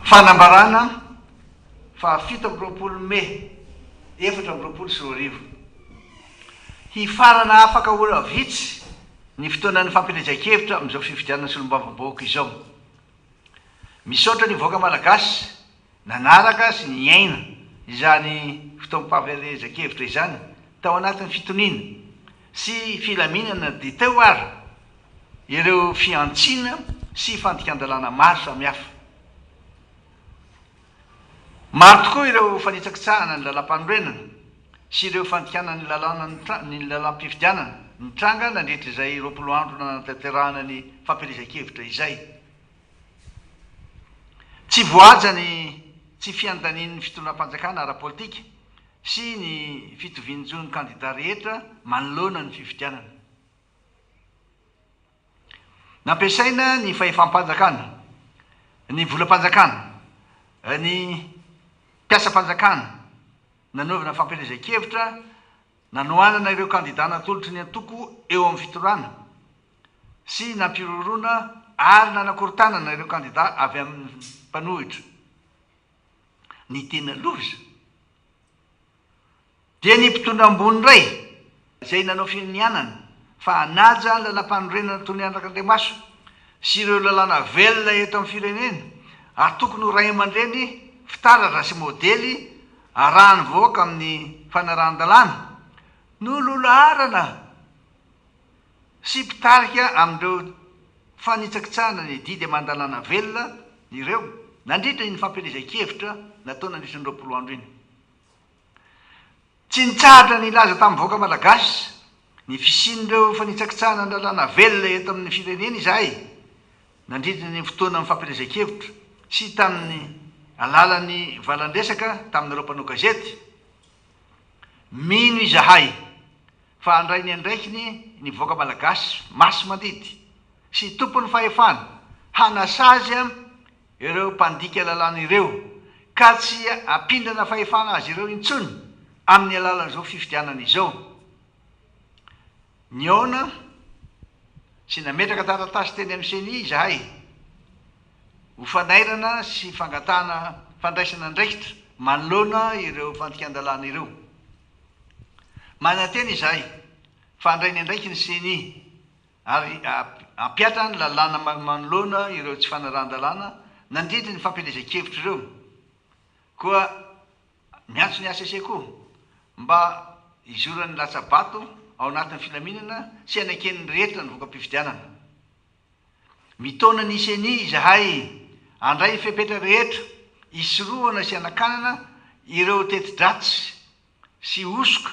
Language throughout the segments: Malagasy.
Fanambarana fa 7 Mei 2024. Hifarana afaka ora vitsy ny fotoanan'ny fampielezan-kevitra amin'izao fifidianana sy lombavamboaka izao. Misaotra ny voaka malagasy nanaraka sy ny aina izany fotoam-pampielezan-kevitra izany tao anatin'ny fitoniana sy filaminana dia teo ary ireo fiantsina sy fandikan-dalàna maro samihafa. Maro tokoa ireo fanitsakitsahana ny lalam-panorenana sy ireo fandikanana ny lalàna ny lalam-pifidianana nitranga nandritra izay 20 andro natanterahana ny fampielezan-kevitra izay. Tsy voaja ny tsy fiandanian'ny fitonam-panjakana ara-politika sy ny fitovianjon'ny kandida rehetra manoloana ny fifidianana. Nampiasaina ny fahefam-panjakana, ny volam-panjakana, ny mpiasa-panjakana nanaovana fampielezan-kevitra nanoanana ireo kandida natolotry ny antoko eo amin'ny fitorana sy nampiroroana ary nanakorontanana ireo kandida avy amin'ny mpanohitra. Ny tena loza dia ny mpitondra ambony iray izay nanao fianianana fa hanaja ny lalam-panorenana toy ny Andrak'Andriamaso sy ireo lalàna velona eto amin'ny firenena ary tokony ho ray aman-dreny fitaratra sy modely arahany voaka amin'ny fanarahan-dalàna no lolaharana sy mpitarika amin'ireo fanitsakitsahana ny didy aman-dalàna velona ireo nandritra ny fampielezan-kevitra natao nandritra ny 20 andro iny. Tsy nitsahatra ny laza tamin'ny voaka malagasy ny fisian'ireo fanitsakitsahana ny lalàna velona eto amin'ny firenena izahay nandritra ny fotoana amin'ny fampielezan-kevitra sy tamin'ny alalan'ny valan-dresaka tamin'ireo mpanao gazety. Mino izahay fa handray ny andraikiny ny voaka malagasy masy mandidy sy tompon'ny fahefana hanasazy ireo mpandika lalàna ireo ka tsy ampindrana fahefana azy ireo intsony amin'ny alalan'izao fifidianana izao. Niona sy nametraka taratasy teny amin'ny CENI izahay ho fanairana sy fangatana fandraisana andraikitra manoloana ireo fandikan-dalàna ireo. Mananteny izahay fa handray ny andraiky ny CENI ary ampiatra ny lalàna manoloana ireo tsy fanarahan-dalàna nandritra ny fampielezan-kevitra ireo. Koa miantso ny ACC koa mba izorany latsabato ao anatin'ny filaminana sy anaken'ny rehetra ny voka-pifidianana. Mitona ny CENI izahay handray ny fepetra rehetra isorohana sy anakanana ireo teti-dratsy sy osoka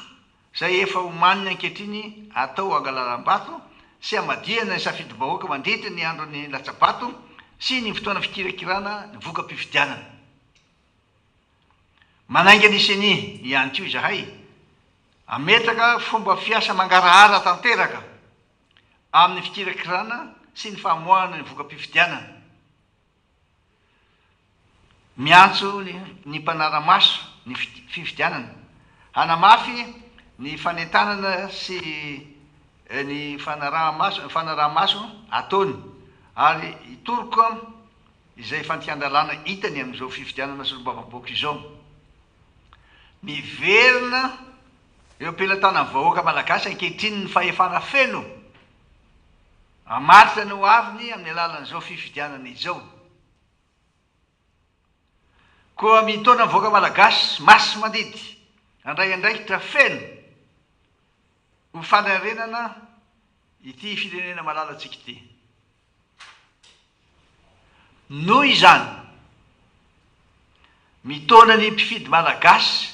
izay efa homaniny ankehitriny atao angalaram-bato sy hamadihana ny safidy-bahoaka mandritra ny andron'ny latsabato sy ny fotoana fikirakirana ny voka-pifidianana. Manainga ny CENI ihany koa izahay ametraka fomba fiasa mangarahara tanteraka amin'ny fikirakirana sy ny famoahana ny voka-pifidianana. Miantso ny mpanara-maso ny fifidianana hanamafy ny fanentanana sy ny fanaraha-maso ataony ary itoroko izay fandikan-dalàna hitany amin'izao fifidianana sy lombavamboaka izao. Miverina eo am-pelantanan'ny vahoaka malagasy ankehitriny ny fahefana feno hamaritra ny ho aviny amin'ny alalan'izao fifidianana izao. Koa mitona vahoaka malagasy masy mandidy handray andraikitra feno ho fanarenana ity firenena malalantsika ity. Noho izany mitona ny mpifidy malagasy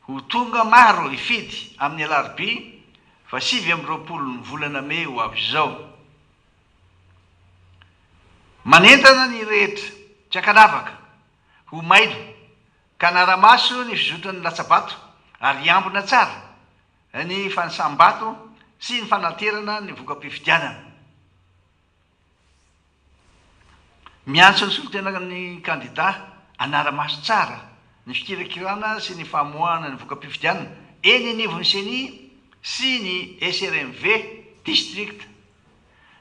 ho tonga maro hifidy amin'ny alarobia fa 7 volana Mei ho avy izao. Manentana ny rehetra tsy ankanavaka ho mailo ka nara-maso ny fizotran'ny latsabato ary ambona tsara ny fanisambato sy ny fanaterana ny voka-pifidianana. Miantso ny solotenan'ny kandida anara-maso tsara ny fikirakirana sy ny famoahana ny voka-pifidianana eny anivon'ny CENI sy ny SRMV district.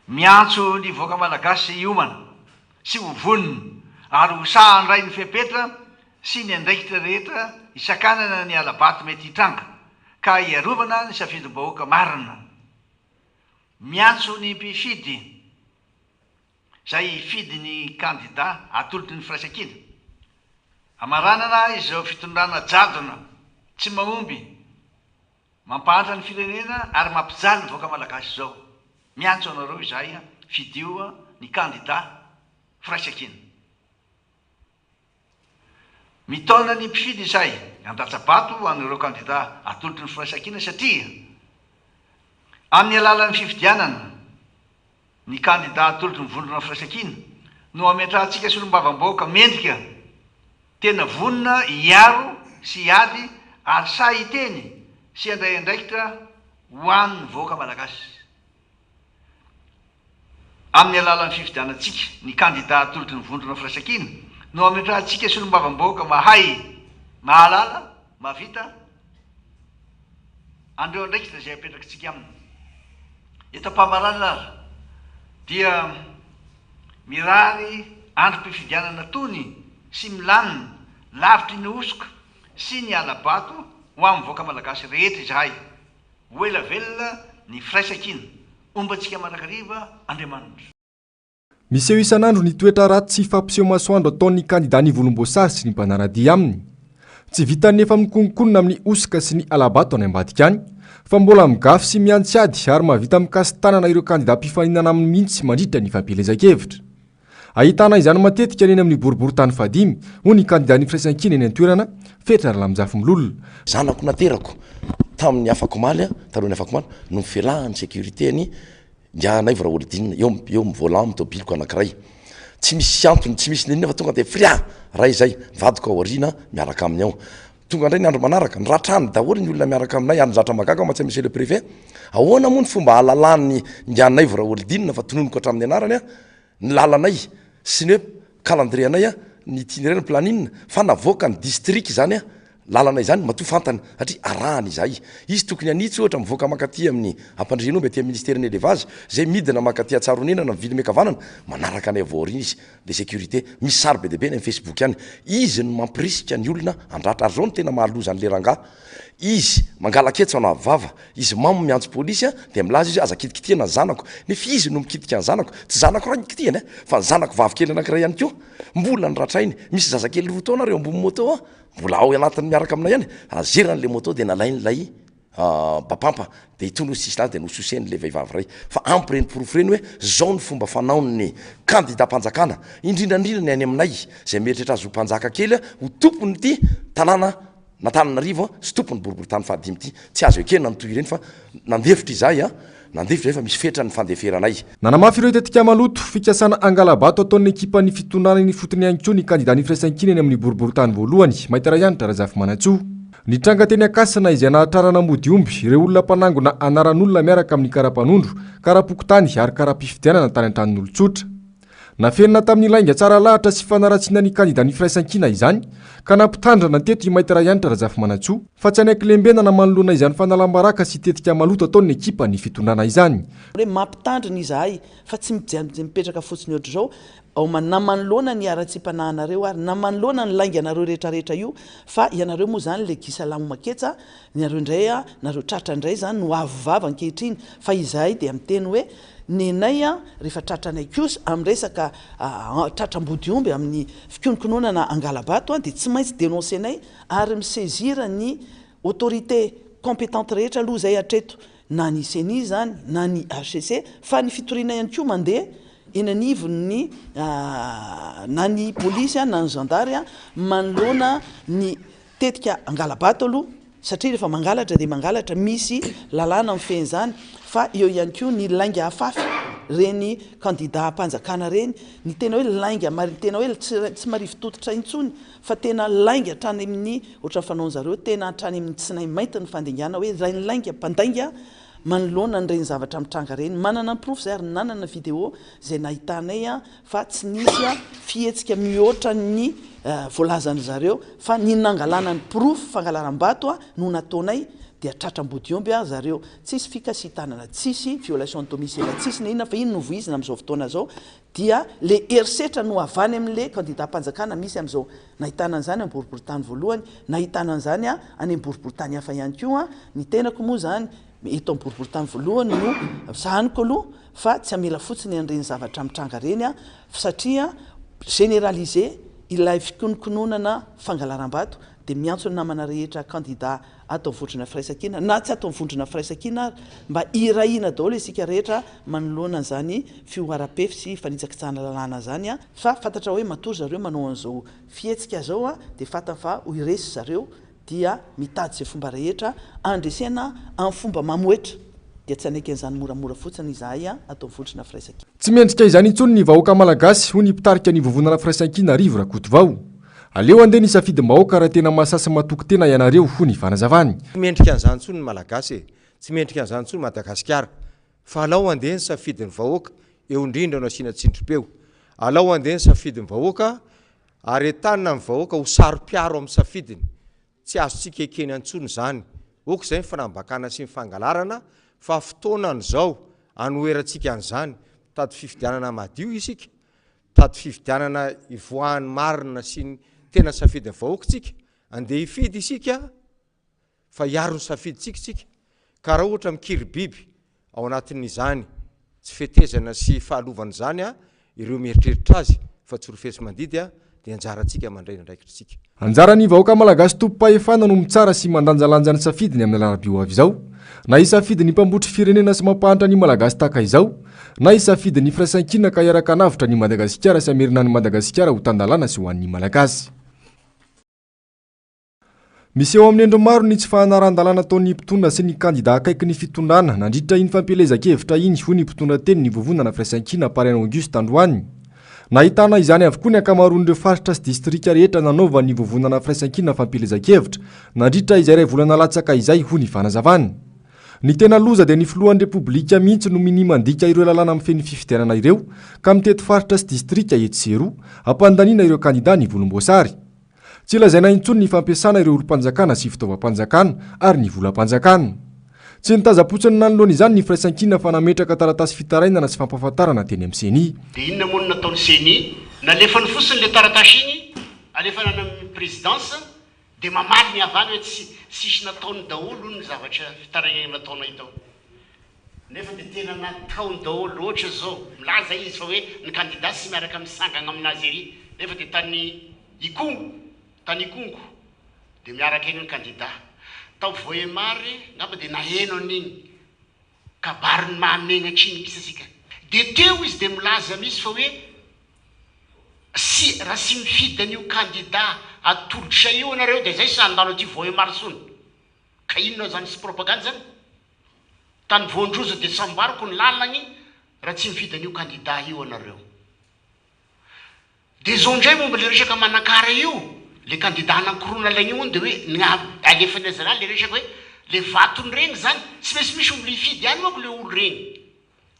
Miantso ny voaka malagasy hiomana sy ho voniny ary hosahandray ny fepetra sy ny andraikitra rehetra isan-kanana ny alabato mety hitranga ka iarovana ny safidim-bahoaka marina. Miantso ny mpifidy zay hifidy ny kandida atolotry ny firaisan-kina. Amaranana izao fitondrana jadona tsy mahomby mampahatra ny firenena ary mampijaly ny vahoaka malagasy zao. Miantso anareo izay fidioa ny kandida firaisan-kina. Mitaona ny mpifidy izay andratsabato an'ireo kandida atolotry ny firaisan-kina satria amin'ny alalan'ny fifidianana ny kandida atolotry ny vondrona firaisan-kina no ametrahantsika solombavam-bahoaka mendrika tena vonona hiaro sy hiady ary sa hiteny sy andray andraikitra ho an'ny vahoaka malagasy. Amin'ny alalan'ny fifidianantsika ny kandida atolotry ny vondrona firaisan-kina no ametrahantsika solombavam-bahoaka mahay, mahalala, mavita andreo andraikitra zay apetrakitsika aminy. Etam-pamarana ary dia mirary androm-pifidianana tony sy milanina lavitry ny osoka sy ny alabato ho amin'ny vahoaka malagasy rehetra izahay. Ho ela velona ny firaisan-kina. Ombantsika manakariva Andriamanitra. Misy eo isan'andro ny toetra ratsy sy fampiseho masoandro ataon'ny kandida ny volomboasary sy ny mpanaradia aminy. Tsy vita nefa mikonkonona amin'ny osoka sy ny alabato any ambadika any, fa mbola migafy sy miantsiady ary mahavita mikasitanana ireo kandida mpifaninana amin'ny mihitsy mandritra ny fampielezan-kevitra. Ahitana izany matetika eny amin'ny boribory-tany fadimy ho ny kandida ny firaisan-kina eny an-toerana fetra Ralamijafy Milolona. Zanako naterako tamin'ny afako maly talohany afako maly no mifelahan'ny sécurité-ny ngianay vora olodinina eo mivolant mitobiliko anankiray. Tsy misy antony, tsy misy nenina fa tonga de fria ray zay vadiko aorina miaraka aminy ao. Tonga indray ny andro manaraka nratrany daholo ny olona miaraka aminay ary nizatra magaga matsy monsieur le préfet. Ahoana moa ny fomba halalan'ny ngianay vora olodinina fa tononiko hatramin'ny anarany ny lalanay sy ny hoe calendrier anay ny itinéraire planine fa navoaka ny district zany lalana izany mato fantany satria arahany izay izy tokony anitsy ohatra mivoaka makaty amin'ny ampandrianao mety ministère ny élevage zay midina makaty atsaronenana vily mekavanana manaraka anay avaoriny izy de sécurité misy sary be deabe ny amin'ny Facebook any izy no mampirisika ny olona andratra ary zao no tena mahaloza an'le rangahy izy mangalaketsa ana vava izy mamo miantso polisy de milaza izy aza kitikitiana ny zanako nefa izy no mikitika ny zanako tsy zanako raha nikitihana fa ny zanako vavikely anankiray ihany koa mbola nyratrainy misy zazakely roa taona reo ambony moto mbola ao anatin'ny miaraka aminay ihany azerany le moto de nalain'lay bapampa de itony sisy lazy de nososen'le vehivavy ray fa ampireny porofireny hoe zao ny fomba fanaon'ny kandida mpanjakana indrindrandrindra ny any aminay zay mieritritra azo mpanjaka kely ho tompony ity tanàna Natananarivo sy tompony boribory-tany fahadimy ity tsy azo ekena nitoy ireny fa nandefitra izay nandefitra fa misy fetra ny fandeferanay. Nanamafy ireo tetika maloto fikasana angalabato ataon'ny ekipa ny fitondrana ny fotony ihany koa ny kandida ny firaisan-kina eny amin'ny boribory-tany voalohany mahita Rayanitra Razafy Manantsoa. Ny tranga teny akasina izay nahatrarana mody omby ireo olona mpanangona anaran'olona miaraka amin'ny karapanondro, karapokotany ary karapifidianana tany an-tranin'olon-tsotra. Nafenina tamin'ny lainga tsara lahatra sy fanaratsiana ny kandida ny firaisan-kina izany ka nampitandrana teto i Mahita Rayanitra Razafy Manantsoa fa tsy anaiky lembena manoloana izany fanalambaraka sy tetika maloto ataon'ny ekipa ny fitondrana izany. Hoe mampitandrina izahay fa tsy mipetraka fotsiny ohatra zao ao namanoloana ny ara-tsim-panahinareo ary namanoloana ny lainga anareo rehetrarehetra io fa ianareo moa zany le gisa lamomaketsa nareo indray nareo tratra indray zany no avovava ankehitriny fa izahay de amin'ny teny hoe nenay rehefa tratranay kosa amin'ny resaka tratrambody omby amin'ny fikononkononana angalabato de tsy maintsy dénoncenay ary misaisira ny autorité compétente rehetra aloha zay atreto na ny CENI zany na ny HCC fa ny fitoriana ihany koa mandeha eny anivony na ny polisy na ny gendarme manoloana ny tetika angalabato aloha satria rehefa mangalatra de mangalatra misy lalàna mifeny zany fa eo ihany koa ny lainga afafy reny kandida mpanjakana reny ny tena hoe lainga tena hoe tsy marivy tototra intsony fa tena lainga hatrany amin'ny ohatra fanaon zareo tena hatrany amin'ny tsinay mainty ny fandingana hoe rainy lainga mpandainga manoloana nyreny zavatra mitranga reny manana ny proof zay ary nanana video zay nahitanay fa tsy nisy fihetsika mihoatra ny voalazany zareo fa ny nangalana ny proof fangalaram-bato no nataonay dia tratram-bodiomby a zareo tsisy fikasitanana tsisy violation domicile tsisy na inona fa ino no voizina amin'izao fotoana zao dia le herisetra no avany amin'le candidat mpanjakana misy amin'izao nahitana an'izany amboriboritany voalohany nahitana an'izany a any amboriboritany hafa ihany koa ny tenako moa zany eto amboriboritany voalohany no sahaniko aloha fa tsy amela fotsiny an'ireny zavatra mitranga reny a satria généraliser ilay fikononkononana fangalaram-bato dia miantsona namana rehetra candidat atao vondrona firaisakina na tsy atao vondrona firaisakina ary mba irahina daholo isika rehetra manoloana zany fioara-pefy sy fanitsakitsahana lalàna zany a fa fantatra hoe matory zareo manao an'izao fihetsika zao a dia fantany fa ho iresy zareo dia mitady zay fomba rehetra andresena amin'ny fomba mamoetra dia tsy anaiky an'izany moramora fotsiny izahay a atao vondrona firaisakina tsy mendrika izany intsony ny vahoaka malagasy ho ny mpitarika ny vovonana firaisankina rivo rakoto vao aleo andeha nisafidy-bahoaka raha tena mahasasa matoky tena ianareo ho ny fanazavany tsy mendrika an'izany intsony ny malagasy tsy mendrika an'izany intsony Madagasikara fa alao andeha ny safidin'ny vahoaka eo indrindra no asiana tsindrim-peo alao andeha ny safidin'ny vahoaka ary entanina amin'ny vahoaka ho saro-piaro amin'ny safidiny tsy azontsika ekeny antsony zany oko izay ny fanambakana sy ny fangalarana fa fotoana n'izao anoerantsika an'izany tady fifidianana madio isika tady fifidianana ivoahany marina sy ny tena safidin'ny vahoakantsika andeha hifidy isika fa hiaro ny safidintsika ka raha ohatra mikiry biby ao anatin'izany tsy fetezana sy fahalovana zany a ireo mieritreritra azy fa tsy rofesy mandidy a dia anjarantsika mandray ndraikitritsika anjara ny vahoaka malagasy tompo-pahefana no mitsara sy mandanjalanja ny safidiny amin'ny alarabe ho avy izao na hisafidy ny mpambotry firenena sy mampahantra ny malagasy tahaka izao na hisafidy ny firaisankina ka iaraka navitra ny Madagasikara sy amerina ny Madagasikara ho tandalana sy ho an'ny malagasy misy eo amin'ny endro maro ny tsy fahanaran-dalàna ataon'ny mpitondra sy ny kandida akaiky ny fitondrana nandritra iny fampelezakevitra iny ho ny mpitondra teny ny vovonana firaisankina Parrain Auguste Androany nahitana izany avokoa ny akamaroan'ireo faritra sy distrika rehetra nanaova ny vovonana firaisankina fampelezakevitra nandritra izay ray volana latsaka izay ho ny fanazavany ny tena loza dia ny filohan'ny repoblika mihitsy no minimandika ireo lalàna amin'ny feny fifidianana ireo ka miteto faritra sy distrika etsero hampandaniana ireo kandida ny volomboasary tsy lazaina intsony ny fampiasana ireo olom-panjakana sy fitaovam-panjakana ary ny volam-panjakana tsy nitazapotsiny nanoloana izany ny firaisankina fa nametraka taratasy fitarainana sy fampahafantarana teny amin'ny seni dia inona moa no nataony seni nalefany fosiny le taratasy iny alefana any amin'ny présidence dia mamaly ny avany hoe tsisy nataony daholo ny zavatra fitarainana nataona itao nefa dia tena nataony daholo ohatra zao milaza izy fa hoe ny candidat sy miaraka misangana aminazy ery nefa dia tany ikongo dia miaraka eny ny candidat tao voemary ngamba dia naheno an'iny kabary ny mahamenatra iny misy asika dia teo izy dia milaza misy fa hoe sy raha sy mifidy an'io candidat atolotra io anareo dia zay sy andalo aty voemary sony ka inona zany sy propagande zany tany voandroza dia sambaroko ny lalany raha tsy mifidy an'io candidat io anareo dia zao ndray momba le resaka manakara io le candidat anankorona lagny io dia hoe alefany azy raha le resaka hoe le vatony regny zany tsy maintsy misy omby le hifidy ihany manko le olo regny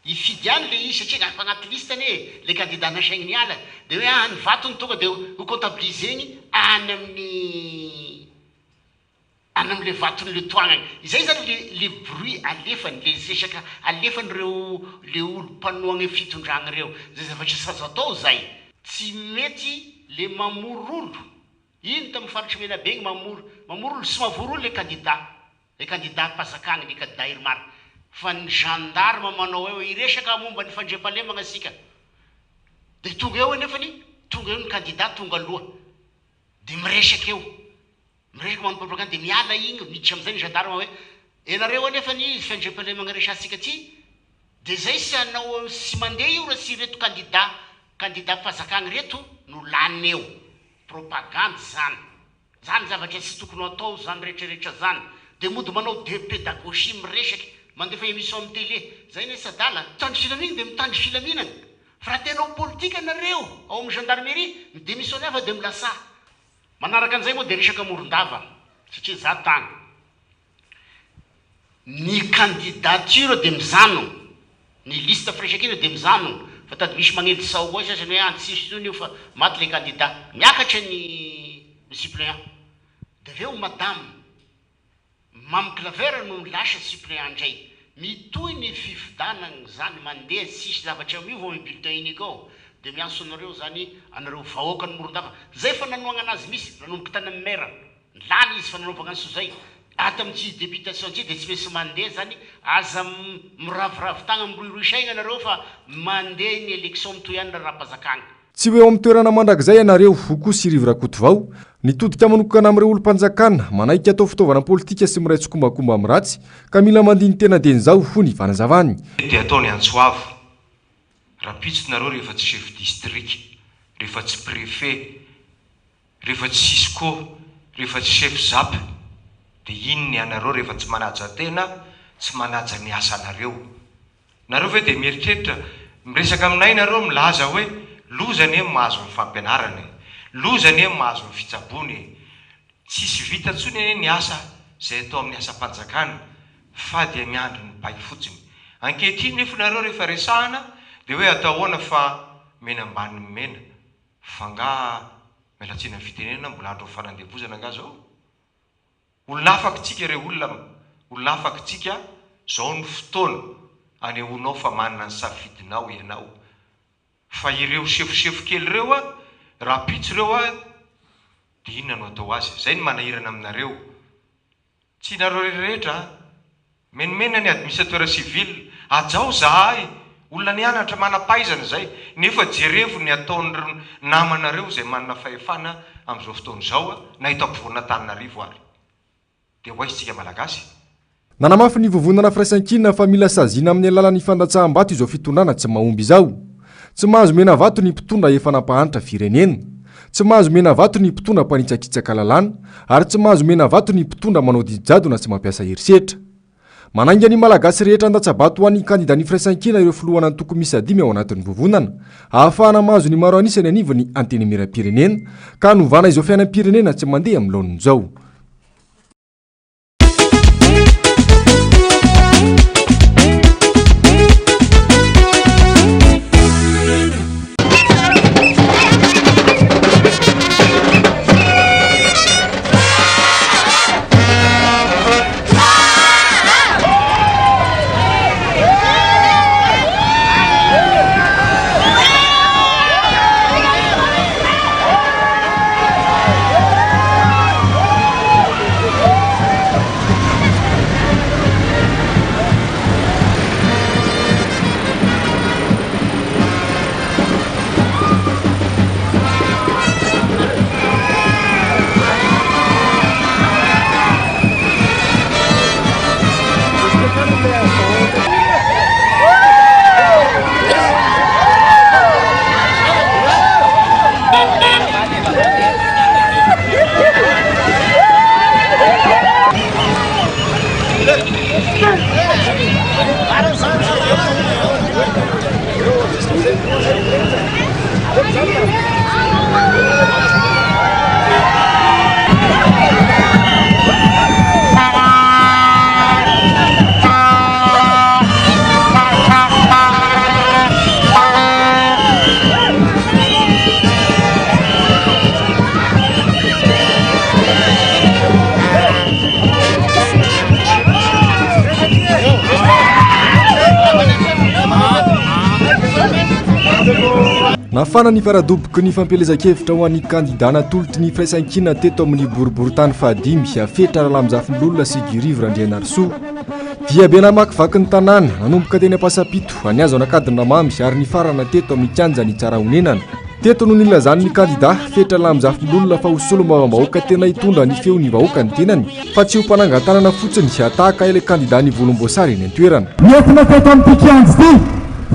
hifidy ihany le izy satria agnaty listany le candidat nasaigny ny ala dia hoe ny vatony tonga dia ho comptabilisegny any amin'le vatony le toagnany izay zany le bruit alefany le zesaka alefany reo le olo mpanoagna fitondragna reo zay zavatra sazo atao zay tsy mety le mamorolo ino tamin'ny faritry mena be gny mamorolo sy mavorolo le candidat mpazakagny le candidat iromary fa ny gendarme manao eo iresaka momba ny fandriam-pahalemagna asika dia tonga eo nefany tonga eo ny candidat tonga aloha dia miresaka manao propagande dia miala igny miditra amin'izay ny gendarme hoe enareo anefany izy fandriam-pahalemagna resantsika ty dia zay sy anao sy mandeha io raha sy reto candidat mpazakagny reto no laniny eo propagande zany zavatra sy tokony atao zany rehetrarehetra zany dia mody manao de pédagogie miresaky mandefa émission amin'ny télé zay ne sadala mitandry filaminana dia mitandry filaminana fa raha tenao politika nareo ao amin'ny gendarmerie midémissionné afa dia milasa manaraka an'izay moa dia resaka morondava satria za tany ny candidature dia mizanona ny liste firaisakina dia mizanona fa tady misy magnely sao koa sasany hoe tsisy io fa maty le candidat miakatra ny suppléant dia aveo madame mamiklavera no lasa suppléant indray mitoy ny fifidanana zany mandeha sisy zavatra mio vao bulletin unique ao dia mianso anareo zany anareo vahoaka ny moron-dava zay fa nanoagna anazy misy nanomboka tany amin'ny maire lany izy fa nanaovana anso zay ata amin'tsy députation tsy dia tsy maintsy mandeha zany aza miraviravy tagna miroiroy saigna anareo fa mandeha ny élection mitoy ihany raha-pazakagna tsy ho eo amin'ny toerana mandrakizay ianareo hoko sy rivo rakoto vao nitodika manokana amin'ireo olo-mpanjakana manaiky atao fitaovana politika sy miray tsokombakomba amin'ny ratsy ka mila mandiny tena deny zao ho ny vanazavany dia ataony Antsoavo raha pitsonareo rehefa tsy chef district rehefa tsy préfet rehefa tsy sisco rehefa tsy chef zap dia iny ny anareo rehefa tsy manaja tena tsy manaja ny asanareo nareo ve dia mieritreritra miresaka aminay nareo milaza hoe lozany e mahazo ny fampianarany lozany e mahazo ny fitsabony tsisy vita ntsony ny asa zay atao amin'ny asa-panjakana fa dia miandro ny bay fotsiny ankehitriny nefa nareo rehefa resahana dia hoe atao ahoana fa mena ambany mena fa nga mialatsina ny fitenenana mbola andro fanandevozana nga zao olona afaka tsika re olona afaka tsika zao ny fotoana anehoanao fa manana ny safidinao ianao fa ireo sefosefo kely reo a raha pitso reo a dia inona no atao azy zay ny manahirana aminareo tsy nareo rehetra menimena ny administrateur civil ajao zahay olona nianatra mana-paizana zay nefa jerevo ny ataony namanareo zay manana fahefana amin'izao fotoana zao a na hitampovorona taninarivo ary dia ho aizitsika malagasy nanamafy ny vovonana firaisan-kinina fa mila saziana amin'ny alalan'ny fandatsaham-bato izao fitondrana tsy mahomby izao tsy mahazo mena vato ny mpitondra efa nampahanitra firenena tsy mahazo mena vato ny mpitondra mpanitsakitsaka lalàna ary tsy mahazo mena vato ny mpitondra manao dijado na tsy mampiasa herisetra manainga ny malagasy rehetra andatsabato ho an'ny kandida ny firaisan-kina ireo filohana ny toko misy adimy ao anatin'ny vovonana ahafahana mahazo ny maro anisany anivony anteny miram-pirenena ka hanovana izao fiainam-pirenena tsy mandeha amin'ny laonin'izao nafana ny faradoboky ny fampielezan-kevitra ho an'ny kandida natolotry ny firaisan-kina teto amin'ny boriboritany fahadimy afetra rahalamjafimololona sigirivo randrianarsoa dia be namakivaky ny tanàna nanomboka teny ampasapito any azo anakadina mamy ary ny farana teto amin'ny kanja ny tsara honenana teto no nilazany ny kandida fetra lamjafimololona fa hosolo mavambahoaka tena hitondra ny feo ny vahoaka ny tenany fa tsy ho mpanangantanana fotsiny atahaka ile kandida ny volomboasary eny an-toerana entina teto amin'ity kianjo ty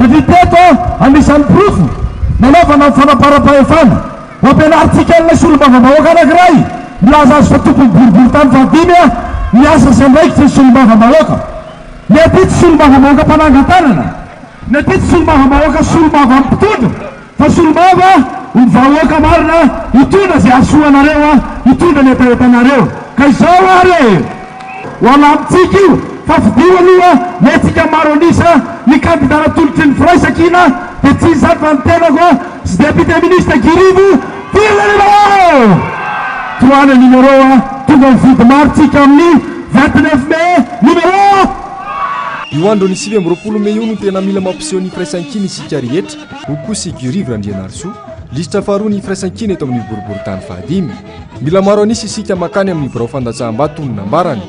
satria teto anisan'ny profo nanaovana fanapara-pahefana mampianaritsika an'ilay solomavambahoaka anankiray milaza azy fa tompony boriboritany fahadimy a miasa sy andraikitra ny solomavambahoaka mety tsy solomavambahoaka mpanangan-tanana mety tsy solomavambahoaka solomava mpitondra fa solomava ny vahoaka marina hitondra zay asoanareo a hitondra ny ataetanareo ka izao ary ho alamitsika io fa fidio aloha metsika maro anisa ny kandidana tolotry ny firaisan-kina dia tsy izany fa nitenako sy député ministre Girivo firenena toana numéro a tonga mividy maritsika amin'ny 29 mai numéro io andro ny 9 mai io no tena mila mampiseho ny firaisankina isika rehetra ho koa sigurivre andrianarso lisitra faharoa ny firaisankina eto amin'ny boriboritany fahadimy mila maro anisy isika makany amin'ny birao fandatsaham-bato ny nambarany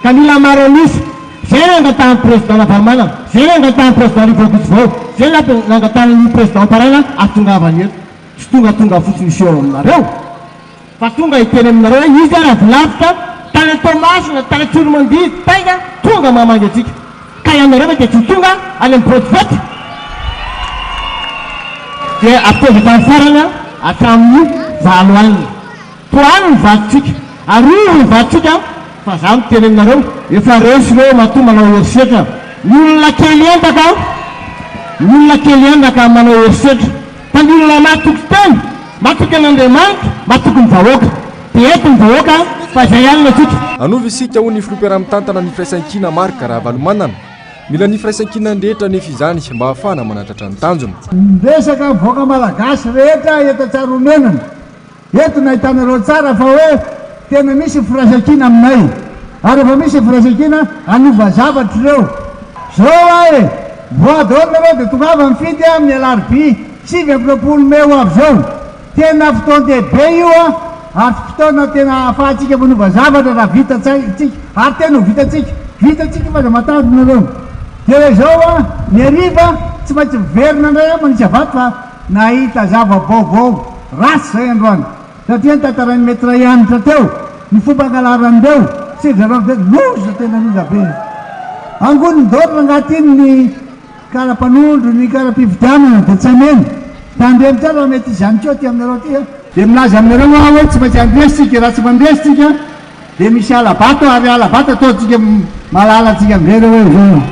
ka mila maro anisy zay nangatahany président lavarmana zay nangatahany président livrodisvao zay nangatahany président parana atongavany eto tsy tonga fotsiny seo aminareo fa tonga hiteny aminareo izy raha vilavitra tany tomasina tany tsolomandidy taina tonga mamangy atsika ka ianareo dia tsy tonga any amin'ny protivety dia aptevaka ny farana atramin'ny valo alina toany ny vatsika aroa ny vatsika fa za miteny aminareo efa resy reo matoa manao herisetra ny olona kely endaka manao herisetra fa ny olona matoky teny matoky an'andriamanitra matoky ny vahoaka dia eto ny vahoaka fa zay alina atsika anovy isika ho ny filopera mitantana ny firaisankina marika raha valomanana mila ny firaisankina ndrehetra nefa izany mba hahafana manatratra ny tanjona resaka voaka malagasy rehetra eto tsaromenana eto nahitanareo tsara fa hoe tena misy firaisankina aminay ary efa misy firaisankina anova zavatra reo zao ae voadorina reo dia tongava mifidy amin'ny alarby 7 mai ho avy zao tena fotoan-dehibe io ary fotoana tena ahafahantsika manova zavatra raha vitatsika ary tena ho vitatsika fa da matadinareo dia zao ny ariva tsy maintsy miverina ndray manisy avato fa nahita zava-baovao rasy zay androany satria nytantarany metra ianitra teo ny fomba angalarandreo loza tena loza be angony dorina angatiny ny karapanondro ny karapividianana dia tsy amena tandremy tsara raha mety izany keo ty aminareo ty dia milaza aminareo hoe tsy maintsy andresitsika raha tsy mandresitsika dia misy alabato ary alabato ataotsika malalatsika mivera hoe zao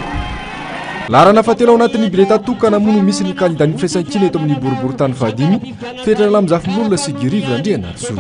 larana fatelo ao anatin'ny bileta tokana mono misy ny kandidany firaisankina eto amin'ny boriboritany fahadimy fetrana lamizafimolona sigurivre andrianarso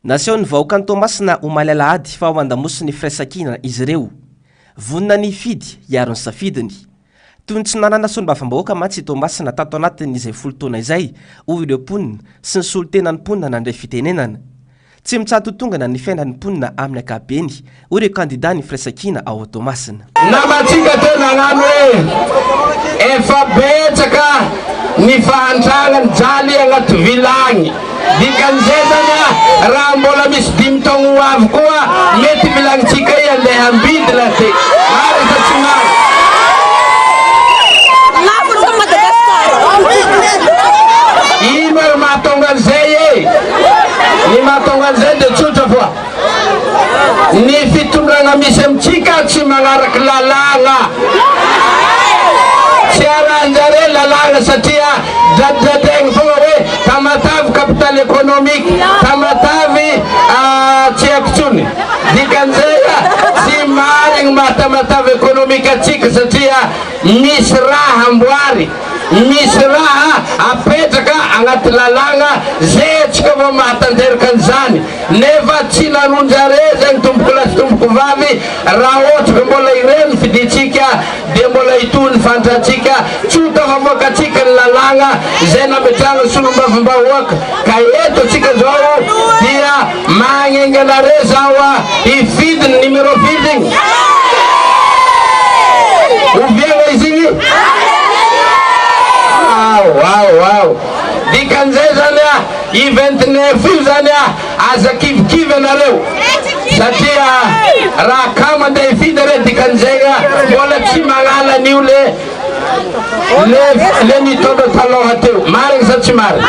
naseho ny vahoaka ny tomasina ho malalahady fa ho andamosiny firaisankina izy ireo vonina ny fidy hiaro ny safidiny toy ny tsy nanana solombavam-bahoaka mantsy tomasina tato anatin'izay folo taona izay ho ireo mponina sy ny solo-tenany mponina nandray fitenenana tsy mitsatotongana ny fiainany mponina amin'ny akabeny ho ireo kandida ny firaisankina ao tomasina namatsika tena agnano hoe efa betsaka ny fahantrana ny jaly agnaty vilagny dikan'izay zany raha mbola misy 5 taogno ho avy koa mety vilagnintsika i andeha ambidy la te mary fa tsy mary ino hoe mahatonga an'izay e ny mahatonga an'izay dia tsotra foa ny fitondragna misy amintsika tsy magnaraky lalàgna tsy aranjare lalàgna satria dradidradaigny fogna hoe tamatavy capital économique tamatavy tsy haiko tsony dikan'izay tsy marigny mahatamatavy économique atsika satria misy raha amboary misy raha apetraka agnaty lalàgna zay atsika va mahatanteraka an'izany nefa tsy nanonjare zany tomboko lasy tomboko vavy raha ohatra ka mbola ireny fiditsika dia mbola hitony fandratsika tsota favoakatsika ny lalàgna zay nametrahana solombavam-bahoaka ka eto atsika zao dia magnegnanare zao hifidiny numéro fidiny oviagna izy igny wow dikan'izay zany i 29 io zany aza kivikivy anareo satria raha ka mandeha hifidy re dikan'izay mbola tsy magnala an'io le nitondra taloha teo marigny sa tsy marigny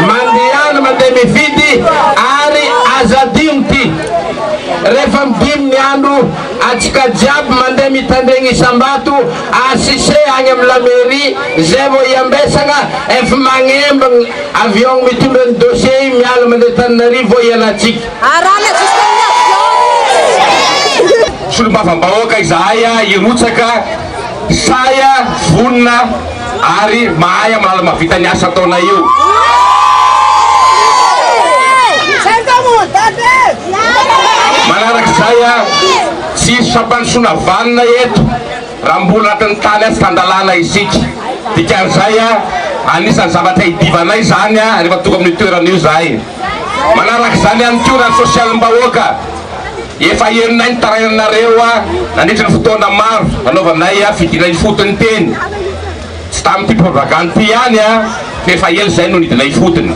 mandehana mandeha mifidy ary aza dimy ty rehefa midimy ny andro atsika jiaby mandeha mitandregny isam-bato asise agny amin'ny lamairie zay vao iambesagna efa magnembagna avion mitondra ny dossier miala mandeha Tananarivo vao ialatsika solombavam-bahoaka izahay irotsaka saya vonina ary mahay malala mavita ny asa ataona io manaraka zay tsisy sampanisoana vanina eto raha mbola atany tany azy tandalana isika dikan'izay anisan'ny zavatra hidivanay zany rehefa tonga amin'ny toeran'io zahay manaraka zany any toerany sosialim-bahoaka efa herinay ny tarainanareo nandritra ny fotoana maro anaovanay fidinay fotony teny tsy tamin'ity propagande ty ihany fa efa ela zay no nidinay fotony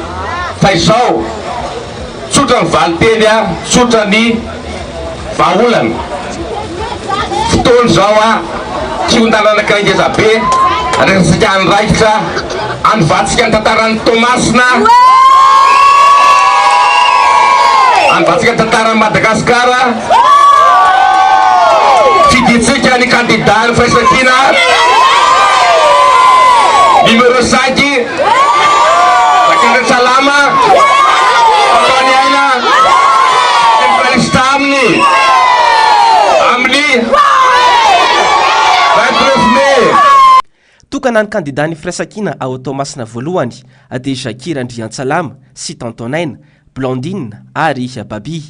fa izao tsotra ny vali teny tsotra ny vahaolana fotoany zao tsy ondana anakiray ngeza be resasika anraikitra anovatsika ny tantaran'ny Tomasina anovatsika ny tantaran'ny Madagasikara fiditsika ny candidat ny firaisakina numéro 5 Sakindra Salama Antony Aina Palista aminy amin'ny 29 mai tokana ny candidat ny firaisakina ao Tomasina voalohany dia Jakira Andriantsalama sy Tantonaina Blandine ary Babi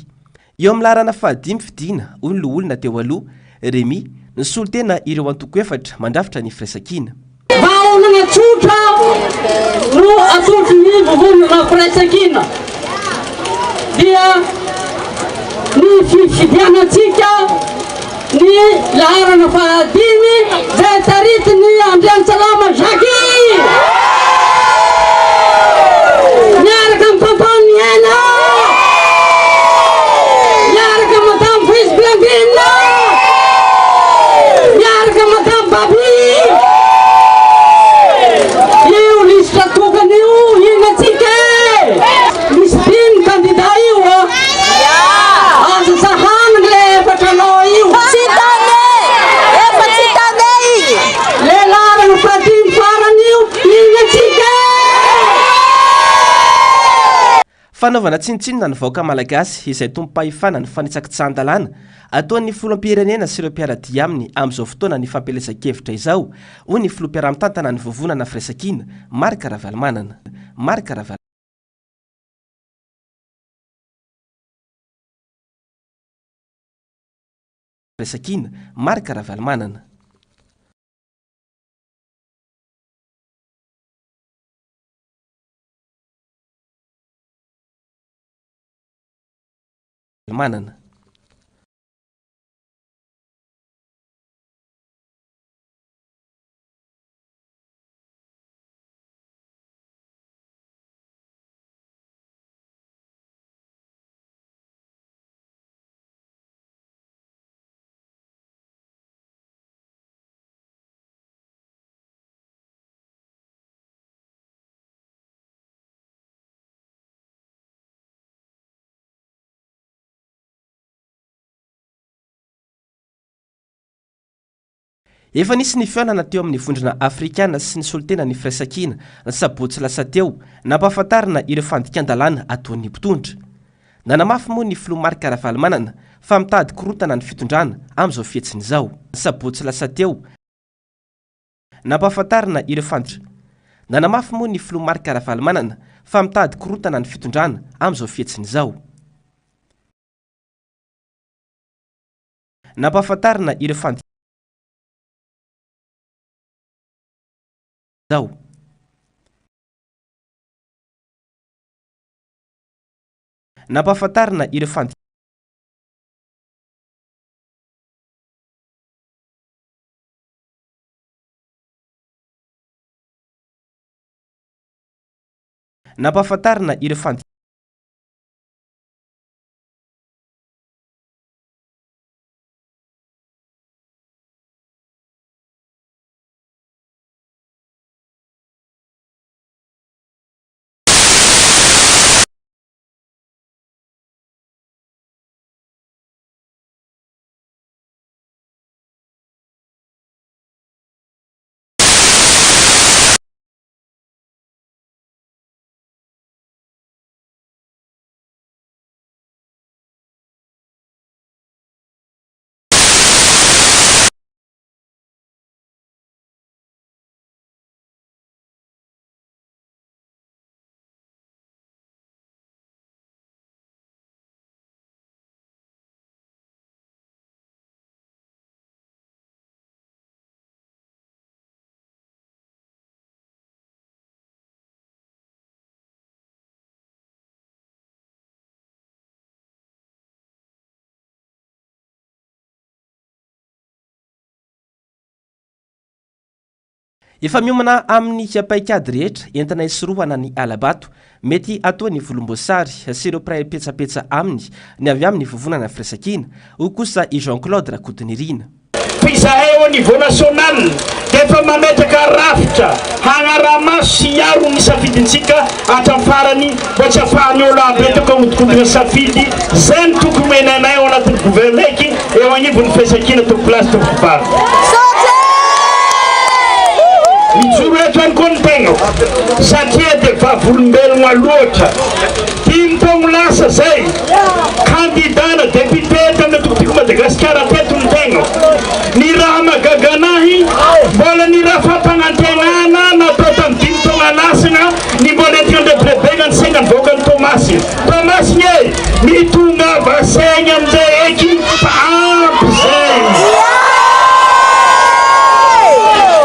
eo amin'ny larana fahadimy fidina hoy ny olona teo aloha Remy nisolo tena ireo antoko efatra mandrafitra ny firaisakina vaonana tsotra no atotry ny vovonana firaisakina dia ny fifidianatsika ny laharana fahadimy zay taritiny Andriantsalama Jaki miaraka amin'ny Pampany Aina miaraka Madame Fils Blandine miaraka Madame Babi io listra tokany io inatsika misy dimy candidat io azo sahana le efatra io le larana fahadimy farany io inatsika fanaovana tsinitsinina ny vahoaka malagasy izay tompo-pahefana ny fanitsaka tsan-dalàna ataon'ny filoham-pirenena sy ireo mpiaradia aminy amin'izao fotoana ny fampielezan-kevitra izao hoy ny filoham-piara-mitantana ny vovonana firaisakina Marika Ravalomanana Marika firaisakina Marika Ravalomanana manana efa nisy ny fiaonana teo amin'ny vondrona afrikana sy ny solotena ny firaisakina sabotsy lasa teo nampahafantarina ireo fandikan-dalàna ataon'ny mpitondra nanamafy moa ny filoha Marika Ravalomanana fa mitady korotana ny fitondrana amin'izao fietsiny izao sabotsy lasa teo nampahafantarina ireo nanamafy moa ny filoha Marika Ravalomanana fa mitady korotana ny fitondrana amin'izao fietsiny izao nampahafantarina ireo nampahafantarina ireo nampahafantarina ireo efa miomana amin'ny apaikady rehetra entina isorohana ny alabato mety atao ny volomboasary sy ireo pray petsapetsa aminy ny avy amin'ny vovonana firaisankina ho kosa i Jean-Claude Rakotonirina. Fizahay au niveau national defa mametraka rafitra hagnaramaso sy hiaro ny safidintsika atrafarany mba tsy afahany olo apetaka hodikodigna safidy zay ny tokony menanay ao anatin'ny gouverneky eo agnivon'ny firaisankina toko place toko vary mijoro eto any koa ny tegna satria de vavolombelogna loatra timotogno lasa zay kandidana député tamina tokotiko Madagasikara teto ny tegna ny raha magaganahy mbola ny raha fampanantenana natao tamin'ny timotogna lasagna ny mbola entikandrebrebegna ny segna nyvoakany Tomasiny e mitonga vasaigny amizay eky fa ampy zay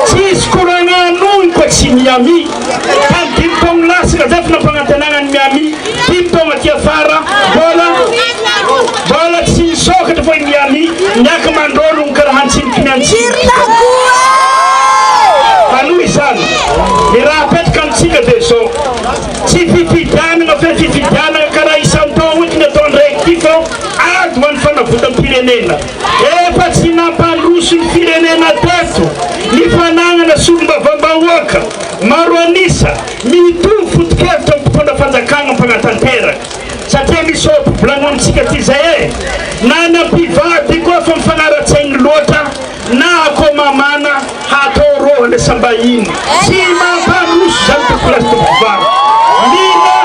tsisy koragnanony koa tsy miami tamin'ny timotogna lasagna zay fa nampanantenana ny miami timotogna ty afara mbola tsy nisokatra fa miami niaka mandrolo ny karaha antsinikiny antsika fanohy zany ny raha apetraka amintsika de zao tsy fifidianana fe fifidianana karaha isan-tao ohatry atao ndraiky ty fa ady ho an'ny fanavotam-pirenena efa tsy nampandroso ny firenena teto ny fanagnana solom-bavambahoaka maro anisa mitovy foto-kevitra mpitondra fanjakagna mpanatanteraka satria misy obolanoantsika ty zay na nampivady koa fa mifanara-tsaigny loatra na ako mamana hatao rohana sambahiny tsy mampanoso zany tokolasy tokovary mina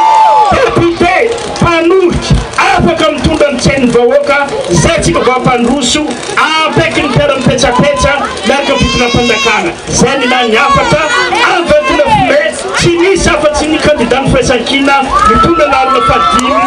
député mpanohitra afaka mitondra ny tsainy vahoaka zay tsika vampandroso ampaiky ny piara mipetsapetsa miaraka vitina mpanjakana zay nina niafatra am 29 mai tsy nisy afa-tsy ny candidat ny firaisankina mitondra lalina fadimy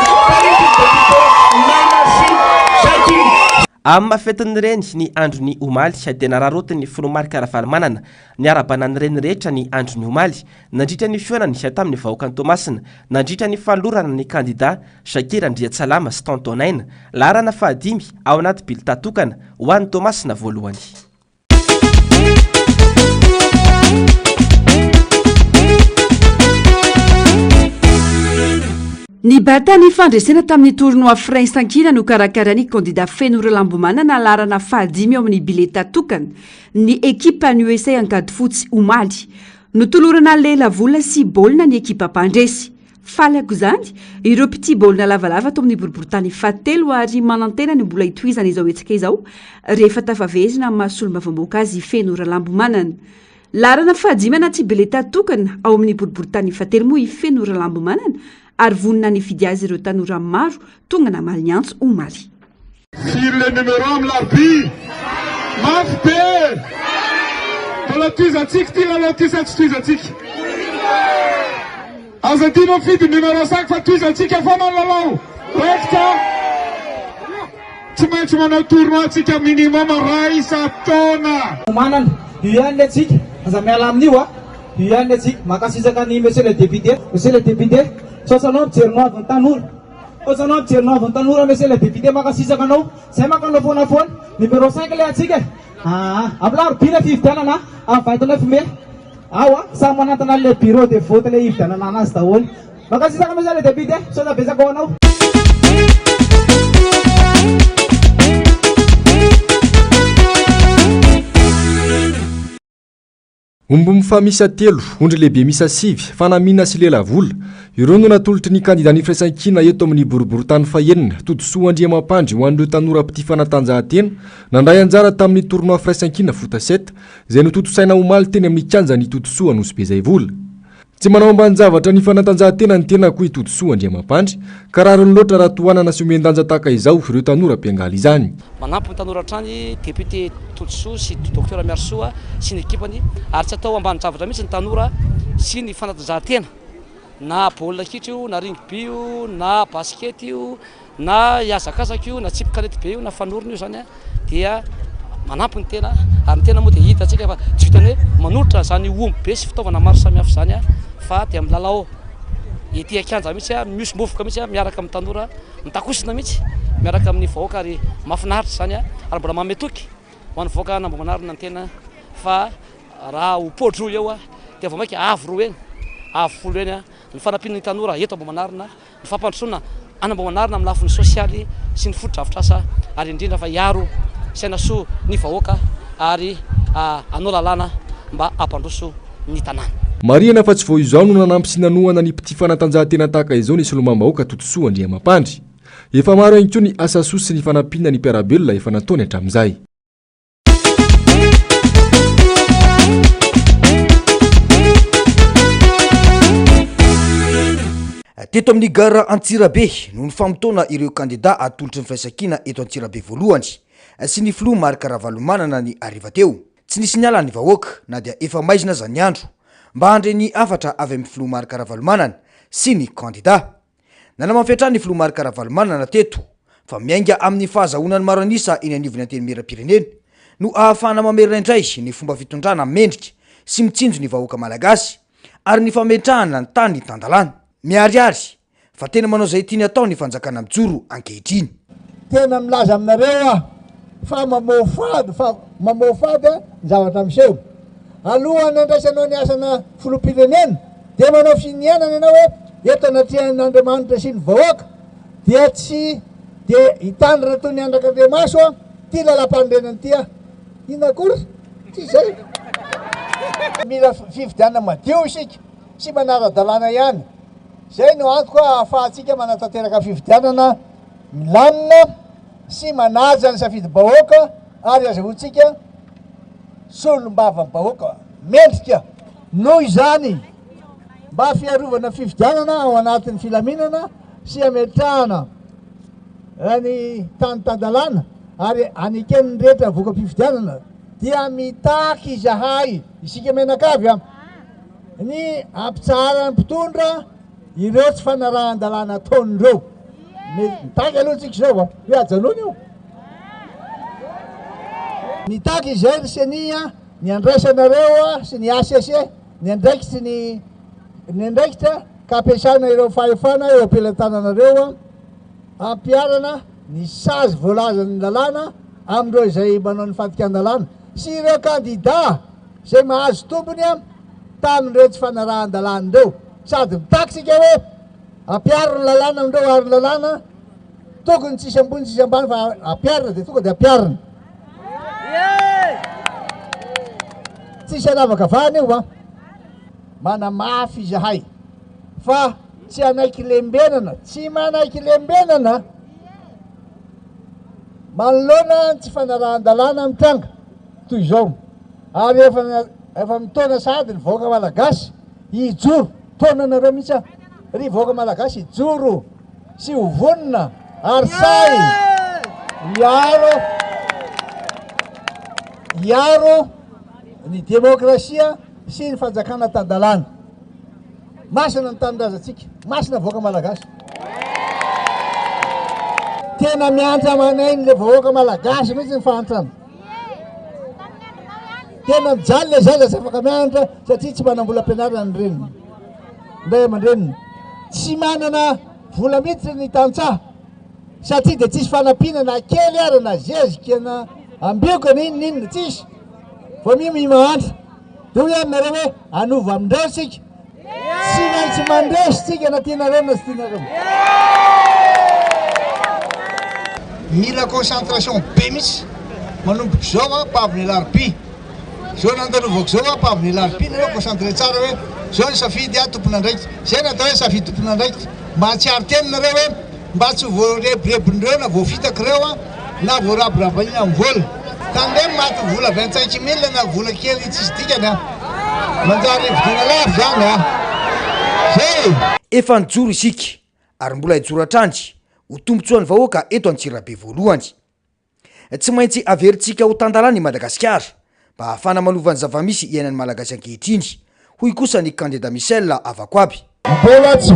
amin'ny mafetin'ireny ny androny omaly tena rarotiny folomarika Ravalomanana ny arabanany reny rehetra ny androny omaly nandritra ny fionany tamin'ny vahoakany Tomasina nandritra ny falorana ny kandida Shakira Ndriatsalama sy Tontonaina larana fahadimy ao anaty bilita tokana ho an'ny Tomasina voalohany. Ny batany fandresena tamin'ny tournoi firaisankina no karakarany candidat Fenora Lambomanana larana fahadimy ao amin'ny bileta tokana ny ekipa ny USA angady fotsy omaly notolorana lela vola sy baolina ny ekipa mpandresy falako zany ireo piti baolina lavalava tao amin'ny boriboritany fatelo ary manantena ny mbola itoizana izao etsika izao rehefa tafavezina mahasolom-bavamboaka azy Fenora Lambomanana larana fahadimy anaty bileta tokana ao amin'ny boriboritany fatelo moa i Fenora Lambomanana ary vonina ny fidy azy ireo tanora maro tonga namaly ny antso omaly. Sur le numéro am l'arbi mafy be mbola toizantsika ty lalao ty sa tsy toizantsika aza dino fidy numéro 5 fa toizantsika foana ny lalao retka tsy maintsy manao tournoi tsika minimum ray isa-taona manana io ihany le tsika aza miala amin'io a io ihany le tsika makasisaka ny monsieur le député sosanao mijerinao avy ny tanora osanao mijerinao avy ny tanora monsieur le député makasisaka anao zay makanao foana foana numéro 5 le atsika amilaro bina fividianana amin'ny 29 mai ao a samy manantana le bureau de vote le hividianana anazy daholo makasisaka monsieur le député sosa besaka ao anao. ombo mifamisa telo ondry lehibe misa sivy fanamina sy lela vola ireo no natolotry ny kandida ny firaisankina eto amin'ny boriboritany fahenina todosoa Andriamampandry ho an'ireo tanora piti fanatanjahantena nandray anjara tamin'ny tournoi firaisankina fota 7 izay nototosaina omaly teny amin'ny kanja ny todosoa nosy be zay vola tsy manao ambany zavatra ny fanatanjahantena ny tena koa todosoa Andriamampandry ka raha rony loatra raha tohanana sy omendanja tahaka izao ireo tanora mpiangaly izany. Manampy ny tanora trany député Todosoa sy docteur Miarsoa sy ny ekipany ary tsy atao ambany zavatra mihitsy ny tanora sy ny fanatanjahantena na baolina kitra io na rugby io na basket io na iazakazaka io na tsipy kanety be io na fanorona io zany dia manampy ny tena ary ny tena moa dia hita atsika fa tsy vitany hoe manolotra zany omby be sy fitaovana maro samihafa zany fa dia amin'ny lalao ety akanja mihitsy misy movoka mihitsy miaraka amin'ny tanora mitakosina mihitsy miaraka amin'ny vahoaka ary mahafinaritra zany ary mbola mametoky ho an'ny vahoaka nambomanarina ny tena fa raha hopotro eo a de vao mainka avy roa eny avy folo eny a ny fanampina ny tanora eto mba manarina ny fampandrosoana anamba manarina amin'ny lafiny sosialy sy ny fotodrafitrasa ary indrindra fa iaro saina soa ny vahoaka ary anao lalàna mba ampandroso ny tanàna mariana fa tsy vao izao no nanampy sy nanoana ny piti fanatanjahantena tahaka izao ny solomam-bahoaka totosoa andriamampandry efa maro ihany koa ny asa soa sy ny fanampina ny mpiarabelona efa nataony hatramin'izay teto amin'ny gara Antsirabe no ny famotona ireo kandida atolotry ny firaisan-kina eto Antsirabe voalohany sy ny filoha Marc Ravalomanana ny ariva teo tsy nisy niala ny vahoaka na dia efa maizina zany andro mba handre ny afatra avy amin'ny filoha Marc Ravalomanana sy ny kandida nanamafetrany ny filoha Marc Ravalomanana teto fa miainga amin'ny fahazahonany maro anisa eny anivony anteny mera-pirenena no ahafahana mamerina indray ny fomba fitondrana mendrika sy mitsinjo ny vahoaka malagasy ary ny fametrahana ny tany tandalana miariary fa tena manao zay tiany atao ny fanjakana mijoro ankehitriny tena milaza aminareo fa mamofady ny zavatra miseho alohany andraisanao ny asana filoham-pirenena de manao finianana ianao hoe eto anatrihan'Andriamanitra sy ny vahoaka dia tsy de hitandrina toy ny Andrakandriamaso ty lalam-pandrenany ty ina kory tsy zay mila fifidianana madio isika sy manara-dalàna ihany zay no antoko ahafahantsika manatanteraka fifidianana milamina sy manaja ny safidy-bahoaka ary azahoantsika solom-bava-bahoaka mendrika noho izany mba fiarovana fifidianana ao anatin'ny filaminana sy ametrahana ny tany-tandalàna ary anikeny rehetra voaka-pifidianana dia mitaky zahay isika menakavy ny ampitsara ny mpitondra ireo tsy fanarahan-dalàna ataon'ireo mitaky aloha tsika zao hoe ajanony io mitaky izay ny senia ny andraisanareo sy ny ACC ny andraikitsy ny andraikitra ka ampiasana ireo fahefana eo ampelantananareo ampiarana ny sazy voalazan'ny lalàna amindreo izay manao ny fadikan-dalàna sy ireo kandida zay mahazo tombony tamindreo tsy fanarahan-dalànareo sady mitaky sika hoe ampiarina ny lalàna amindreo ary lalàna tokony tsisy ambony tsisy ambany fa ampiarina de tonga de ampiarina tsisy anavakavahana io manamafy zahay fa tsy anaiky lembenana tsy manaiky lembenana manoloana tsy fanarahan-dalàna mitranga toy izao ary efa mitona sady ny vahoaka malagasy hijoro tonanareo mihitsy ry vahoaka malagasy hijoro sy hovonina ary say iaro ny demokrasia sy ny fanjakana tandalàna masina ny tanindrazantsika masina vahoaka malagasy tena miantra manay le vahoaka malagasy mihitsy ny fahantrana tena mijaly le zay za afaka mianatra satria tsy manam-bola ampianarana ny reniny ndray aman-dreniny tsy manana vola mihitsy ny tantsaha satria de tsisy fanampinana kely ary na zezika na ambioka na inona tsisy fa mimahantra de hoe aminareo hoe anova amindreo sika tsy maintsy mandresy tsika na tianareo na sy tianareo mila concentration be mihitsy manomboka zao paviny larpi zao nandalovako zao paviny larpi nareo concentré tsara hoe zao ny safidy tompona andraikitra zay natao hoe safidy tompona andraikitra mba tsy ary teninareo hoe mba tsy voarebirebinireo na voafitakireo na voaraborabany amin'ny vola tandem maty vola 25 000 na vola kely tsisy dikany manjary vidina lafo zany zay efa nijoro isika ary mbola hijoro atrandry ho tombotsoan'ny vahoaka eto Antsirabe voalohany tsy maintsy averintsika ho tandalàna i Madagasikara mba ahafana manovany zavamisy iainan'ny malagasy ankehitriny hoy kosa ny kandida Michel Avakoaby mbola tsy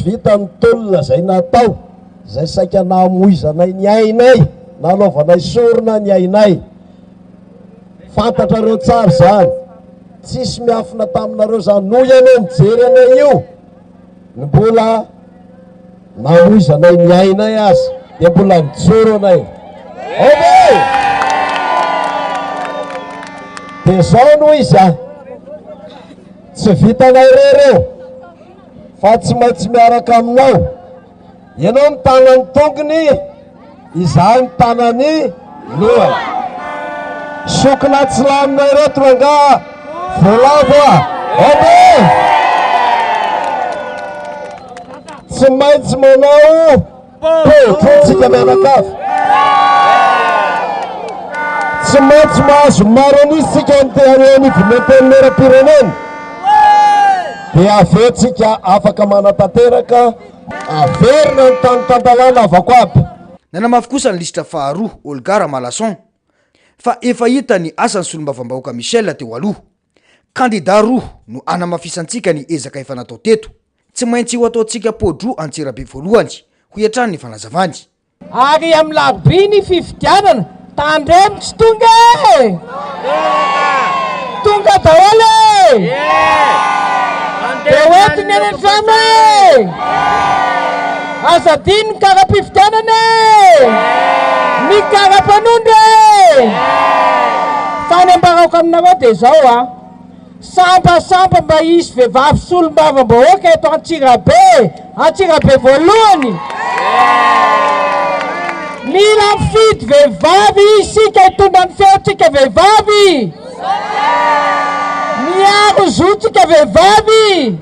vita ny tolona zay natao zay saika namoizanay ny ainay nanaovanay sorona ny ainay fantatrareo tsara zany tsisy miafina taminareo zany noho ianao mijery anay io ny mbola namoizanay ny ainay azy de mbola mijoro anay dia zao no izy a tsy vitanay rereo fa tsy maintsy miaraka aminao ianao ny tanany tongony izaho ny tanany lohany sokona tsy laminay reto ranga voalavo a obe tsy maintsy manao potronsika mianakavy tsy maintsy mahazo maronisika nytehanenyvimentenimera-pireneny dia avetsika afaka manatanteraka averina ny tanytantalana avako aby nanamafy kosa ny lisitra faharoa Olgara Malason fa efa hita ny asany solombavambahoaka Michel teo aloha kandida roa no anamafisantsika ny ezaka efa natao teto tsy maintsy ho ataontsika podro Antsirabe voalohany ho hiatrany ny fanazavany ary amin'ny labi ny fifidianana tandremo tsy tonga tonga daholo dia hoentiny eny famy azadiny kara-pifidianana ny kara-panondra fa ny ambarako aminareo dia zao a sampasamba mba isy vehivavy solom-bavambahoaka eto Antsirabe voalohany mila mifidy vehivavy isika hitondra ny feotsika vehivavy miaro zotsika vehivavy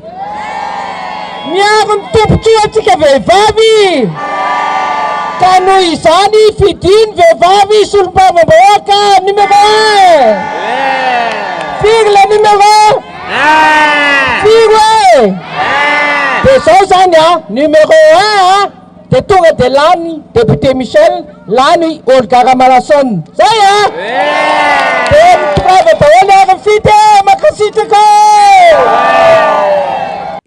miaro ny tompontsoatsika vehivavy ka noho izany fidiny vehivavy solom-bavambahoaka numéro 1 firy le numéro firy dia zao zany a numéro 1 dia tonga dia lany député Michel lany Olgara Malason zay a dia miprava daholo ary mifidy makasitraka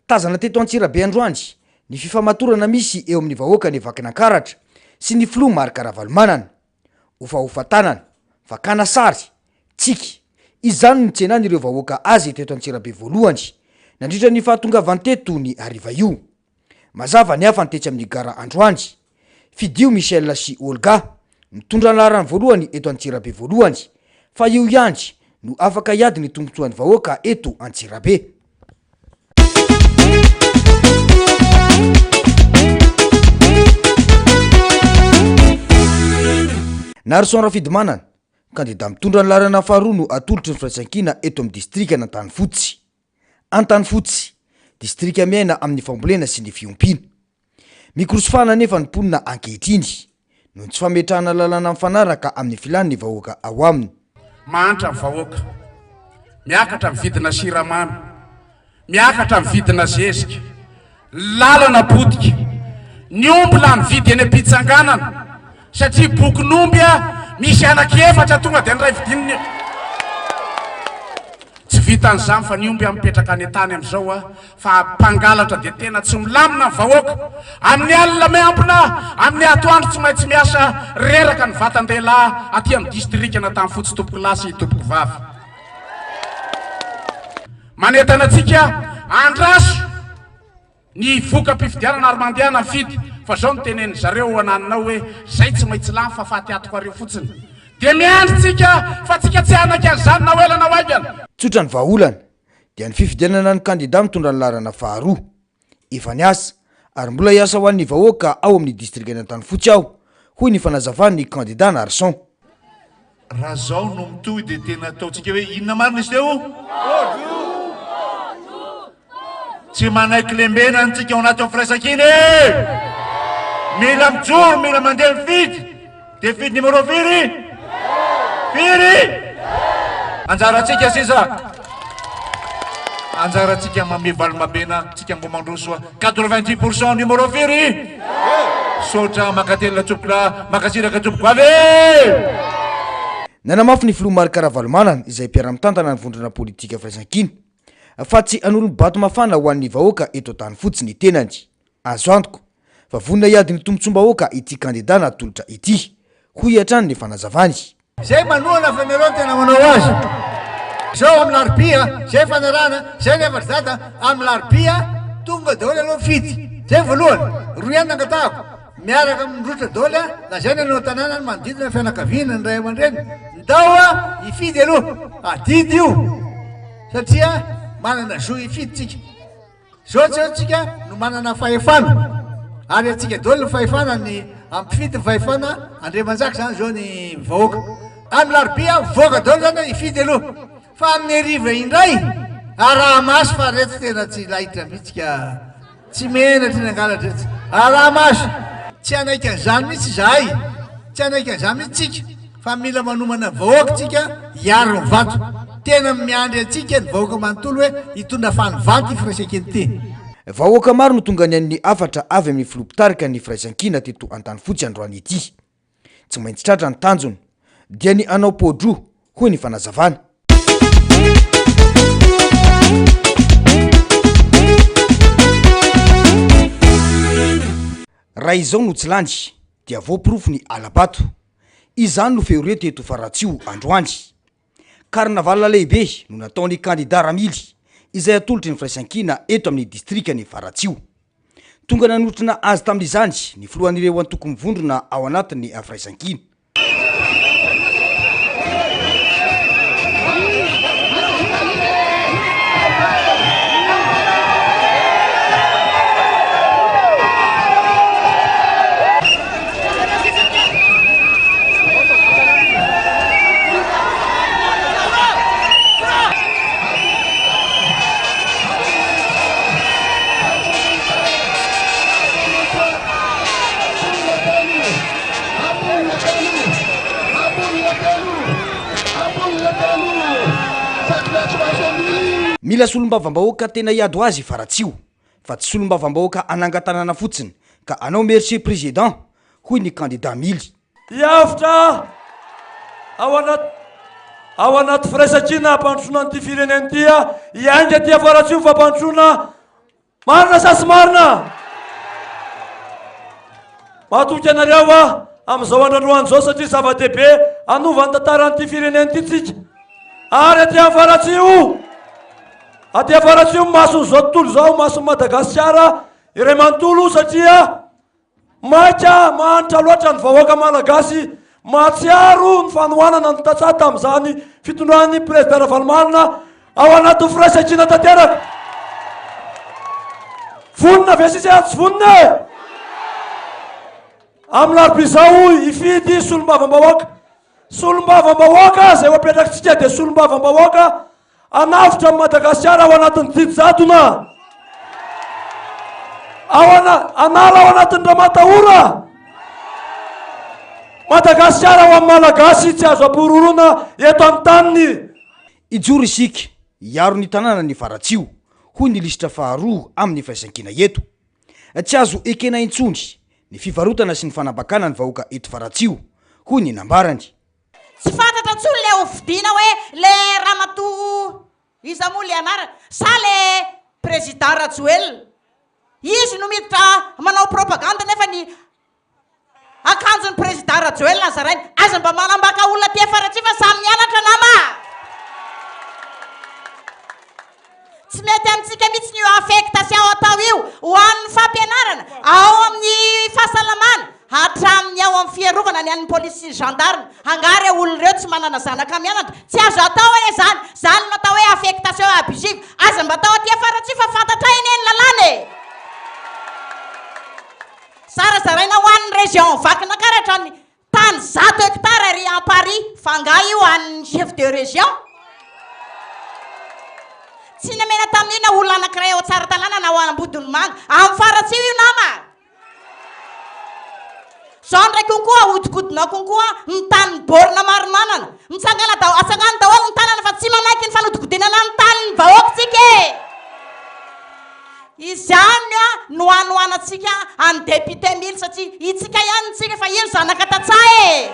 tazana teto Antsirabe androany ny fifamatorana misy eo amin'ny vahoaka ny vakinankaratra sy ny filo marika ravalomanana ofahofatanana vakana sary tsiky izany ny tsenany ireo vahoaka azy teto Antsirabe voalohany nandritra ny fahatongavan'ny teto ny ariva io mazava ny hafa ny tetsy amin'ny gara androany fidio Michel sy Olga mitondra laharany voalohany eto Antsirabe voalohany fa io ihany no afaka hiady ny tombotsoan'ny vahoaka eto Antsirabe Narson Rafidimanana kandida mitondra ny laharana faharoa no atolotry ny firaisankina eto amin'ny distrika n'Antanifotsy Antanifotsy distrika miaina amin'ny fambolena sy ny fiompiana mikorosofana nefa ny mponina ankehitriny no tsy fametrahana lalàna mifanaraka amin'ny filan'ny vahoaka ao aminy mahantra ny vahoaka miakatra amin'ny vidina siramamy miakatra amin'ny vidina zezika lalana potika ny omby la mividy eny am-pitsanganana satria bokin'omby a misy anaky-efatra tonga dia nyray vidininy tsy vitan'izany fa ny omby mipetraka any an-tany amin'izao a fa mpangalatra dia tena tsy milamina ny vahoaka amin'ny alina miampona amin'ny atoandro tsy maintsy miasa reraka ny vatan-dehilahy aty amin'ny distrika n'Antanifotsy tompoko lasy tompoko vavy manentana antsika andraso ny voka-pifidianana ary mandehana mifidy fa zao ny teneny zareo ananinao hoe zay tsy maintsy lany fa fahatyatoko areo fotsiny dia miandrotsika fa tsika tsy anaky an'izany na oelana ho aigana tsotra ny vahaolana dia ny fifidianana ny kandida mitondra ny laharana faharoa efa ny asa ary mbola hiasa ho an'ny vahoaka ao amin'ny distrika n'Antanifotsy ao hoy ny fanazavany kandida Narson raha zao no mitohy dia tena ataontsika hoe inona marina izy teo tsy manaiky lembena antsika ao anaty firaisankiny mila mijoro mila mandeha mifidy dia fidy numéro firy anjaratsika sisa anjaratsika mame valomabena tsika mbo mandrosoa 90% numéro firy sotra makatelina tsopoka makasiraka tsopoko avy nanamafy ny filoha marika ravalomanana izay mpiara-mitantana ny vondrana politika firaisankina fa tsy an'olo mibato mafana ho an'ny vahoaka eto Antanifotsy ny tenany azo antoko fa vonina hiady ny tombontsom-bahoaka ity kandida natolotra ity ho hiatrany ny fanazavany zay manoana fanareo tena manao azy zao amin'ny laribia zay fanarana zay ny avarizata amin'ny laribia tonga daholo aloha fidy zay voalohany roy ihany nangatahako miaraka mindrotra daholo la zay ny anao tanàna manodidina fianakaviana ny ray aman-dreny tao ifidy aloha adidy io satria manana zo ifiditsika zao tsy atsika no manana fahefana ary atsika dolo ny fahefana ny ampifidy ny fahefana Andriamanjaka zany zao ny vahoaka amin'ny larobia voaka dolo zany ifidy aloha fa amin'ny ariva indray araha maso fa reto tena tsy lahitra mihitsika tsy menatra ny angalatra reto araha maso tsy anaiky an'izany mihitsy zahay tsy anaiky an'izany mihitsy tsika fa mila manomana vahoaka tsika hiaro ny vato tena miandry atsika ny vahoaka manontolo hoe hitondra fanivanty firaisan-kiny ty vahoaka maro no tonga ny an'ny afatra avy amin'ny filopitarika ny firaisan-kina teto an-tany fotsy androany ity tsy maintsy tratra ny tanjony dia ny anao podro hoy ny fanazavana raha izao no tsy landy dia voapirofo ny alabato izany no feo reto eto Faratsio androany karnaval lehibe no nataony kandida Ramily izay atolotry ny firaisan-kina eto amin'ny distrika ny Faratsio tonga nanotrina azy tamin'izany ny filohan'ireo antoko mivondrona ao anatin'ny firaisan-kina mila solombavam-bahoaka tena hiado azy Faratsio fa tsy solombavam-bahoaka anangatanana fotsiny ka anao merci président hoy ny kandida Mily hiavitra ao anaty firaisan-kina hampandrosoana an'ity fireneny ty hiainga ty Faratsio fampandrosoana marina sasy marina mahatoky anareo amin'izao androany zao satria zava-dehibe anovany tantaran'ity fireneny ty tsika ary aty Faratsio aty Faratsio masony zao tontolo zao masony Madagasikara iray manontolo satria maika mahanitra loatra ny vahoaka malagasy mahatsiaro ny fanohanana ny tatsata tamin'izany fitondrany président Ravalomanina ao anaty firaisan-kina tanteraka vonina ve sisy tsy vonina amin'ny larobia zao ifidy solombavam-bahoaka zay hoapetrakitsika dia solombavam-bahoaka anavitra amin'ny Madagasikara ao anatin'ny didijatona anala ao anatin'ny Ramatahora Madagasikara ho amin'ny malagasy tsy azo ampororona eto amin'ny taniny ijoro isika hiaro ny tanàna ny Faratsio hoy ny lisitra faharoa amin'ny firaisan-kina eto tsy azo ekena intsony ny fivarotana sy ny fanambakana ny vahoaka eto Faratsio hoy ny nambarany tsy fantatra ntsony le hovidiana hoe le Ramatoa iza moa le anarana sa le président Rajoelina izy no miditra manao propagande nefa ny akanjon'ny président Rajoelina zarainy aza mba manambaka olona ty Faratsio fa samy mianatra nama tsy mety amintsika mihitsy ny affectation atao io ho an'ny fampianarana ao amin'ny fahasalamana hatramin'ny ao amin'ny fiarovana ny an'ny polisy sy ny gendarme hangary olona ireo tsy manana zanaka mianatra tsy azo atao hoe zany natao hoe affectation abusive aza mba atao aty Faratsio fa fantatra eny eny lalàna sara zaraina ho an'ny région vakina karatra ny tany 100 hectare ary en Paris fanga io an'ny chef de région tsy namena tamin'iny na olona anankiray ao tsara talàna na ho anambodiny manga amin'ny Faratsio io nama zao ndraiky konkoa ahodikodina konkoa ny tany borina marimanana mitsangana atsangany daholo ny tanana fa tsy manaiky ny fanodikodinana ny tany vahoakantsika izany no anoanatsika any député Mily satria itsika ihany tsika fa ino zanaka tatsay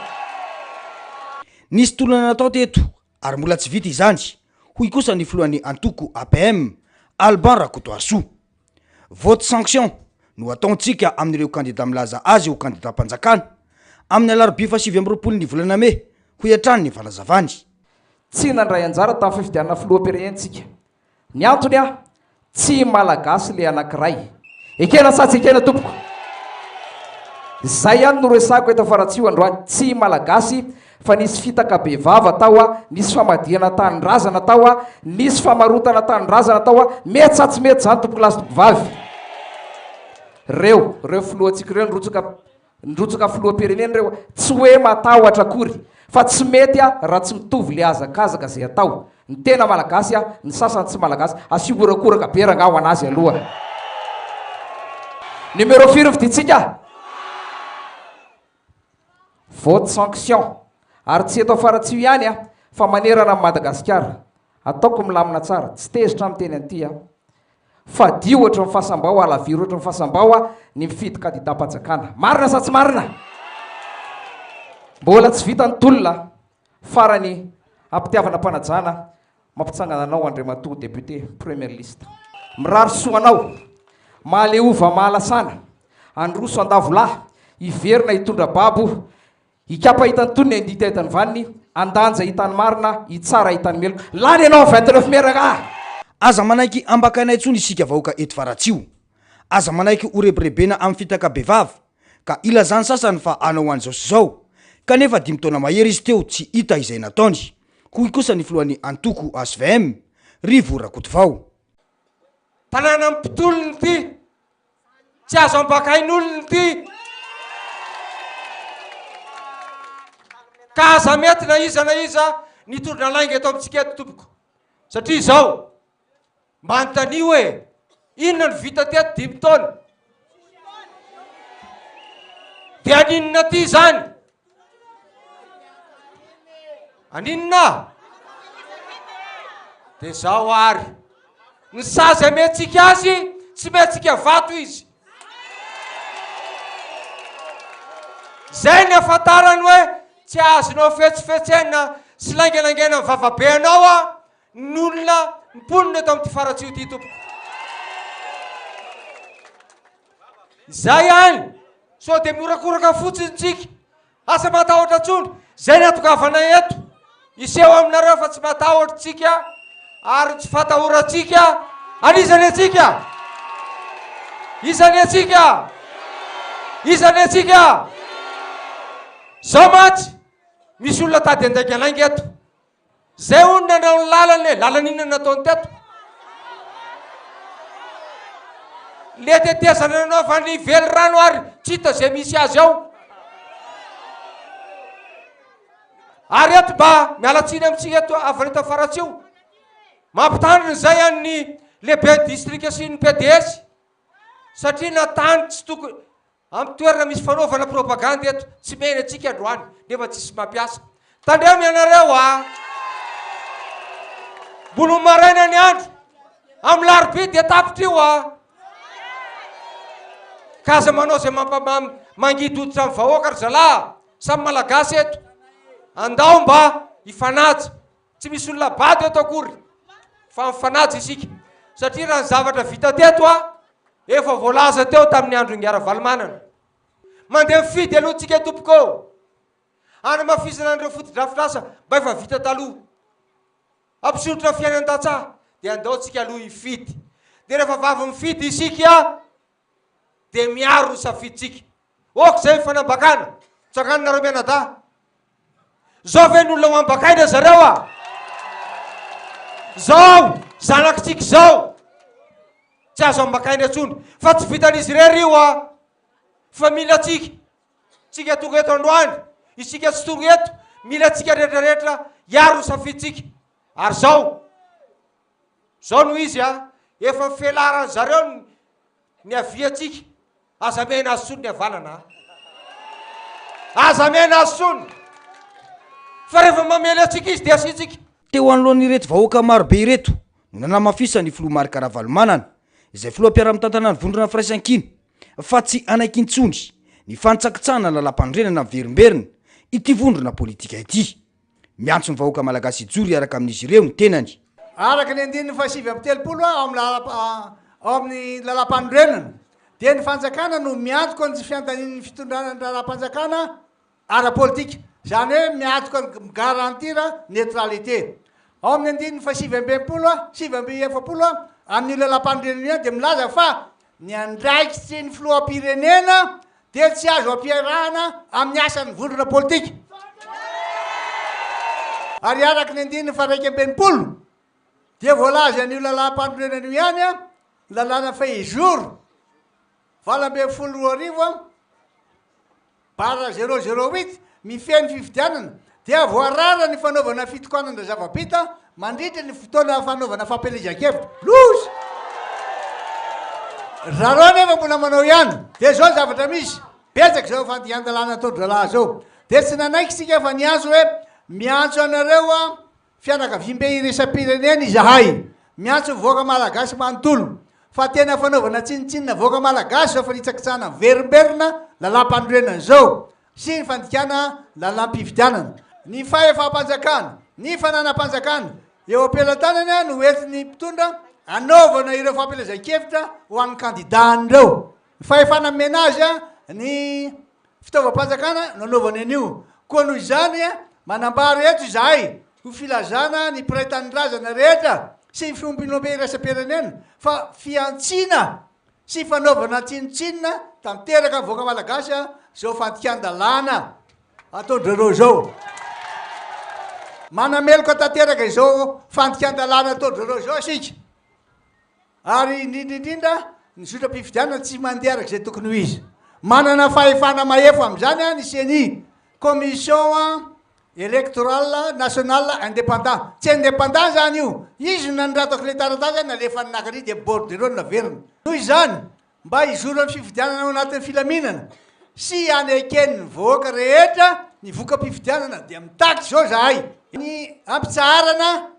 nisy tolona natao teto ary mbola tsy vita izany hoy kosa ny filohan'ny antoko APM Alban Rakotoaso vote sanction no ataontsika amin'ireo kandida milaza azy ho kandida mpanjakana amin'ny alarobia 7 ny volana May ho hiatrany ny fanazavany tsy nandray anjara tamin'ny fifidianana filoham-pirenentsika ny antony tsy malagasy le anankiray ekena satsy ekena tompoko zay ihany no resako eto Faratsio androany, tsy malagasy fa nisy fitaka be vava tao a, nisy famadihana tanindrazana tao a, nisy famarotana tanindrazana tao a, mety sa tsy mety zany tompoko lasy tompoko vavy. Reo filohantsika reo ndrotsoka filoham-pirenena reo tsy hoe matahotra akory fa tsy mety a raha tsy mitovy le azakazaka zay atao. Ny tena malagasy a, ny sasany tsy malagasy asiorakoraka be rangaho anazy aloha. Numéro 4 viditsika vote sanction, ary tsy eto Faratsio ihany a fa manerana amin'ny Madagasikara. Ataoko milamina tsara, tsy tezitra amin'ny teny anty a fa dio ohatra ny fahasambao, alaviro ohatra ny fahasambao a ny mifidy kandidat-panjakana. Marina sa tsy marina? Mbola tsy vita ny tolona farany ampitiavana mpanajana mampitsangana anao Andriamatoa député première liste. Mirary soanao mahaleova mahalasana androso andavolahy iverina hitondra babo ikapa hitany tony andita hitany vaniny andanja hitany marina itsara hitany meloko lany ianao 29 meraka. Aza manaiky ambakanay tsony isika vahoaka eto Faratsio, aza manaiky orebirebena amin'ny fitaka bevavy ka ila zany sasany fa anao an'izao sy zao kanefa 5 taona mahery izy teo tsy hita izay nataony. Hoy kosa ny filohan'ny antoko SVM Rivo Rakotovao. Tanàna mpitolony ty tsy azo ambakain'olony ty ka aza mety na iza nitondra lainga eto amintsika eto tompoko satria zao mba antany hoe inona ny vita teto 5 taona de aninona ty zany aninona de zao ary ny sazy amehtsika azy tsy metsika vato izy zay ny afantarany hoe tsy azonao fetsifetsena sy langelangena vavabe anao a n'olona mponina eto amin'ty Faratsio ty tompoko. Zay any so de miorakoraka fotsiny tsika asa matahotra tsony zay ny atokavana eto iseho aminareo fa tsy matahotra tsika ary tsy fatahoratsika anisany atsika izany atsika zao matsy misy olona tady andraiky alainga eto zay onona anao ny lalan'inona nataony teto le tetezana anao fa ny vely rano ary tsy hita zay misy azy ao ary eto mba mialatsiny amintsika eto avy eto Faratsio mampitandriny zay any lehibe distrika sy ny PDS satria natany tsy tokony amin'ny toerana misy fanaovana propaganda eto tsy mena atsika androany nefa tsisy mampiasa. Tandremo ianareo a bolo maraina ny andro amin'ny larobia de tapitra io a ka aza manao zay mangidodotra amin'ny vahoaka ry zalahy samy malagasy eto andao mba ifanaja tsy misy olona bady eto akory fa mifanaja isika satria raha ny zavatra vita teto a efa voalaza teo tamin'ny andro ngiara valimanana mandeha mifidy aloha tsika tompoko any mafizana andreo fotodrafitrasa mba efa vita taloha ampisotra fiainan-tatsaha de andao tsika aloha ifidy de rehefa vavy mifidy isika de miaro safiditsika ok zay fanambakana tsakanonareo mianada zao ve n'olona hoambakaina zareo a zao zanakitsika zao tsy azo ambakaina atsony fa tsy vitan'izy rery io a fa mila tsika tonga eto androany isika tsy tonga eto mila tsika rehetrarehetra iaro safiditsika ary zao no izy a efa mifelarany zareo ny aviatsika aza mena azy tsony ny avanana aza mena azy tsony fa rehefa mamely atsika izy de asitsika. Teo anoloan'ireto vahoaka marobe ireto no nanamafisa ny filoha Marc Ravalomanana izay filoha mpiara-mitantana ny vondrona firaisan-kiny fa tsy anaikintsony ny fantsakitsahana lalam-pandrenana miverimberina ity vondrona politika ity. Miantso ny vahoaka malagasy ijory araka amin'izy ireo ny tenany. Araka ny 9/telopolo ao amin'ny lalam-pandrenana dia ny fanjakana no miantoka ny fiantanin'ny fitondrana ny lalam-panjakana ara-politika zany hoe miantoka ny garantira neutralité. Ao amin'ny 9/7 amin'ny lalam-pandrenana dia milaza fa ny andraikitsy ny filoham-pirenena dia tsy azo ampiarahana amin'ny asan'ny vondrona politika ary araky ny andininy fa raiky ambenimpolo dia voalaza an'io lalam-pandronenan'io ihany a lalàna fa izoro valambe folo roa arivo a bara 008 mifeny fifidianana dia voarara ny fanaovana fitokanana zavapita mandritra ny fotoana fanaovana fampelezan-kevitra lozy zareo nefa mbola manao ihany dia zao zavatra misy betsaky zao fandian-dalàna ataodrolahy zao dia tsy nanaiky sika fa niantso hoe miantso anareo a fianakavimbe iresa-pirenena izahay miantso voaka malagasy manontolo fa tena fanaovana tsinitsinina voaka malagasy zao fa nitsakitsana verimberina lalam-pandrenana zao sy ny fandikana lalam-pividianana ny fahefa-panjakana ny fananam-panjakana eo ampelantanany a no entiny mpitondra anaovana ireo fampelezan-kevitra ho an'ny kandidanireo ny fahefana menazy a ny fitaovam-panjakana no anaovana an'io koa noho izany a manambary eto izahay ho filazana ny piraitanindrazana rehetra sy ny fiombin'ombe irasa-pirenena fa fiantsina sy fanaovana tsinitsinina tamiteraka voaka malagasy a zao fandikan-dalàna ataodrereo zao manameloka tanteraka izao fandikan-dalàna ataodrereo zao asika ary indrindraindrindra ny zotra-pifidianana tsy mandeha araky zay tokony ho izy manana fahefana mahefo am'izany a ny CENI commission électorale nationale indépendant tsy indépendant zany io izy nanratako le taratasy nalefa ny nakary dia bordereau naverina noho izany mba izoro amin'ny fifidianana ao anatin'ny filaminana sy anekeny voaka rehetra ny voka-pifidianana dia mitaky zao zahay ny ampitsarana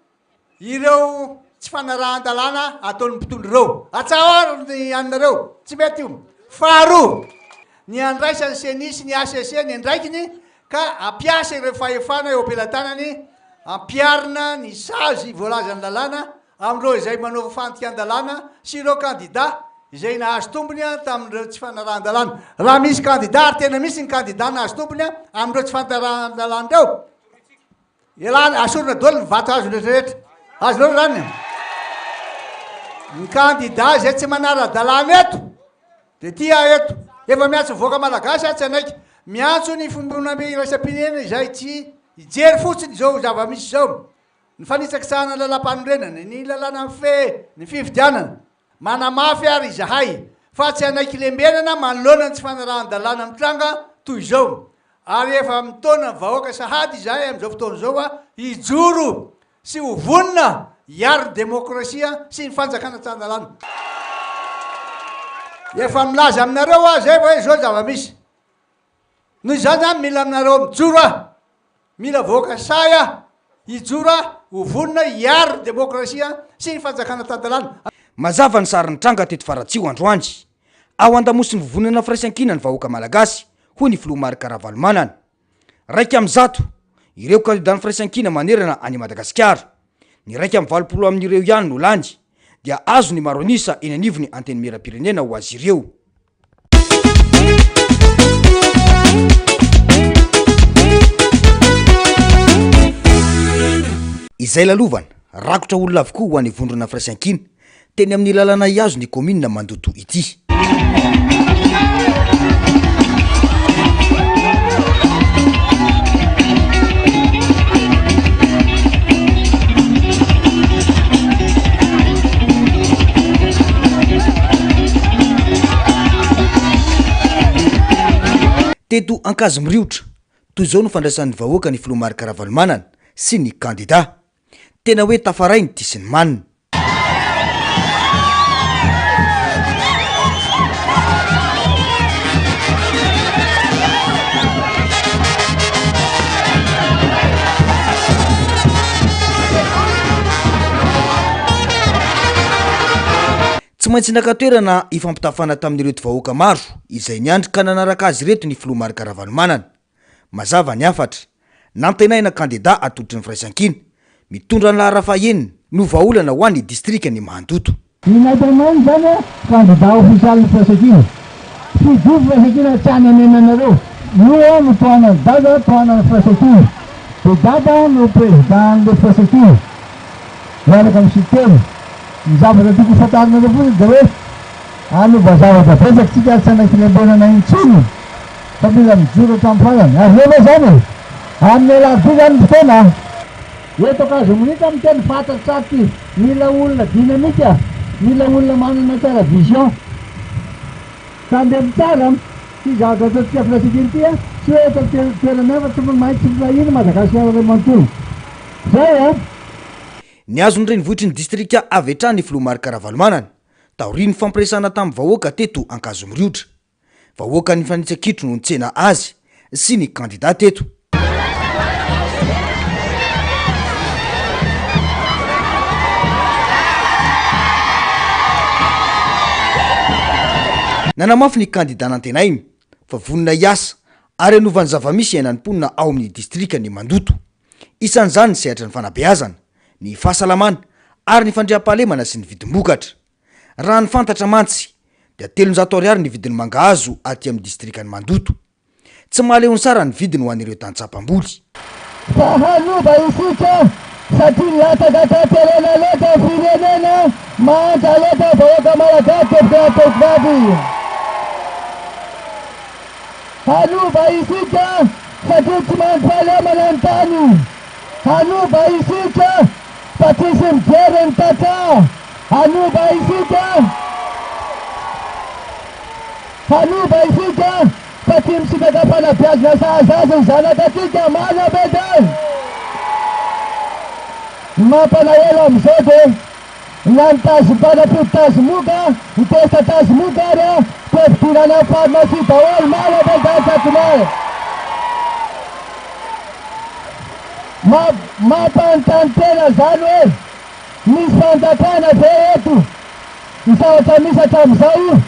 ireo tsy fanarahan-dalàna ataon'ny mpitondroreo atsaho ny anareo tsy mety io faharoa ny andraisany CENI sy ny ACC ny andraikiny ka ampiasa ireo fahefana eo ampelantanany ampiarina ny sazy voalazany lalàna amindreo izay manaova fandikan-dalàna sy ireo kandida izay nahazo tombony a tamin'ireo tsy fanarahan-dalàna raha misy kandida ary tena misy ny kandida nahazo tombony a amindreo tsy fanarahan-dalàna reo elana asorona dolo ny vato azo rehetrarehetra azonareo zany ny kandida zay tsy manara-dalàna eto de tia eto efa miantso voaka malagasy a tsy anaiky miantso ny fombonambe irasa-pinena izay tsy ijery fotsiny zao zava-misy zao ny fanitsakitsahana lalam-panondrenana ny lalàna fe ny fividianana manamafy ary izahay fa tsy anaiky lembenana manoloana ny tsy fanarahan-dalàna mitranga toy zao ary efa mitona vahoaka sahady izahay am'izao fotoana zao a ijoro sy ho vonina hiaro demokrasia sy ny fanjakana tsan-dalàna efa milaza aminareo a zay fa hoe zao zava-misy noho izany zany mila aminareo mijoro a mila voaka say a ijoro a ho vonina hiaro demokrasia sy ny fanjakana tan-dalàna mazava ny sariny tranga teto faratsio androandry ao andamosiny vovonana firaisan-kina ny vahoaka malagasy hoy ny filoha Marc Ravalomanana raiky amin'ny zato ireo kandida ny firaisan-kina manerana any Madagasikara ny raiky amin'ny 20 amin'ireo ihany no landy dia azo ny maronisa eny anivony anteny miram-pirenena ho azy ireo izay lalovana rakotra olona avokoa ho an'ny vondrona firaisan-kina teny amin'ny lalana iazo ny komina mandoto ity teto ankazo miriotra toy zao no fandraisan'ny vahoaka ny filoha Marc Ravalomanana sy ny kandida tena hoe tafaray ny tisiny manina tsy maintsy nakatoerana ifampitafana tamin'ireto vahoaka maro izay niandry ka nanaraka azy reto ny filoha Marc Ravalomanana mazava ny afatra nantenaina kandida atolotry ny firaisan-kina mitondra ny lahara faheniny no vaolana ho an'ny distrika ny Mahandoto Inaitamainy zany kandida ofisialy firaisan-kina fijobo firaisan-kina tsy anenenanareo io no toana dada toana firaisan-kina de dada no présidentle firaisan-kina miaraka misiteny ny zavatra tiako fatarinareo fotsiny de hoe anova zavatra betsaky tsika tsy anaiky lembenana intsony fa mila mijoro hatramin'ny farany ary rehefa zany amin'ny alarobia zany fotoana eto akazomonita amin'ny teny fantatsaty mila olona dynamika mila olona manana tsara vision samby mitsara ty zavatra to tia filasikiny ty sy hoe eto toerana efa tsy maintsy lahiny Madagasikara ray manontolo zay a ny azony reny vohitry ny distrika avy hatrany Filomarika Ravalomanana taoriny fampiresana tamin'ny vahoaka teto Ankazomriotra vahoaka ny fanitsakitro no nitsena azy sy ny kandida teto nanamafy ny kandida nantenainy fa vonina iasa ary anovany zavamisy iainan'ny mponina ao amin'ny distrika ny Mandoto isan'izany ny sehatra ny fanabeazana ny fahasalamana ary ny fandriam-pahalemana sy ny vidim-bokatra raha ny fantatra mantsy dia 300 ariary ny vidiny mangahazo aty amin'ny distrika ny Mandoto tsy mahaleo ny sara ny vidiny ho an'ireo tantsapam-boly fahanova isika satria latagataterena leta firenena mahanta leta vahoaka malagasy tevitatevivavy hanova isika satria tsy mandry-pahalemana ny tany hanova isika fa tsisy mijery ny tatra hanova isika fa tsy misitaka fanabeazana sahazaza ny zanakatsika manabeda mampalahelo am'izao de na nitazy mpanapody moka nitesta tazy moka ary tevidirana farmacie daholo manabeda satromay mampanontany tena zany hoe misy fanjakana be eto ny zavatra misy hatramin'izao io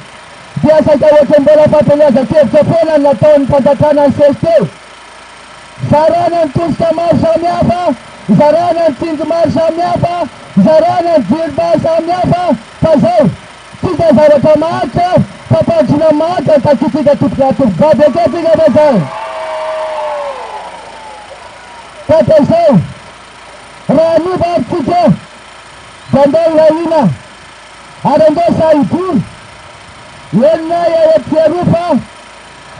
dia saika ohatra mbola fampelazan-kevitra foana ny nataon'ny fanjakana ny sesy teo zarana ny tosika maro samihafa zarana ny tsinjo maro samihafa zarana ny jiro maro samihafa fa zao tika zavatra maharitra fampandrona maharitra takitika topoka-topogaby aketika fa zay tata zao raha niva abytsika da ndao lahina ary andao sahibory enina etiarofa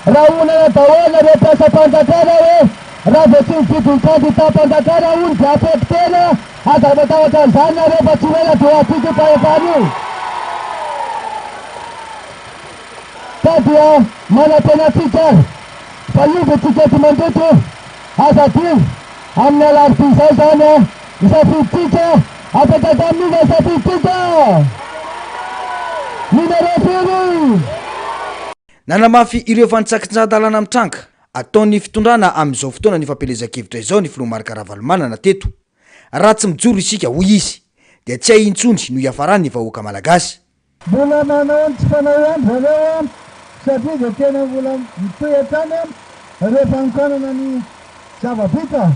raha onana daholo re mpiasa-panjakana hoe raha vo tsy mividy ny kandida-panjakana ony de apepitena azavatahotra an'izany na rehefa tsy hoela de atiky fahefany io ka dia manantenatsika fa iovytsika ty Mandoto azadio amin'ny alarobia zao zany isafiditsika afaka tamin'iza isafiditsika numéro 5 nanamafy ireo fanitsakitsan-dalana amin'ny tranga ataon'ny fitondrana amin'izao fotoana ny fampelezan-kevitra izao ny Filomarika Ravalomanana teto raha tsy mijoro isika hoy izy dia tsy haintsondry no hiafarany ny vahoaka malagasy mbola manao ny tsy fanao any zareo satria dia tena mbola mitoetrany rehefa nikanana ny zava-bita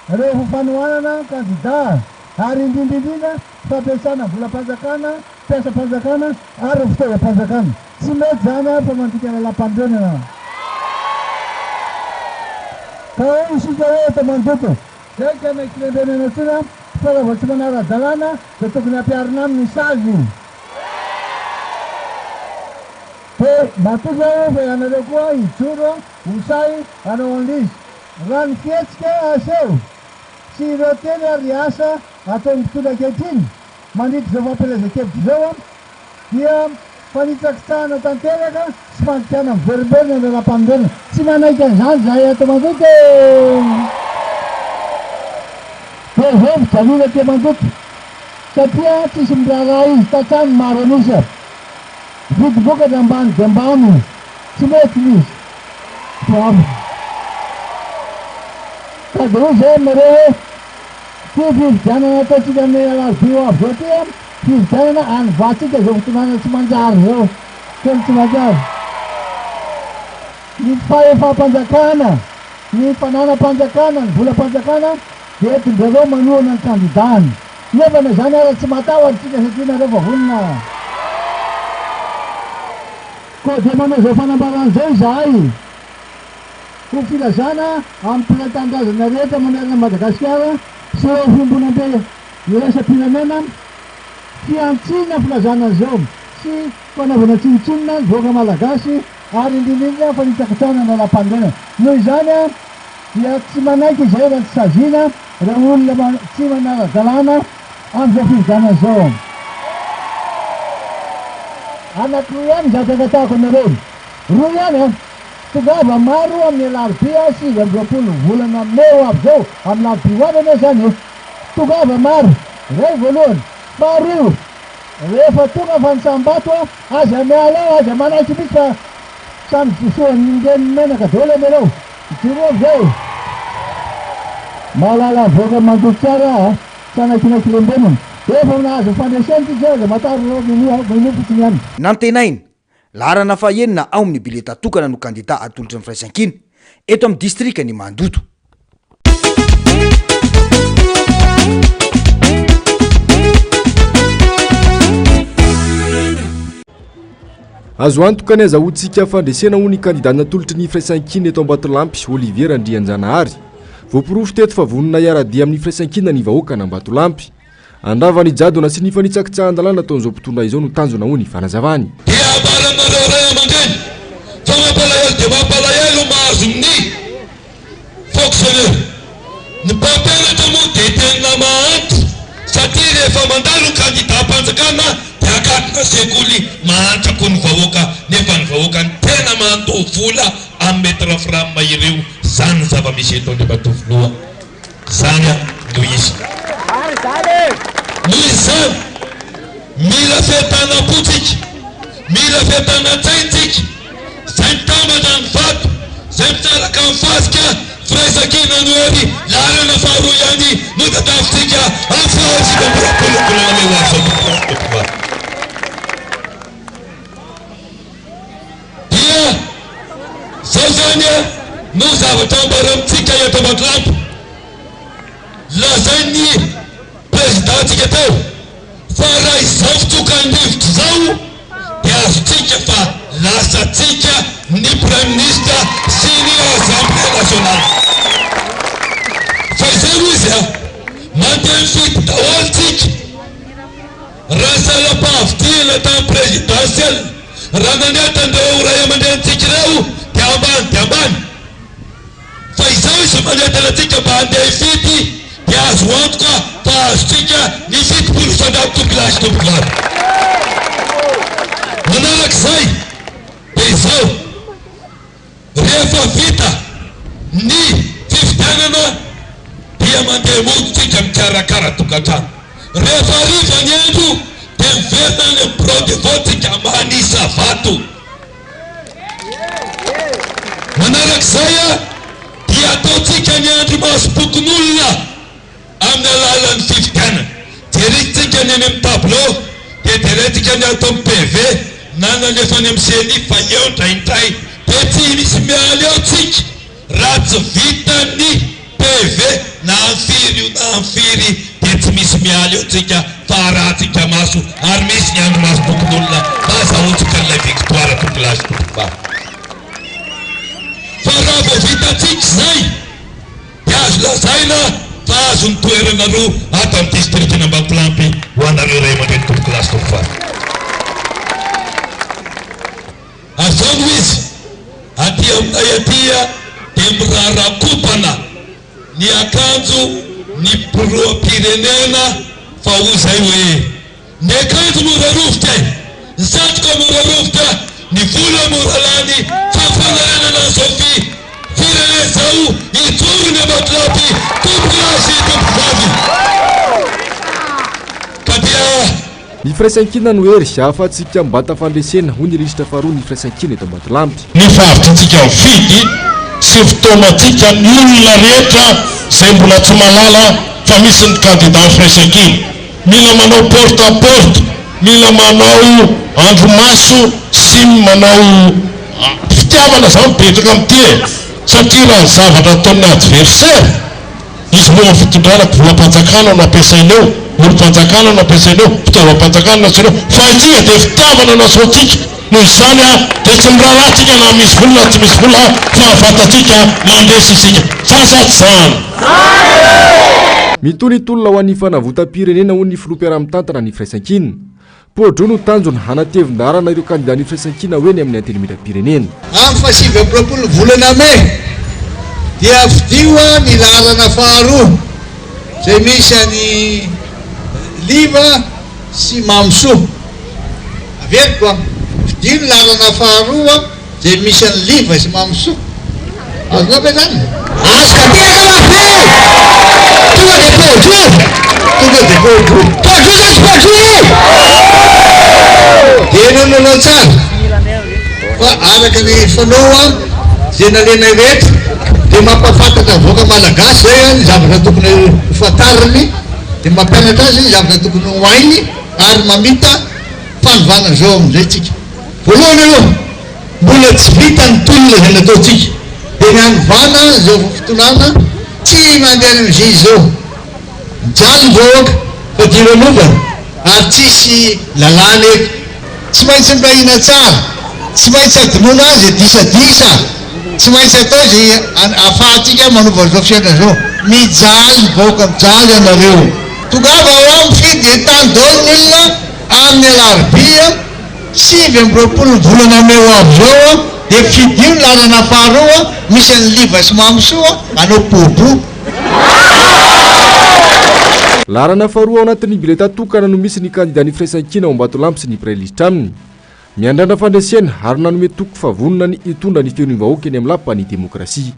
rehefa fanohanana kandida ary indrindrindrindra fampiasana volam-panjakana mpiasa-panjakana ary fitaovam-panjakana tsy mety zany fa mandikana lam-pandrenana ka hoe isika hoe eto Mandoto zay ka naikilendrenana tsina fa raha vao tsy manara-dalàna dia tokony ampiarina amin'ny sazy de matoky hoe fa ianareo koa hijoro hosay anao an'izy raha ny fihetsika aseho sy ireo teny ary asa ataon'ny mpitondra ankehitriny maniditra zao fampelezan-kevitra zao dia fanitsakitsahana tanteraka sy fandikana miverimberina ny lam-pandrenana tsy manaiky an'izany zahay eto Mandoto de hevitra lona te Mandoto satria tsisy miraharaha izy tatrany maro an'isa vidim-bokatra ambany de ambany tsy mety izy ka de hoy zay mareo hoe ty fividianana ataotsika amin'ny alarobia avy zao ty fividianana anovatsika zao fotonana tsy manjary zao tena tsy manjary ny fahefa-panjakana ny fanana-panjakana ny volam-panjakana de etin-drareo manohana ny kandidany nefa na zany ara tsy matahotra tsika satria nareo fa vonona ko de manao zao fanambarana zao izahay ho filazana amin'ny mpiratandrazana rehetra manerana Madagasikara sy reo fiombonam-be iraisam-pirenena fiantsina filazana zao sy fanaovana tsinotsinona ny vahoaka malagasy ary indrindrindra fa nitakatrana lalam-pandena noho izany a dia tsy manaiky izay raha tsy saziana raha olona tsy manara-dalàna amin'izao fividana zao. Anankiroa ihany zatangatahako anareo, roa ihany a tongava maro amin'ny alarobia 20 volana meo avy zao amin'ny larobihoanana zany tongava maro ray voalohany. Faharoa rehefa tonga fa nisambato aza miala aza manaiky mitsy fa samy sosoany reny menaka daholo anareo itiro amizay mahalala voaka mandoto tsara sanakinaky lembenona efa nahazo fandraisany ty zay aza mataro mino fotsiny ihany. Nantenaina larana fahaenina ao amin'ny bileta tokana no kandida atolotra ny firaisankina eto amin'ny distrika ny Mandoto. azo antokany azahoantsika fandresena ho ny kandida natolotry ny firaisankina eto Ambatolampy Olivier Andrianjanahary voapirofo teto fa vonona iaradia amin'ny firaisankina ny vahoaka na Ambatolampy andravany jadona sy ny fanitsakitsahan-dalàna ataon'izao mpitondra izao no tanjona ho ny fanazavany. Fa mampalahelo dia mampalahelo mahazo ny fonctionnaire ny mpampianatra moa dia tena mahantra satria rehefa mandalo kandida mpanjakana dia akatina sekoly mahantrako ny vahoaka nefa ny vahoaka ny tena mandoha vola amin'ny metraframa ireo zany zava-misy eto Andriamatoviloha zany no izy noho izany mila fiatanam-potsika mila fiatanantsaintsika zay mitambatra ny vato zay mitsaraka ny fasika firaisankina no ery lalana faharoa ihany no tadavitsika afahasika mirakolokoloana eo azo dia zao zany no zavatra ambaramitsika eto Ambatolampy lazay ny prezidentsika tao fa raha izao fitokany rivotry zao dia azotsika fa lasatsika ny prime ministre sy ny assemblée nationale fa izay izy mandeha mifity daholontsika raha salam-pahavidiana tamin'ny présidentiel raha nanetandreo ray aman-drenitsika ireo dia ambany fa izao izy manetana atsika mba handeha hifity dia azo antoka fa azotsika ny fitopolo fandrako topilasy tompivady manarak'izay dia izao rehefa vita ny fifidianana dia mandeha modotsika mikarakara tokantrano rehefa ariva ny andro dia miverina ny bureau de vote-tsika manisa vato manarak'izay dia ataotsika ny andro masom-pokon'olona amin'ny alalan'ny fifidianana jeritsika ny any amin'ny tableau dia teretika ny atao amin'ny PV nananefa ny amin'ny CNI fa eo ndraindray dia tsy misy mialy eo tsika raha tsy vita ny PV na amfiry io na amfiry dia tsy misy mialy eo tsika fa arahantsika maso ary misy ny andro maso bokon'olona mazahoantsika n'ilay victoire topilasy tompova fa raha vo vitatsika zay dia azo lazaina fa azo ny toerana roa ato amin'ny distrikty Ambatolampy ho anareo ray aman-dreny topilasy tompova azao no izy aty aminay atia dia mirarakopana ny akanjo ny pirenena fa ho zay hoe ny akanjo mora rovitra ny satroka mora rovitra ny vola mora lany fa fanarenana zao firene zao ijoro ny Ambatolampy topilasy tompivavy ka dia ny firaisankina no ery ahafahantsika mbata fandresena ho ny lisitra faharoa ny firaisankina eto Ambatolampy ny fahavitrantsika mifidy sy fotoanatsika ny olona rehetra zay mbola tsy malala fa misy ny candidat firaisankina mila manao porte à porte mila manao andromaso sy manao fitiavana zao mipetraka amin'ity satria raha ny zavatra ataon'ny adversaire izy moa fitondrana volam-panjakana no ampiasaineo olo-panjakana no ampiasaineo fitaovam-panjakana nasaineo fa itsika dia fitiavana nasaotsika noho izany dia tsy mirarahtsika na misy volona tsy misy volona fa afatatsika mandresy isika fasatsy zany mitony tolona ho an'ny fanavotam-pirenena ho ny filoam-piara-mitantana ny firaisankina podro no tanjony hanatevin-darana ireo kandida ny firaisan-kina hoeny amin'ny antenimieram-pirenena amin'ny fasivy ambiroapolo volana may dia vidio ny lalana faharoa zay misy any Liva sy Mamsoa averiko a vidio ny lalana faharoa zay misy any Liva sy Mamsoa azonao ve zany aska tiaka mafe tonga de podro enonolo tsara fa araka ny fanoa zay nalena rehetra de mampafantatra voaka malagasy zay ny zavatra tokony hofantariny de mampianatra azy zavatra tokony hoainy ary mamita fanovana zao amizay tsika voalohany aloha mbola tsy vita ny tolona zay nataotsika de ny hanovana zao fotonana tsy mandeha amizay zao mijaly voaka fa dimanovana ary tsisy lalàna eky tsy maintsy mirahina tsara tsy maintsy adinoana azy disadisa tsy maintsy atao zay ahafahantsika manova zao fiaina zao mijaly vaoka mijaly anareo tongava ao mifidy tany daolo olona amin'ny alarobia 7 volana may avy zao de fidio ny lalana faharoa misy any Liva sy Mamsoa anao popo larana faharoa ao anatin'ny bileta tokana no misy ny kandida ny firaisan-kina ao Ambatolampy sy ny prailista aminy miandrana fandresena ary nanome toko favonona ny hitondra ny feon'ny vahoaka eny amin'ny lampany demokrasia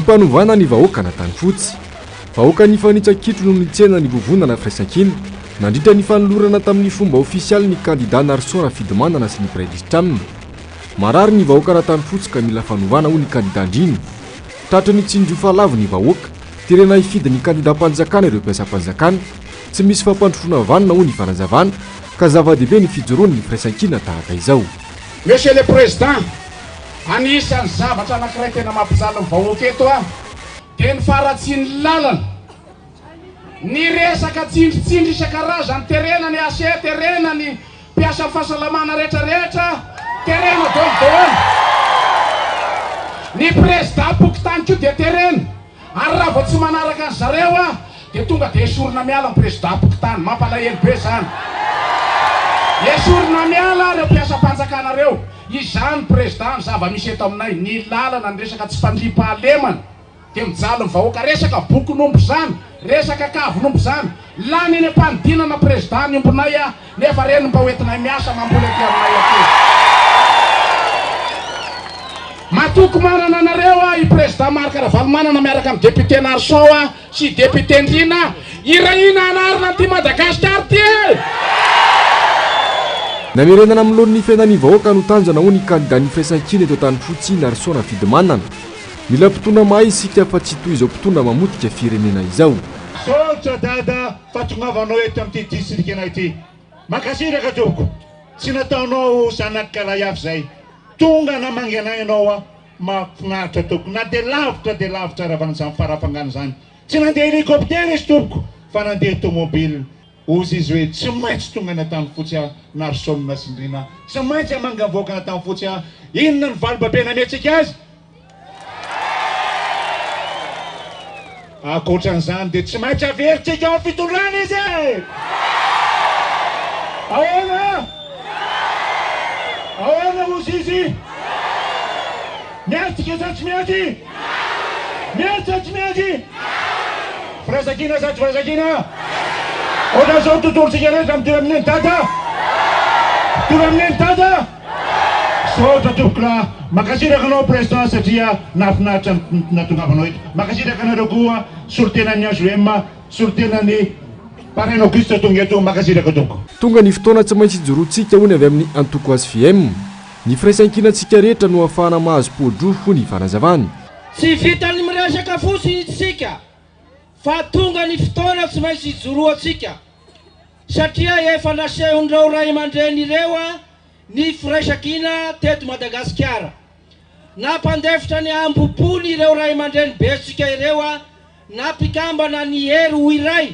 limpanovana ny vahoaka na tany fotsy vahoaka ny fanitsakitro no nitsena ny vovonana firaisan-kina nandritra ny fanolorana tamin'ny fomba ofisialy ny kandida Narsona Fidimandana sy ny prailista aminy marary ny vahoaka na tany fotsy ka mila fanovana ho ny kandida andriny tratry ny tsinjo falavo ny vahoaka tirena hifidy ny kandida mpanjakana ireo mpiasam-panjakana tsy misy fampandrosoana vanina ho ny fanazavana ka zava-dehibe ny fijoroany ny firaisan-kina tahaka izao Monsieur le Président anisan'ny zavatra anankiray tena mampijaly ny vahoaka eto a dia ny faratsiany lalana ny resaka tsindritsindry isan-karazany terena ny ase terena ny mpiasa fahasalamana rehetrarehetra terena dodoany ny président pokotany koa dia terena ary raha vao tsy manaraka ny zareo a dia tonga dia esorina miala ny président pokotany mampalahelo be zany esorina miala reo mpiasam-panjakanareo izany président zava-misy eto aminay ny lalana ny resaka tsy fandriam-pahalemana dia mijaly ny vahoaka resaka bokon'omby zany resaka kavon'omby zany lany eny ampanidinana président ny ombonay a nefa reny mba hoentinay miasa mamboly aty aminay aty matoko manana anareo a i président Marc-Ravalo manana miaraka amin'ny député Narson a sy député Ndrina irahina anarina ty Madagasikara ty namerenana amin'ny lohan'ny fiainan'ny vahoaka no tanjana ho ny kandida ny firaisan-kina eto tany fotsy Narsona Fidimandana mila mpitondra mahay isika fa tsy toy izao mpitondra mamotika firenena izao sotra dada fatongavanao eto amin'ity district anay ity makasiraka toko tsy nataonao zanaky hafa zay tonga na manganay anao a mafinaritra toko na de lavitra raha vanazany farafangana zany tsy nandeha hélicoptère izy tompoko fa nandeha tomobile ozy izy hoe tsy maintsy tonga na tany fotsy a Narsona sy Ndrina tsy maintsy amangavoaka na tany fotsy a inona ny valibabe nametsika azy akoatran'izany dia tsy maintsy averitsika ao fitondrana izy ahoana ozy izy miatsika sa tsy miaty miaty sa tsy miaty firaisan-kina sa tsy firaisan-kina ohatra zao tontolotsika rehetra mitovy amin'ny dada mitovy amin'ny dada sao tatopoko raha makasiraka anao président satria nafinaritra natongavanao eto makasiraka anareo koa solotenan'ny AJM solotenan'ny parrain Auguste tonga eto makasiraka toko tonga ny fotoana tsy maintsy joroantsika hony avy amin'ny antoko ASFM ny firaisan-kinantsika rehetra no ahafahana mahazo podrofo ny fanazavany tsy vitany miresaka fosiny tsika fa tonga ny fotoana tsy maintsy joroantsika satria efa nasehon'ireo ray aman-dreny ireo ny firaisan-kina teto Madagasikara nampandefitra ny ambopony ireo ray aman-dreny besika ireo nampikambana ny hery ho iray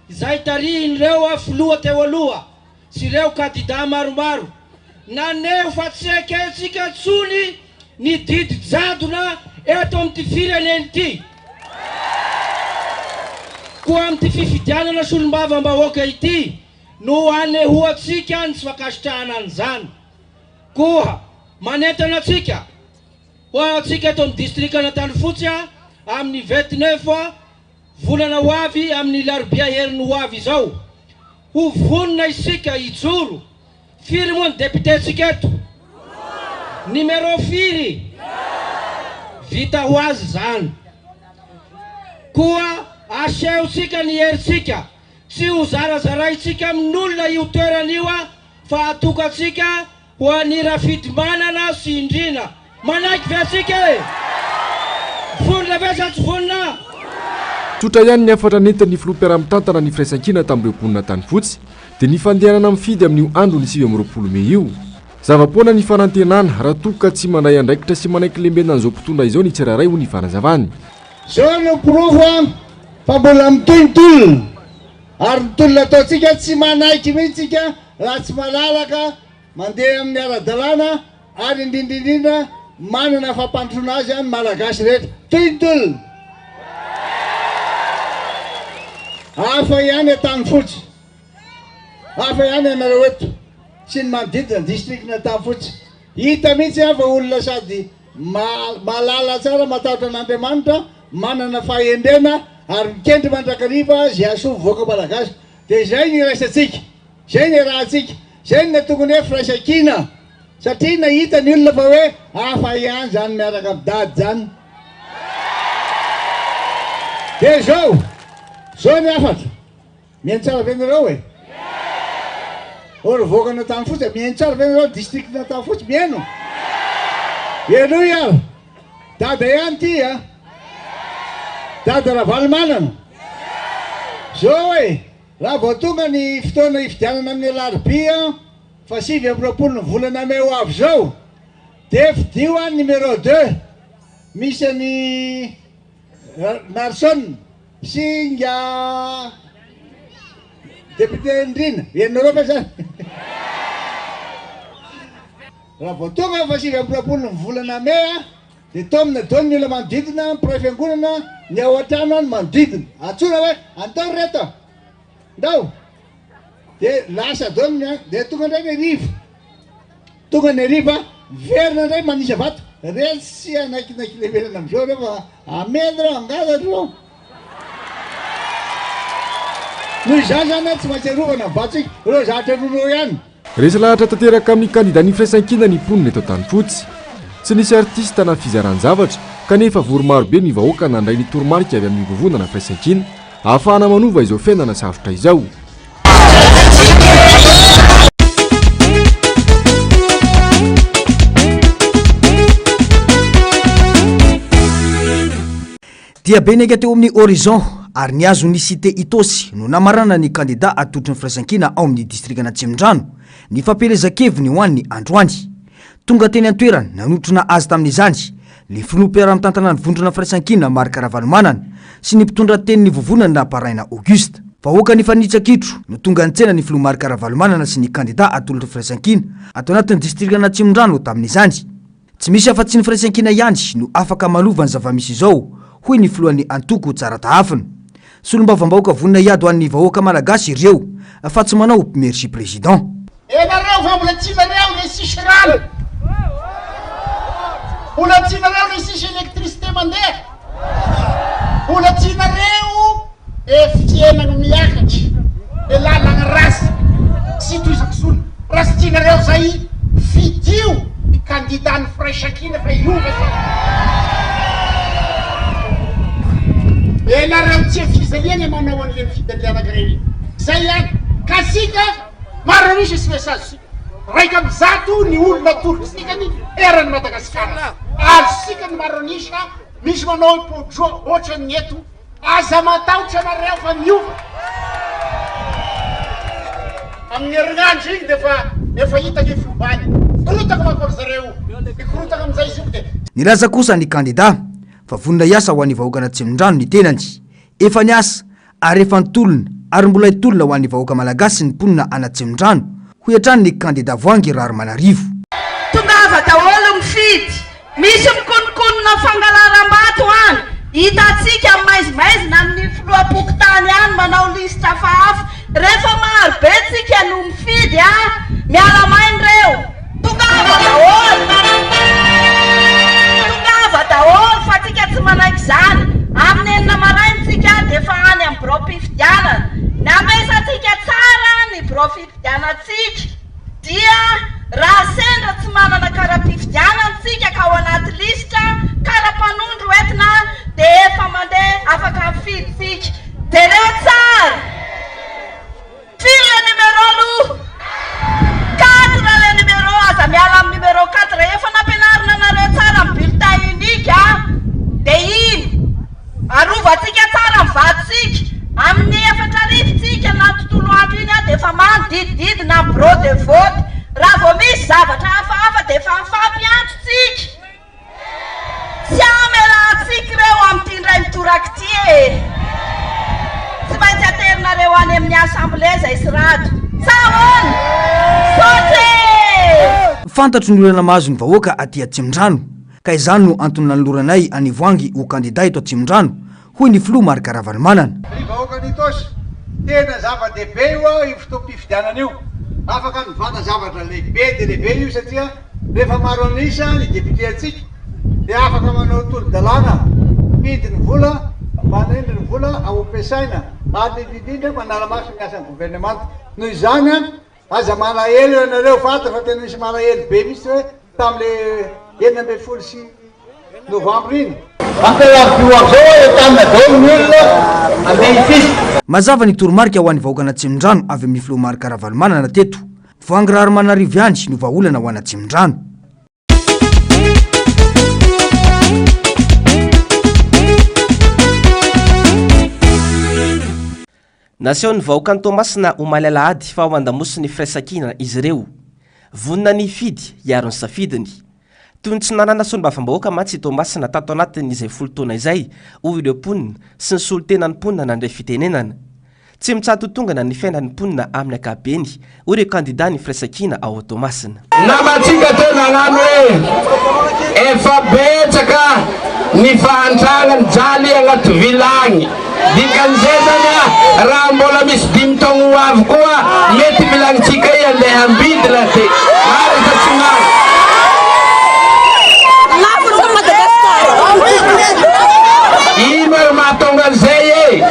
izay tarihin'ireo filoha teo aloha sy ireo kandida maromaro naneho fa tsy eketsika tsony ny didy jadona eto amin'ity fireneny ity koa amin'ity fifidianana solombavam-bahoaka ity no anehoatsika ny tsy fakasitrahana an'izany koa manentana atsika ho atsika eto amin'ny distrikana Tanifotsy amin'ny 29 volana ho avy amin'ny larobia heriny ho avy izao ho vonona isika ijoro firy moa ny député-tsika eto numéro firy vita ho azy zany koa asehontsika ny heritsika tsy ho zarazaraitsika amin'olona io toeran'io fa atokatsika ho any rafidimanana sy indrina manaiky ve atsika vonona ve sa tsy vonona tsotra ihany ny afatra nentin'ny filoha-piara-mitantana ny firaisan-kina tamin'ireo mponina Tanifotsy dia ny fandehanana mifidy amin'io andro ny 9 Mei io zavapoana ny fanantenana raha toka tsy mandray andraikitra sy manaiky lembena an'izao mpitondra izao ny tsirairay ho ny fanazavany zao no pirofo fa mbola mitohitolona ary mitolona ataotsika tsy manaiky mihitsika raha tsy malalaka mandeha amin'ny ara-dalàna ary indrindrindrindra manana fampandrona azy any malagasy rehetra tohitolona hafa ihany Tanifotsy hafa ihany anareo eto sy ny manodidina distrikna Tanifotsy hita mihitsy fa olona sady malala tsara matahotra an'Andriamanitra manana fahendrena ary mikendry mandrakariva zay asoa voaka malagasy dia zay ny raisantsika zay ny rahantsika zay ny natonga ny hoe firaisan-kina satria nahita ny olona fa hoe hafa ihany zany miaraka amin'ny dady zany dia zao ny afatra mihaino tsara venareo ora voakana Tanifotsy mihaino tsara venareo distrikna Tanifotsy mihaino eno iara dada ihany ty dada Ravalomanana zao raha vao tonga ny fotoana ifidianana amin'ny alarobia fa 7 ny volana Mei ho avy zao dia fidio numéro 2 misy any Narson singa député ndrina enareo fa zany raha vao tonga fa 7 ny volana Mei dia tomina dony ny olona manodidina mpiray-fiangonana ny ao an-trano any manodidina atsona hoe antao reto ndao dia lasa dony dia tonga ndray ny riva tonga ny riva verina ndray manisa vato reny sy anaikinaiky levelana amizao reo fa ameny reo angaza reo noho izany zany tsy maintsy arovana vatsika reo zatra roreo ihany resy lahatra tanteraka amin'ny kandida ny firaisan-kina ny mponina eto Tanifotsy tsy nisy artista na fizaran-javatra kanefa voromarobe ny vahoaka nandray ny toromarika avy amin'ny vovonana firaisan-kina ahafahana manova izao fiainana sarotra izao dia be neka teo amin'ny horizon ary ny azo ny cité Itosy no namarana ny kandida atotry ny firaisan-kina ao amin'ny distrikana Tsimondrano ny fampielezan-keviny ho an'ny androany tonga teny an-toerana nanotrona azy tamin'izany le filoha-piara-mitantana ny vondrona firaisan-kina Marc Ravalomanana sy ny mpitondra teny ny vovonana Parrain Auguste vahoaka ny fanitsakitro no tonga nitsena ny filoha Marc Ravalomanana sy ny kandida atolotry firaisan-kina atao anatin'ny distrikana Tsimondrano tamin'izany tsy misy afa-tsy ny firaisan-kina ihany no afaka malova ny zava-misy izao hoy ny filohan'ny antoko tsara tahafina solombavam-bahoaka vonina iady ho an'ny vahoaka malagasy ireo fa tsy manao merci président enareo fa mbola tsy nareo ny sisy rano Ola tsinareo le sisy électricité mandeha. Ola tsinareo fiainana miakatra. Le lalagna rasy. Sy toizako solo. Raha sy tsinareo zay fidio ny candidat ny Fraisakina fa iova fa. Ianareo tsy fizaliana manao an'ireny fitaliana greny. Zay ihany. Ka sika maro misy sy message. Raika amby zato ny olona tolontsika ny erany Madagasikara. Azosika ny maronisa misy manao ipodro ohatrany eto. Aza matahotra anareo fa miova. Amin'ny herinandro igny efa hitaka fibany. Korotaka mankôry zareo. Ikorotaka amin'izay izy io de. Nilaza kosa ny kandida fa vonona iasa ho an'ny vahoaka Tsimondrano ny tenany. Efa niasa ary efa nitolona ary mbola hitolona ho an'ny vahoaka malagasy ny mponina ana Tsimondrano. Ho hiatrany ny kandida Voangy Raromanarivo. Tongava daholo mifidy. Misy mikonikonina fangalaram-bato any. Hitatsika maizimaizina amin'ny filoam-pokotany any manao lista hafahafa. Rehefa maro be tsika no mifidy miala mainy reo. Tongava daholo. Tongava daholo fa tsika tsy manaiky zany. Amin'ny enina marainy tsika dia efa any amin'ny biro mpifidianana. Namesatsika tsara ny biro fifidianatsika dia raha sendra tsy manana kara-pifidianantsika ka ao anaty lista kara-panondro entina dia efa mandeha afaka mifiditsika. Dia reo tsara firy le numéro aloha 4 le numéro aza miala amin'ny numéro 4 efa nampianarina anareo tsara amin'ny bulletin unique dia iny arovantsika tsara mivatsika amin'ny efatra rivotsika na tontolo andro iny dia efa manodidididina bureau de vote. Raha vao misy zavatra hafahafa dia efa mifampiantotsika. Tsy amelantsika reo amin'ity ndray mitoraka ty tsy maintsy aterinareo any amin'ny assemblée zay sy rado. Sahoana sote Fantatro ny olana mahazo ny vahoaka aty Tsimondrano ka izany no antony nanoloranay any Voangy ho kandida eto Tsimondrano hoy ny filoha Marc Ravalomanana. Ny vahoaka ny tosy tena zava-dehibe io fotoam-pifidianana io. Afaka mivanta zavatra lehibe dia lehibe io satria rehefa maro anisa ny député atsika dia afaka manao tolo-dalàna midy ny vola manendry ny vola ao ampiasaina ary indrindra manaramaso ny asan'ny gouvernemanta. Noho izany aza malahelo ianareo fata fa tena misy malahelo be mihitsy hoe tamin'le 19 novambra iny. Mazava ny toromarika ho an'ny vahoaka Tsimondrano avy amin'ny filoha Marc Ravalomanana teto. Voangy Raromanarivo ihany no vahaolana ho an'ny Tsimondrano. Naseho ny vahoaka ny Tomasina ho Malalahady fa ao andamosiny Fraisakina izy ireo. Vonona ny fidy hiaro ny safidiny. Toy ny tsy nanana solombavam-bahoaka mantsy Tomasina tato anatin'izay folo taona izay ho ireo mponina sy ny solo-tenan'ny mponina nandray fitenenana. Tsy mitsatotongana ny fiainan'ny mponina amin'ny ankapobeny ho ireo kandida ny Fraisakina ao Tomasina. Namatsika tena agnano hoe efa betsaka ny fahantragna ny jaly agnaty vilagny. Dikan'izay zany raha mbola misy 5 taogno ho avy koa mety vilagnintsika andeha ambidina ty. Ary sa tsy maro. Ino mahatonga an'izay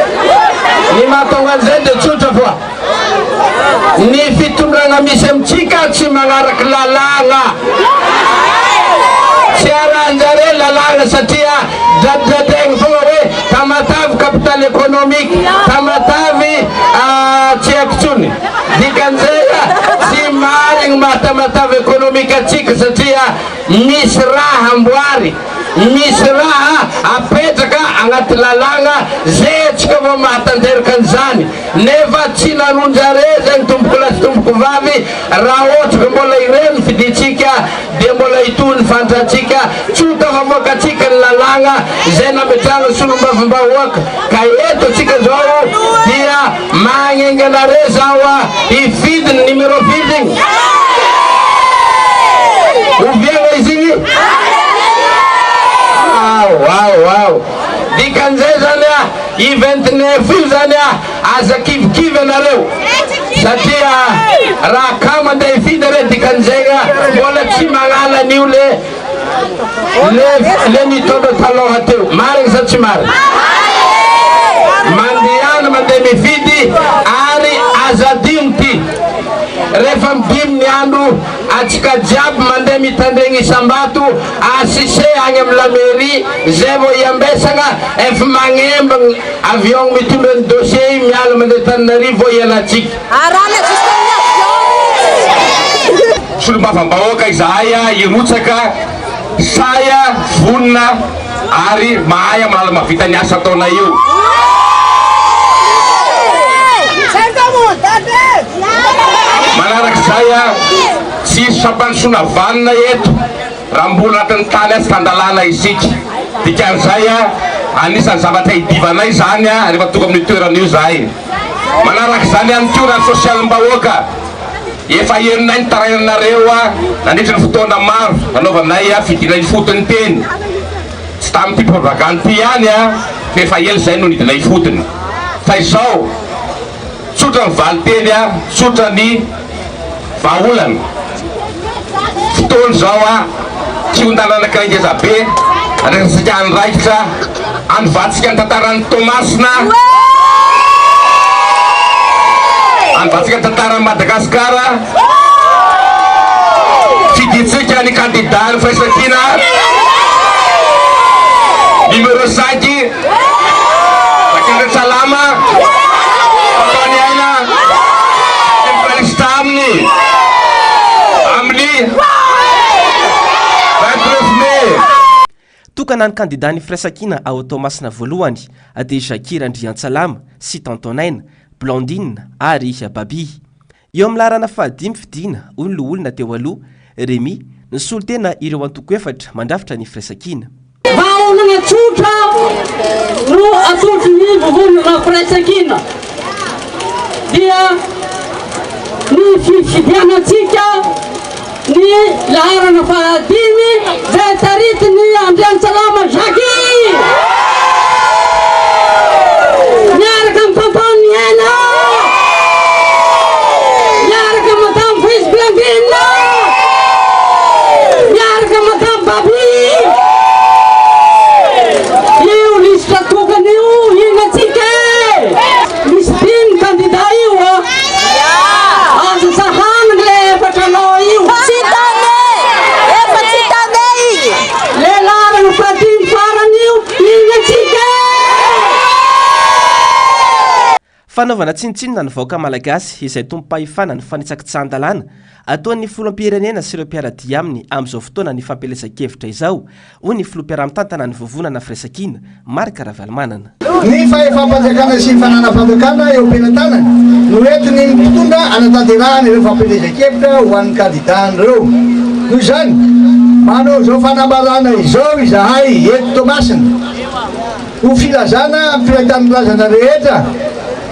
ny mahatonga an'izay dia tsotra foa. Ny fitondrana misy amintsika tsy magnaraky lalàna. Tsy arahanjare lalàna satria dradidradaigny fogna hoe tamatavy capital économique, tamatavy tsy haiko tsony. Dikan'izay tsy marigny mahatamatavy économique atsika satria misy raha amboary. Misy raha apetraka agnaty lalàna zay atsika vao mahatanteraka an'izany. Nefa tsy nanonjare zay ny tomboko lasy tomboko vavy raha ohatra ka mbola ireny fiditsika dia mbola hitony fandratsika tsota favoakatsika ny lalàna zay nametrahana solombavam-bahoaka. Ka eto atsika zao dia magnenganare zao hifidy ny numéro fidiny. Oviagna izy igny. Wow. Dikan'izay zany i 29 io zany aza kivikivy anareo satria raha ka mandeha hifidy are dikan'izay mbola tsy magnala an'io le le mitondra taloha teo marina sa tsy marina mandehana mandeha mividy ary azadino ty rehefa midimy ny andro atsika jiaby mandeha mitandregny isambato asise agny amy lamairie zay vo iambesagna efa magnemba avion mitondra ny dossier miala mandeha Tananarivo vo ialatsika solombavam-bahoaka izahay irotsaka saya vonina ary mahay malala mavita ny asa ataona io manaraka zay tsisy sampanosona vanina eto raha mbola atin'ny tany azy tandalana isika dikan'izay anisan'ny zavatra hidivanay zany rehefa tonga amin'ny toeran'io zahay manaraka zany any kio raha sosialim-bahoaka efa herinay ny tarainanareo nandritra ny fotoana maro anaovanay fidinay fotony teny tsy tamin'ity propagande ty ihany fa efa ela zay no nidinay fotony fa izao tsotra ny valy teny tsotra ny vahaolana fotoany zao tsy hondananakay ngezabe andrasika andraikitra anovatsika ny tantaran'ny Tomasina anovatsika ny tantaran'ny Madagasikara fiditsika ny candidat ny Faisakina numéro 5 Sakindra Salama Tony Aina Impalista aminy 29 Mai tokana ny candidat ny Firaisankina ao Tomasina voalohany dia Jakira Andriantsalama sy Tantonaina Blandine ary Babi eo amin'ny larana fahadimy fidina olona teo aloha Remy nisolo tena ireo antoko efatra mandrafitra ny Firaisankina vaolana tsotra no atotry ny vovolona Firaisankina dia ny fifidianatsika ny larana fahadimy zay taritiny Andriantsalama Jaki miaraka amin'ny Tantony Aina miaraka Madame Fils Blandine miaraka Madame Babi io lisitra tokany io inatsika misy dimy candidat io azo sahana le efatranao io le larana fahadimy farany io inatsika fanaovana tsinitsinina ny vahoaka malagasy izay tompo-pahefana ny fanitsakitsahan-dalàna ataon'ny filoham-pirenena sy ireo mpiaradia aminy amin'izao fotoana ny fampielezan-kevitra izao hoy ny filoham-piara-mitantana ny vovonana Firaisankina Marc Ravalomanana ny fahefam-panjakana sy ny fananam-panjakana eo ampenan-tanany no entiny mitondra anatanterahana ireo fampielezan-kevitra ho an'ny candidat-nireo noho izany manao zao fanambarana izao izahay eto Tomasina ho filazana ampiratany lazana rehetra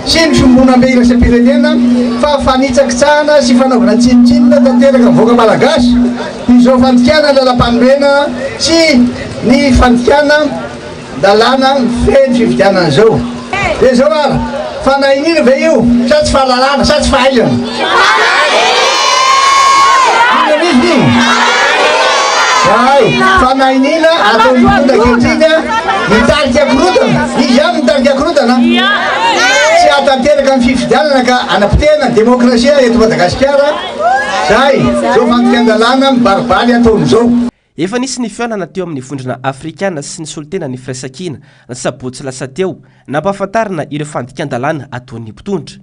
sy ny fimbonam-be iraisam-pirenena fa fanitsakitsahana sy fanaovana tsinitsinina tanteraka voaka malagasy izao fantikana lalam-panomena sy ny fantikana dalàna feny fividianana zao dia zao ara fanahinina ve io sa tsy fahalalana sa tsy fahaizana ina misy iny ay fanahinina atao mitondra kehitriny mitarika korotana izy ihany mitarika korotana tsy atanteraka ny fifidianana ka anapitena demokrasia eto Madagasikara zay zao fantikan-dalàna mibaribaly ataon'izao efa nisy ny fionana teo amin'ny vondrona afrikana sy ny solotena ny Firaisankina sabotsy lasa teo nampahafantarina ireo fandikan-dalàna ataon'ny mpitondra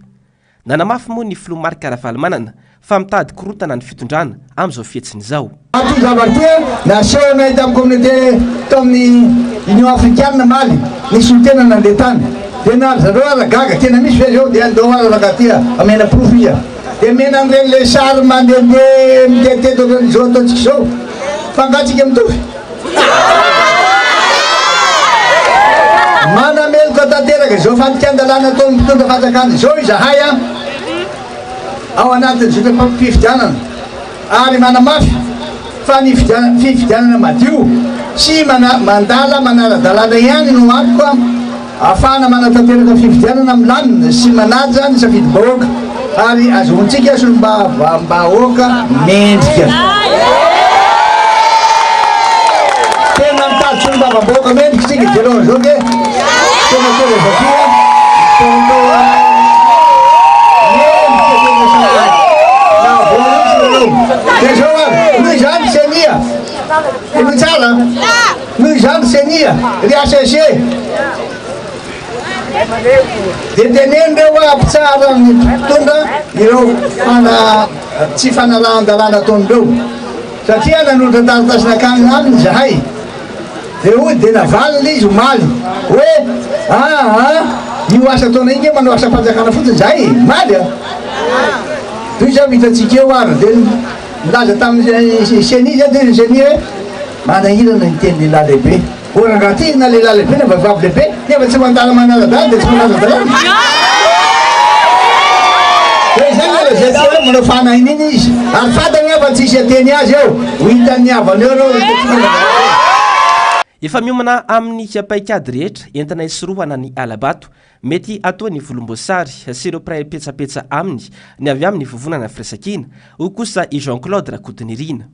nanamafy moa ny filoha Marc Ravalomanana fa mitady korotana ny fitondrana amin'izao fietsiny izao ato zavatra nasehonay tamin'ny communauté tao amin'ny Union africaine maly ny solotena nandeha tany dia nary zareo ara gaga tena misy ve zao dia andao ara rakatia amena profo ia dia mena an'ireny le sary mandehandeha miteteto zao ataontsika zao fangatsika mitovy manameloka tanteraka zao fandikan-dalàna ataon'ny mpitondra fanjakana zao izahay ao anatin'ny zao fifidianana ary manamafy fa ny fifidianana madio sy mandala manara-dalàna ihany no antoko ahafahana manatanteraka fifidianana milamina sy manaja ny safidy-bahoaka ary azohontsika solombahoaka mendrika solombavam-bahoaka mendrika tsika dialoha zao ke tena televazia noho izany senia ino tsara noho izany senia ry ACC dia teneny reo hoe ampitsara ny mpitondra ireo tsy fanalahan-dalàna ataon'ireo satria nanondra taritasina akany aminy zahay dia hoy dia navalina izy omaly hoe io asa ataona iny manao asa fanjakana fotsiny zahay maly a toy zao hitatsika eo ary dia milaza tamin'ny seni zay dia seni hoe manahirana ny teny lehilahy lehibe oraha ty na lehilahy lehibe na vavavy lehibe nefa tsy mandala manara-dalana dia tsy manara-dalana dia zany zay manao fanahiny iny izy ary fatany efa tsisy ateny azy eo ho hitan'ny avany eo reo efa miomana amin'ny paikady rehetra entina hisorohana ny alabato mety atao ny volomboasary sy ireo pray petsapetsa aminy ny avy amin'ny vovonana firesakina ho kosa i Jean-Claude Rakotonirina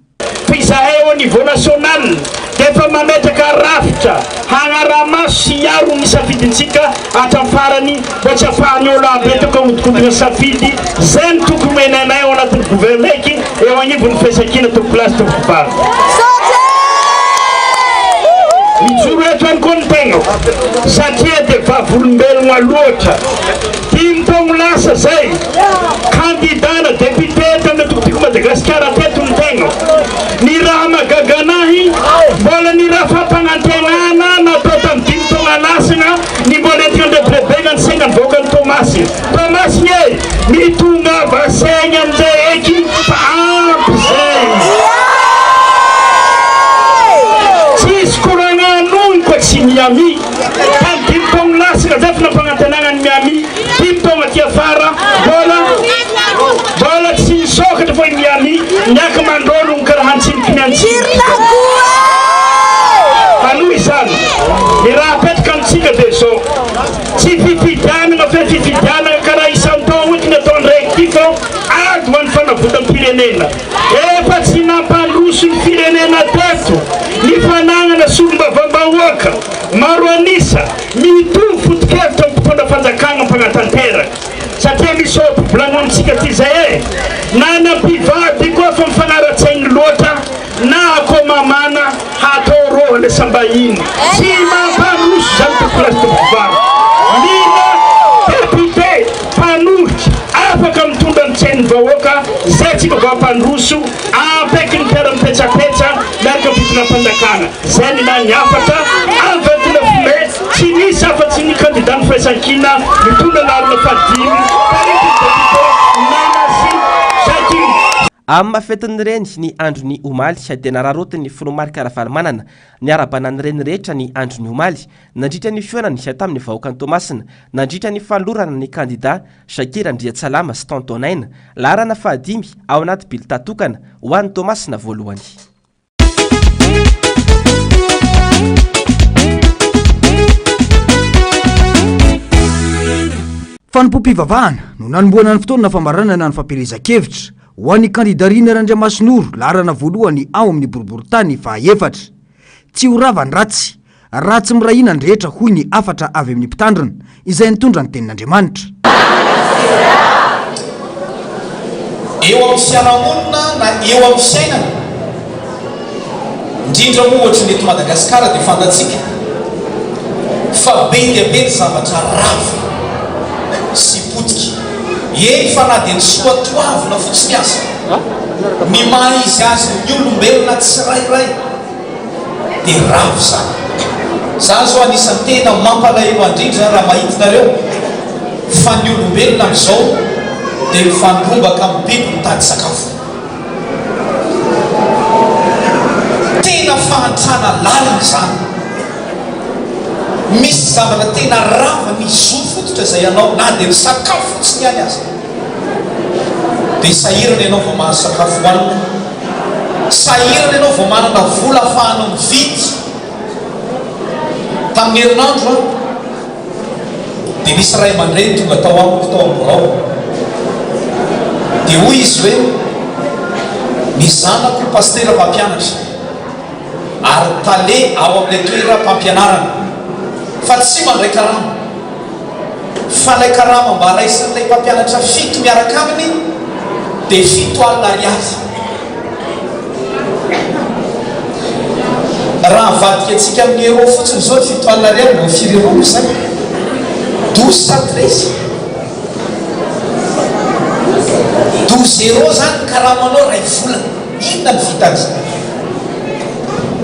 fizahay au niveau national defa mametraka rafitra hagnaramaso sy hiaro ny safidintsika hatramin'ny farany mba tsy ahafahany olo abetaka hodikodina safidy zay ny tokony menanay ao anatin'ny gouverneky eo agnivon'ny firesakina toko place tokobary mijoro eto any koa ny tegna satria dia vavolombelogna loatra dimy taogno lasa zay kandidana député tamina tokotiko Madagasikara teto ny tegna ny raha magaganahy mbola ny raha fampanantenana natao tamin'ny dimy taogna lasagna ny mbola entina ndrebrebegna ny saigna nivoaka ny Tomasiny e mitonga vasaigny amin'izay eky fa ampy zay tsy Miami tamin'ny dimy taogno lasagna zay fa nampanantenagna ny Miami dimy taogna ty afara mbola tsy nisokatra fa i Miami niaka mandrôlogno karaha antsiniky ny antsiniky aloha izany ny raha apetraka amintsika dia zao tsy fifidianana fa fifidianana karaha isan-taogno ity natao ndraiky ty fa ady ho an'ny fanavotam-pirenena efa tsy nampandroso ny firenena teto ny fanagnana solombavam-bahoaka maro anisa mitovy foto-kevitra amin'ny mpitondra fanjakagna mpagnatanteraka satria misy volagnontsika ty zay na nampivady koa fa mifanara-tsaigny loatra na akao mamana hatao rohana sambahiny tsy mampandroso zany tokolasy tokovary mina député mpanohitra afaka mitondra ny tsain'ny vahoaka zay tsika vampandroso ampaiky ny tera mipetsapetsa miaraka mitondra mpanjakana zay ny na niafatra amin'ny 29 mai tsy nisy afa-tsy ny candidat ny firaisankina mitondra lalina fadimy amin'ny mafetiny reny ny androny omaly dia nararotiny folomarika Ravalomanana ny arabanany reny rehetra ny androny omaly nandritra ny fionany tamin'ny vahoaka ny Tomasina nandritra ny falorana ny candidat Shakira Ndriatsalama sy Tontonaina larana fahadimy ao anaty bilitatokana ho an'ny Tomasina voalohany. Fanompom-pivavahana no nanomboana ny fotoana famaranana ny fampielezan-kevitra ho an'ny kandidarina Randriamasinoro larana voalohany ao amin'ny boriboritany fahaefatra. Tsy ho ravany ratsy mirahina ny rehetra hoy ny afatra avy amin'ny mpitandrina izay nitondra ny tenin'Andriamanitra. Eo amin'ny fiarahamonina na eo amin'ny fiainana indrindra moa ohatry ny eto Madagasikara dia fantatsika fa be dia be ny zavatra rava sy potika eny fa na dia ny soatoavina fotsiny azy ny maha izy azy ny olombelona tsirairay dia ravo zany zany zao anisan'ny tena mampalahelo andrindra raha mahitinareo fa ny olombelona amin'izao dia mifandrombaka amin'ny biby mitady sakafo tena fahantrana lalina zany misy zavatra tena rava misy zo fototra izay ianao na dia ny sakafo fotsiny ihany azy dia sahirana ianao vao mahazo sakafo hoanina sahirana ianao vao manana vola ahafahanao mividy tamin'ny herinandro dia misy ray aman-dreny tonga tao amiko tao amborao dia hoy izy hoe ny zanako pastera mpampianatra ary tale ao amin'ilay toeram-pampianarana fa tsy mandray karama fa lay karama mba raisin'ilay mpampianatra 7 miaraka aminy dia 7 alina ariary. raha vadika antsika amin'ny euro fotsiny zao 7 alina ariary no firy zay 12 euro zany karamanao ray volana inona ny vita azy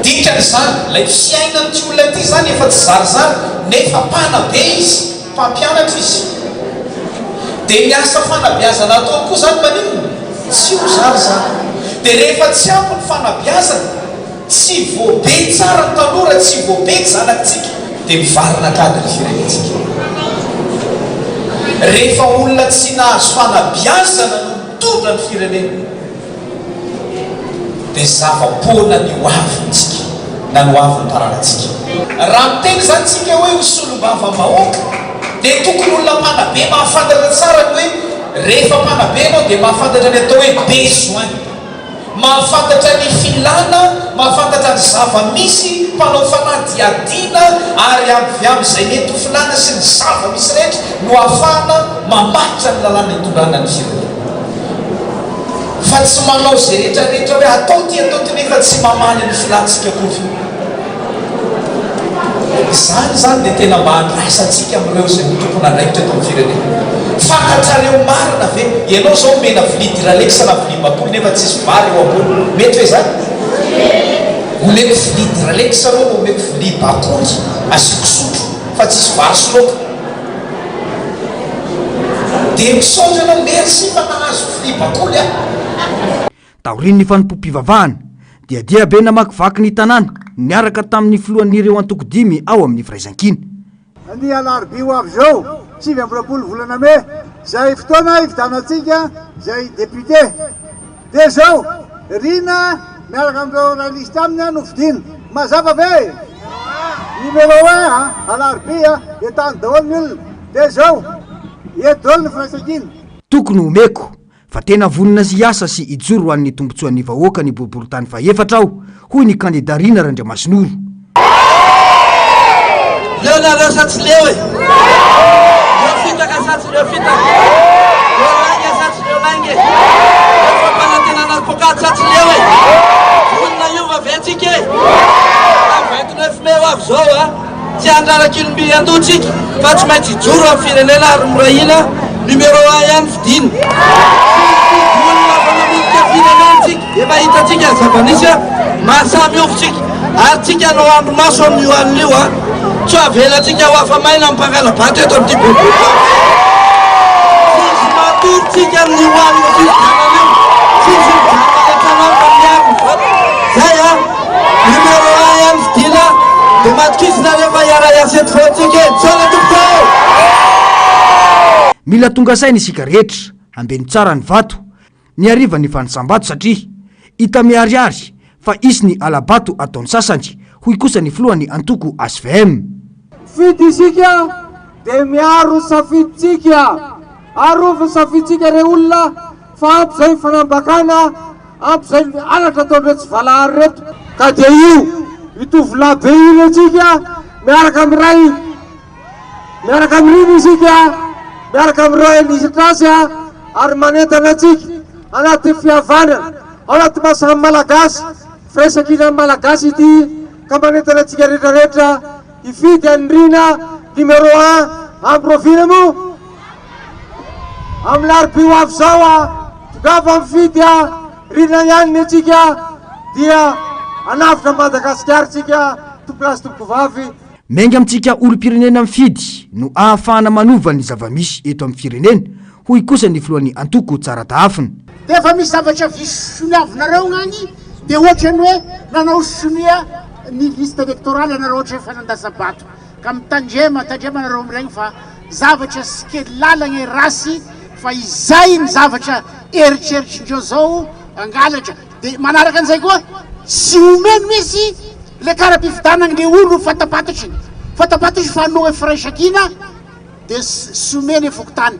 dikany zany lay fiaina n'ity olona ty zany efa tsy zarizary nefa mpanabe izy mpampianatra izy dia miasa fanabeazana atao koa zany maninona tsy ho zarizary dia rehefa tsy ampy ny fanabeazana tsy voabe tsara ny tanora tsy voabe zanakitsika dia mivarina kadry firenetsika. Rehefa olona tsy nahazo fanabeazana no mitondra ny firenena dia zava-poana ny hoavintsika na ny hoavin'ny taranantsika. Raha miteny zany tsika hoe hosolom-bava-bahoaka dia tokony olona mpanabe mahafantatra tsara ny hoe rehefa mpanabe anao dia mahafantatra ny atao hoe besoin, mahafantatra ny filana, mahafantatra ny zava-misy mpanao fanadiadiana ary avy amin'izay mety ho filana sy ny zava-misy rehetra no ahafahana mamatitra ny lalàna hitondrana ny firenena. Fa tsy manao zay rehetrarehetra hoe atao ty nefa tsy mamaly ny filantsika kory. Zany dia tena mba handraisantsika amin'ireo zay tokony andraikitra eto amin'ny firenena. Fantatrareo marina ve ianao zao mena vilia diralexa na vilia bakoly nefa tsisy vary eo ambony, mety hoe zany? Omeko vilia diralexa aloha no omeko vilia bakoly asiko sotro fa tsisy vary sy laoka. Dia misaotra anao merci fa nahazo vilia bakoly aho. Taoriny ny fanompoam-pivavahana dia be namakivaky ny tanàna niaraka tamin'ny filohan'ireo antoko 5 ao amin'ny firaisan-kina. Ny alarobia ho avy zao 7 volana me zay fotoana ividanantsika zay député dia zao rina miaraka amin'ireo ralista aminy no vidina mazava ve numéro 1 alarobia etany daholo ny olona dia zao eto daholo ny firaisan-kina. Tokony omeko fa tena vonina sy asa sy ijoro an'ny tombotsoan'ny vahoaka ny boriboritany faefatra ao hoy ny kandida Rina Randriamasinoro. Leo nareo satsy leo e leo fitaka satsy leo fitaka leo lange satsy leo lange leo fampanantenana pokate satsy leo e vonina io vaventsika e 29 mai ho avy zao a tsy andrarak'ilomby andotsika fa tsy maintsy ijoro amin'ny firenena ary morahina numéro 1 ihany fidiny olona fanamodika firenentsika efa hitatsika ny zava-nisy mahasamy ofitsika ary tsika no andro maso amin'io an'io a tsy avelatsika ho afamaina amin'ny mpangalabato eto amin'ity boribory tsisy matoritsika amin'ny hoanina fividanan'io tsisy mijanakatranao famiariny voto zay a numéro 1 ihany fidina dia matokisina rehefa iara-iasety fotsika e tsona tompoko. Mila tonga saina isika rehetra ambeny tsara ny vato ny ariva ny fanisambato satria hita miariary fa isy ny alabato ataony sasany hoy kosa ny filohany antoko ASVM. Fidy isika dia miaro safiditsika arovy safiditsika re olona fa ampy zay fanambakana ampy zay alatra ataon'ireo tsy valahary reto ka dia io itovy labe iny atsika miaraka amiray miaraka amiriny isika miaraka amin'ireo administraty ary manentana atsika anaty fihavanana anaty masamy malagasy firaisan-kina malagasy ity ka manentana atsika rehetrarehetra ifidy any Rina numéro 1 amin'ny rovina mo amin'ny larobia ho avy zao a tongava mifidy Rina ihany atsika dia anavitra Madagasikara tsika tompolasy tompoko vavy. Menga amintsika olom-pirenena mifidy no ahafahana manova ny zava-misy eto amin'ny firenena hoy kosa ny filohan'ny antoko tsara taafina. Dia efa misy zavatra visy soniavinareo gn'any dia ohatra ny hoe nanao sonia ny liste électorale anareo ohatra efa nandasabato ka mitandrema nareo amin'ireny fa zavatra sy kely lalagna rasy fa izay ny zavatra eritreritryndreo zao angalatra dia manaraka an'izay koa tsy omeno misy le kara-pividanana le olo fatapatatry fa no hoe firaisan-kina dia sy omeny efokotany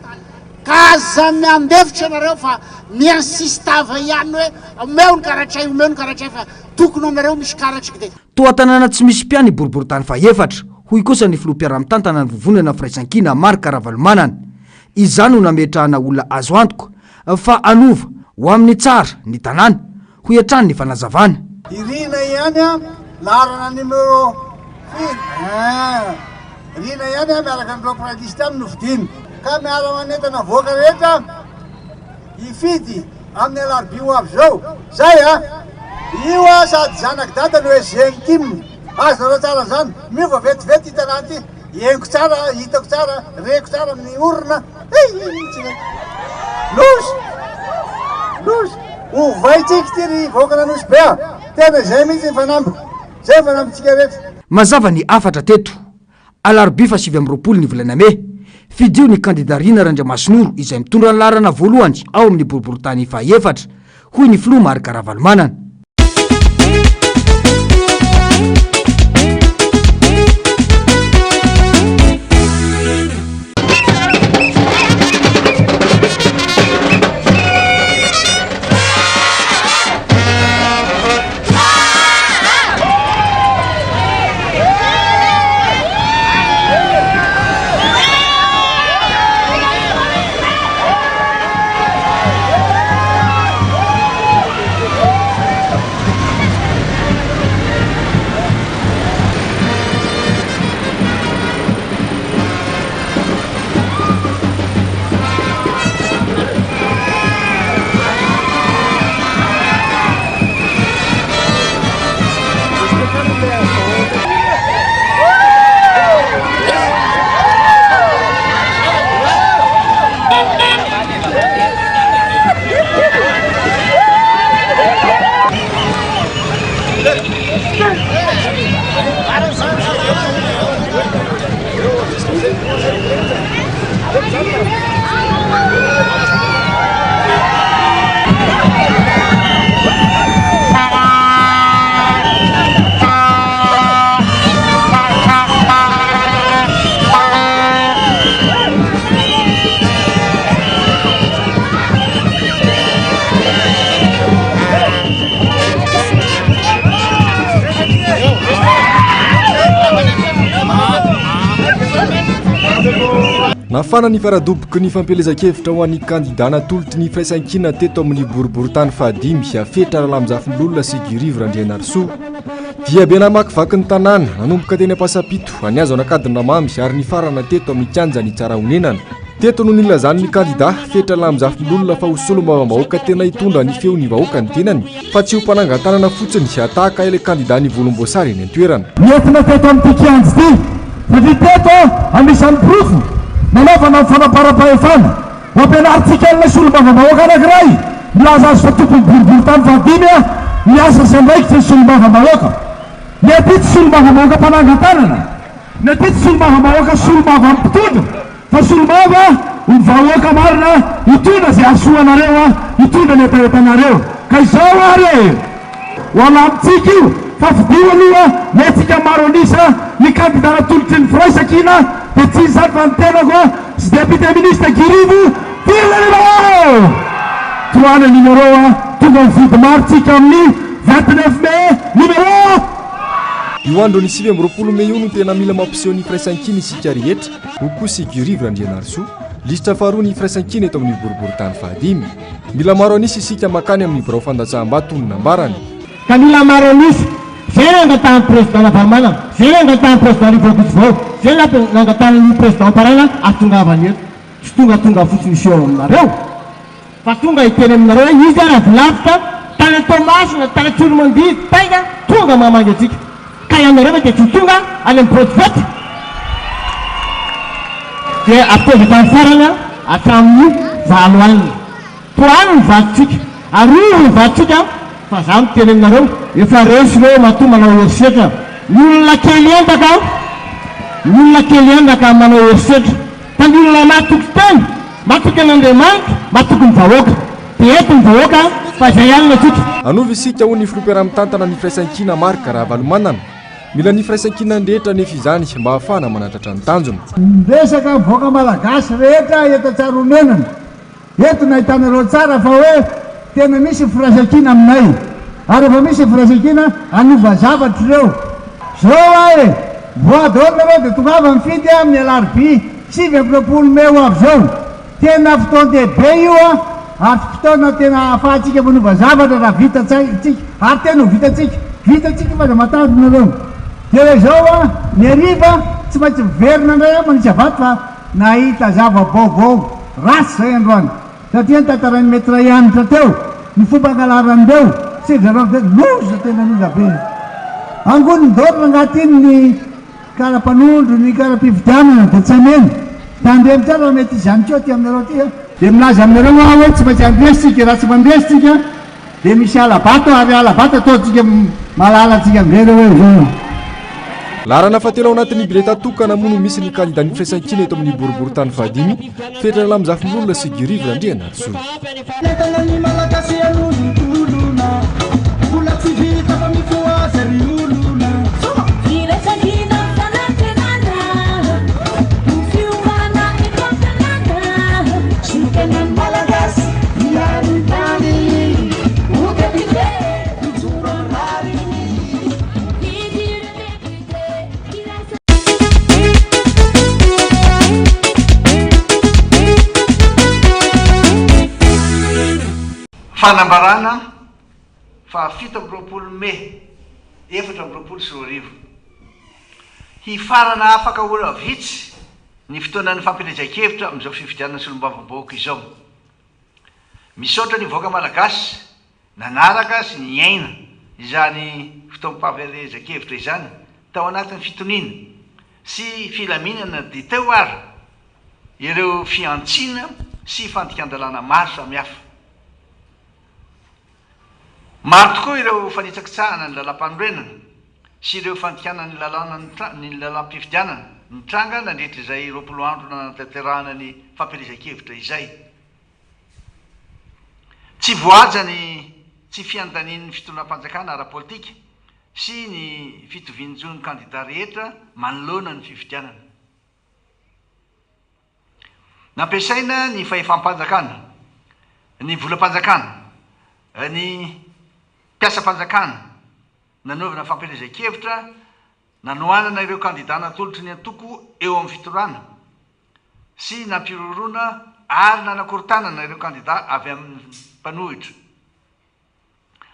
kaza miandevitra anareo fa miansistava ihany hoe omeony karatray omeony karatray fa tokony anareo misy karatriky de toa tanàna tsy misy mpiany boriboritany fa efatra hoy kosa ny filoha-piara-mitantana ny vovonana firaisan-kina Marc Ravalomanana izany no nametrahana olona azo antoka fa anova ho amin'ny tsara ny tanàna hoy hatrany ny fanazavana irina ihany a larana numéro rina ihany a miaraka andreo prailiste amin'ny novidiny ka miara manentana voaka rehetra ifidy amin'ny alarbi ho avy zao zay a io a sady zanaky dada no hoe zengtim azo nareo tsara zany miova vetivety hitanà ty iengo tsara hitako tsara reko tsara amin'ny orona nosy ovaitsika ty ry voakana nosy be a tena zay mihitsy fanambiko zay fanambitsika rehetra mazava ny afatra teto alarbi fa 7 ny volana me fidio ny kandidarina Randriamasinoro izay mitondra ny larana voalohany ao amin'ny boriboritany fa efatra hoy ny filoha Marc Ravalomanana nafana ny faradoboky ny fampelezan-kevitra ho an'ny kandida natolotry ny firaisan-kina teto amin'ny boriboritany fahadimy afetra rahalamjafilolona Sigirivo Randrianarsoa dia be namakivaky ny tanàna nanomboka teny Ampasapito any azo anakadina mamy ary ny farana teto amin'ny kianja ny tsara honenana teto no nilazany ny kandida fetra lamjafilolona fa hosolo mavambahoaka tena hitondra ny feo ny vahoaka ny tenany fa tsy ho mpanangantanana fotsiny atahaka ile kandida ny volomboasary eny an-toerana entina teto amin'ny kianja ty satria teto anisan'ny profo nanaovana fanapara-pahefana mampianaritsika an'ilay solo-mavambahoaka anankiray milaza azy fa tokony boriboritany fahadimy a miasa sy andraikitra ny solo-mavambahoaka mety tsy solo-mavambahoaka mpanangantanana mety tsy solo-mavambahoaka solo-mava mpitondra fa solo-mava ny vahoaka marina hitondra zay asoanareo a hitondra ny ataretanareo ka izao ary ho alamitsika io fa fidio aloha metsika maro anisa ny kandidana tolotry ny firaisan-kina de tsy izany fa nitenako sy député ministre Girivo Firenao toana numéro a tonga mividy maritsika amin'ny 29 mai numéro io andro ny 9 Mei io no tena mila mampiseho ny firaisan-kina isika rehetra ho koa Sigirivo Randrianarsoa lisitra faharoa ny firaisan-kina eto amin'ny boriboritany fahadimy mila maro anisy isika makany amin'ny birao fandatsaham-bato ny nambarany ka mila maro anisy zay nangatahany président Ravalomanana zay nangatahany président Rivoakizivao zay nangatahany président Parana atongavany eto tsy tonga fotsiny seo aminareo fa tonga hiteny aminareo izy araha lavitra tana Tomasina tana Tsolomandidy taika tonga mamangy atsika ka ianareo de tsy tonga any amin'ny protivety de apevitra ny farana hatramin'ny valo alina toany ny vatsika aroa ny vatsika fa za miteny aminareo efa resy reo matoa manao herisetra ny olona kely endaka manao herisetra fa ny olona matoky teny matoky an'Andriamanitra matoky ny vahoaka de eto ny vahoaka fa zay alina atsika anova isika ho ny filoha-piara-mitantana ny firaisan-kina Marc Ravalomanana mila ny firaisan-kina andrehetra nefa izany mba hahafana manatratra ny tanjona resaka voaka malagasy rehetra eto tsaromenana eto nahitanareo tsara fa hoe tena misy firaisan-kina aminay ary efa misy firaisan-kina anova zavatra ireo zao ae voadorina reo dia tonga avy mifidy amin'ny alarby 7 Mey avy zao tena fotoan-dehibe io ary fotoana tena ahafahantsika manova zavatra raha vitatsika ary tena ho vitatsika fa da matadinareo dia zao ny ariva tsy maintsy miverina indray manitsy avato fa nahita zava-baovao rasy zay androany satria nytantarany mety rayanitra teo ny fomba angalarandreo loza tena loza be angony dorina angatiny ny kara-panondro ny kara-pividianana dia tsy amena tandremy tsara raha mety izany keo ty aminareo ty dia milaza aminareo hoe tsy maintsy andresitsika raha tsy mandresitsika dia misy alabato ary alabato ataotsika malalatsika mivera hoe zao larana fatelo ao anatin'ny bileta tokana moa no misy ny kandidany firaisan-kina eto amin'ny boribory-tany fahadimy fetrana lamizafimolona sy girivy randriana so fanambarana fa 7 Mey 2024 hifarana afaka ora vitsy ny fotoanan'ny fampielezan-kevitra amin'izao fifidianana sy olombavambahoaka izao misaotra ny voaka malagasy nanaraka sy ny aina izany fotoam-pampielezan-kevitra izany tao anatin'ny fitoniana sy filaminana dia teo ary ireo fiantsina sy fandikan-dalàna maro samihafa maro tokoa ireo fanitsakitsahana ny lalam-panorenana sy ireo fandikanany ny lalam-pifidianana ny tranga nandritra izay 20 andro nanatanterahana ny fampielezan-kevitra izay tsy voajany tsy fiandanian'ny fitonam-panjakana ara-politika sy ny fitovianjon'ny kandida rehetra manoloana ny fifidianana nampiasaina ny fahefam-panjakana ny volam-panjakana ny mpiasa-panjakana nanaovana fampielezan-kevitra nanoanana ireo kandida natolotry ny antoko eo amin'ny fitorana sy nampirorona ary nanakorontanana ireo kandida avy amin'ny mpanohitra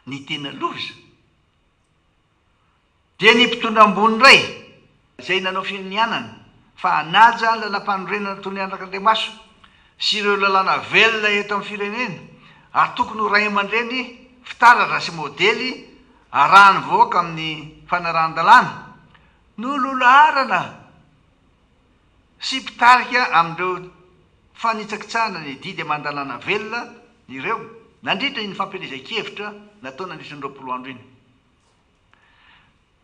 ny tena loza dia ny mpitondra ambony iray izay nanao fianianana fa anaja ny lalam-panorenana toy ny andrak'Andriamaso sy ireo lalàna velona eto amin'ny firenena ary tokony ho ray aman-dreny fitaratra sy modely arahany voaka amin'ny fanarahan-dalàna no lolaharana sy mpitarika amin'ireo fanitsakitsahana ny didy aman-dalàna velona ireo nandritra ny fampielezan-kevitra natao nandritra ny 20 andro iny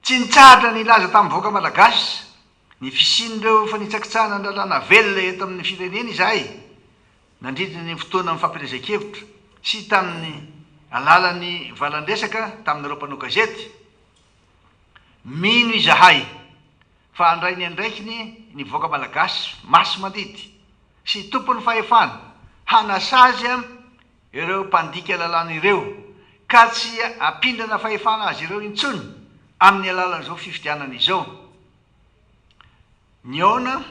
tsy nitsahatra ny laza tamin'ny voaka malagasy ny fisian'ireo fanitsakitsahana ny lalàna velona eto amin'ny firenena izahay nandritra ny fotoana amin'ny fampielezan-kevitra sy tamin'ny alalan'ny valan-dresaka tamin'ireo mpanao gazety mino izahay fa andrainy andraikiny ny voaka malagasy masy mandidy sy tompon'ny fahefana hanasazy ireo mpandika lalàna ireo ka tsy ampindrana fahefana azy ireo intsony amin'ny alalan'izao fifidianana izao ny aona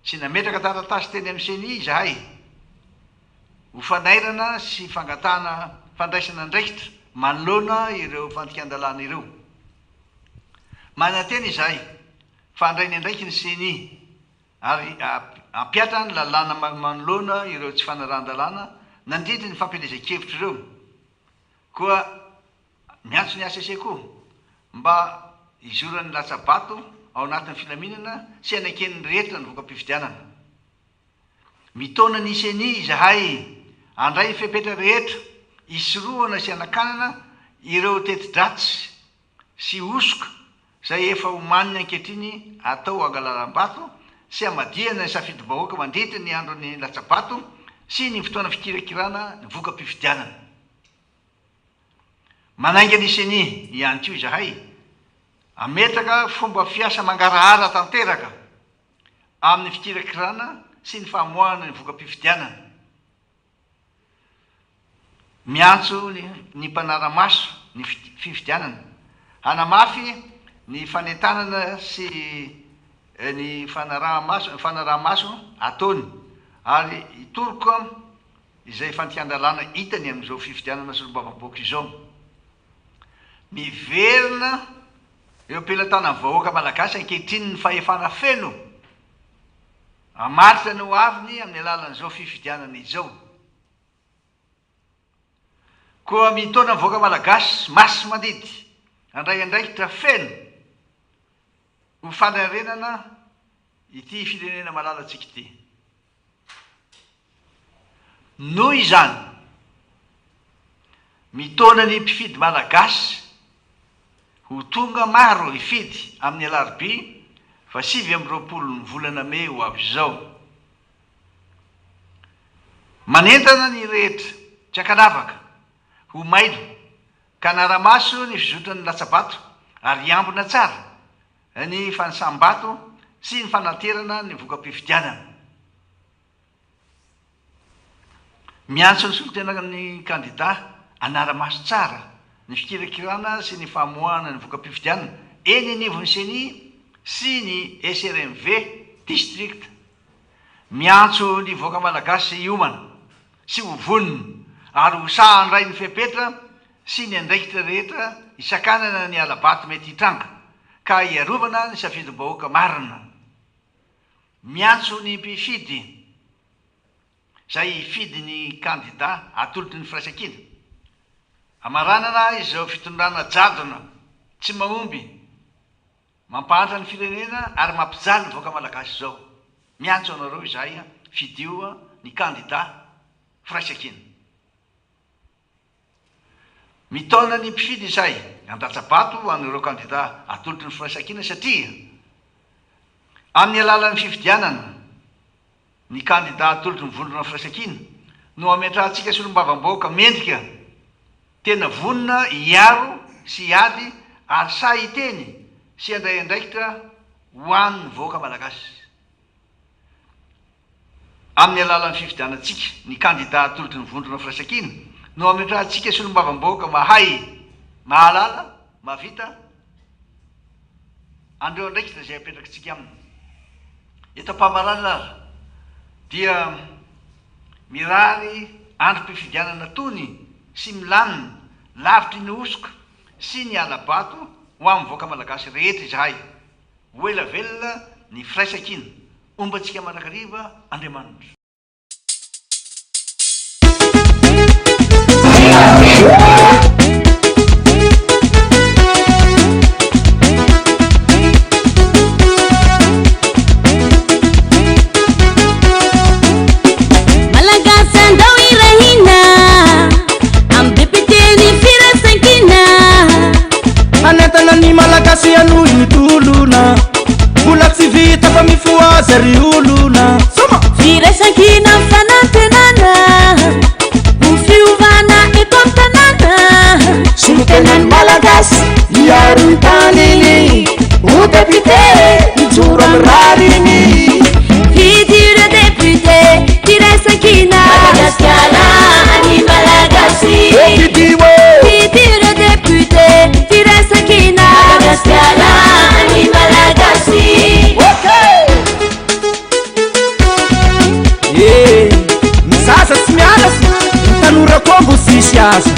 sy nametraka taratasy teny amin'ny seni izahay hofanairana sy fangatana fandraisana andraikitra manoloana ireo fandikan-dalàna ireo manateny izahay fandrainy andraiky ny seni ary ampiatra ny lalàna manoloana ireo tsy fanarahan-dalàna nandritra ny fampielezan-kevitra ireo koa miantso ny ACC koa mba izorany latsabato ao anatin'ny filaminana sy anaken'ny rehetra ny voka-pifidianana mitona ny seni izahay andray ny fepetra rehetra isoroana sy anakanana ireo teti-dratsy sy osoka zay efa homaniny ankehitriny atao angalaram-bato sy amadiana ny safidy-bahoaka mandritra ny androny latsabato sy ny fotoana fikirakirana ny voka-pifidianana manainga ny seni ihany koa izahay ametraka fomba fiasa mangarahara tanteraka amin'ny fikirakirana sy ny famoahana ny voka-pifidianana. Miantso ny mpanara-maso ny fifidianana, hanamafy ny fanentanana sy ny fanaraha-maso ataony, ary itoroko izay fantian-dalàna hitany amin'izao fifidianana solombavam-boaka izao. Miverina eo am-pelatana vahoaka malagasy ankehitriny ny fahefana feno amaritra ny ho aviny amin'ny alalan'izao fifidianana izao. Koa mitona vahoaka malagasy masy mandidy andray andraikitra feno ho fanarenana ity firenena malalantsika ity. Noho izany, mitona ny mpifidy malagasy ho tonga maro ifidy amin'ny alarobia fa 7 volana May ho avy izao. Manentana ny rehetra tsy ankanavaka ho mailo ka naramaso ny fizotrany latsabato ary ambona tsara ny fanisambato sy ny fanaterana ny voka-pifidianana. Miantso ny solotena ny kandida anara-maso tsara ny fikirakirana sy ny famoahana ny voka-pifidianana eny anivon'ny CENI sy ny SRMV district. Miantso ny voaka malagasy hiomana sy ho vonina ary ho sahandray ny fepetra sy ny andraikitra rehetra isankanana ny alabato mety hitranga ka iarovana ny safidim-bahoaka marina. Miantso ny mpifidy zay hifidy ny kandida atolotry ny firaisan-kina, amaranana izao fitondrana jadona tsy mahomby mampahatra ny firenena ary mampijaly ny voaka malagasy zao. Miantso anareo izay fidioa ny kandida firaisan-kina. Mitona ny mpifidy izay andatsabato anireo kandida atolotry ny firaisan-kina satria amin'ny alalan'ny fifidianana ny kandida atolotry ny vondrona firaisan-kina no ametrahantsika solombavam-bahoaka mendrika tena vonina hiaro sy hiady ary sa hiteny sy andray andraikitra ho an'ny vahoaka malagasy. Amin'ny alalan'ny fifidianantsika ny kandida atolotry ny vondrona firaisan-kina no ametrahantsika solombavam-bahoaka mahay, mahalala, mavita andreo andraikitra zay apetrakatsika aminy. Eto ampamarana dia mirary androm-pifidianana tony sy milanina lavitry ny osoka sy ny alabato ho amin'ny voaka malagasy rehetra izahay. Ho ela velona ny firaisan-kina. Ombantsika manakariva Andriamanitra. Malagasy anu ituluna Mula tsy vita fa mifoaza ry olona Firaisan-kina fanantenana Fiovana eto amin'ny tanàna Solotenan'ny Malagasy iaro taniny Ho député ijoro amin'ny rariny Fidireo député firaisan-kina Madagasikara any Malagasy Fidireo député firaisan-kina Madagasikara any Malagasy Misasa tsy mianasy Tanora kombo sisy asa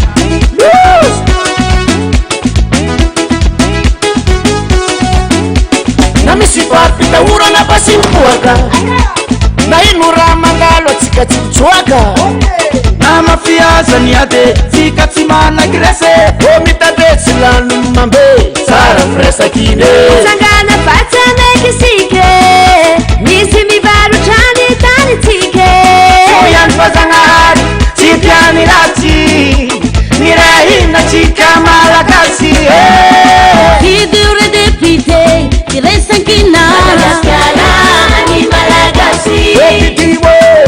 Na misy fampitahorana basy mipoaka Na ino raha mangalo atsika tsy mitsoaka Na mafiaza ny ade tsika tsy managirese O mitade tsy lano mambe Tsara firaisan-kina Sangana patsa mekisike Misy mivarotra ny tanitsike Soiany fazagnahary tsy tiany ratsy Mirahina tsika malagasy Fidireo député firaisan-kina Madagasikara any Malagasy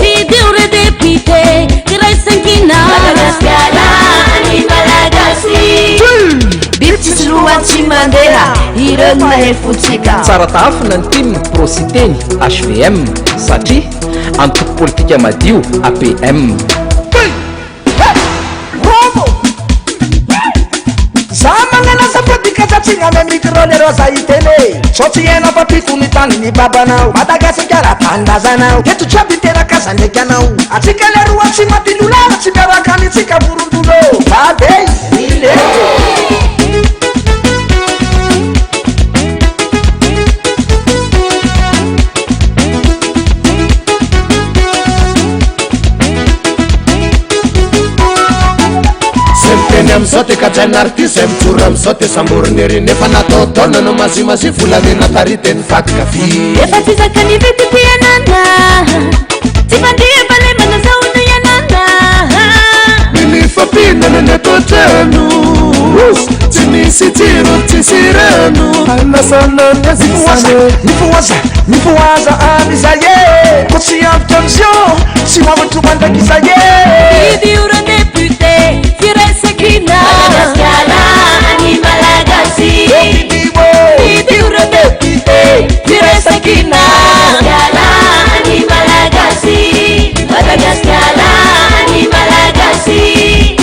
Fidireo député firaisan-kina Madagasikara any Malagasy Biby tsisy lohany tsy mandeha ireo mahefotsika tsara tafina ny tim prositeny HVM satria antoko politika madio APM za magnana sapatika satria ame micro lereo za itele so tsy hainao fa pikony tany ny babanao madagasikara tanindrazanao eto jiaby teraka za ndraiky anao atsika leroa tsy matilolava tsy miaraka amitsika vorondolo vade ileto teny am'izao te katraina artiste mitsory am'izao te samboriny ery nefa natao taona no mazimazy volanena tary teny fakikavy efa tsy zakany vetity anana tsy mandeha balemana zaona ianana milifapinana ny atotrano tsy misy tsiro tsisy rano anasanany mifoaza amizay e ko tsy avitra amizio tsy mavatro mandraky izay e idiora député firesakina Madagascar ani malagasy idiora député firesakina Madagascar ani malagasy Madagascar ani malagasy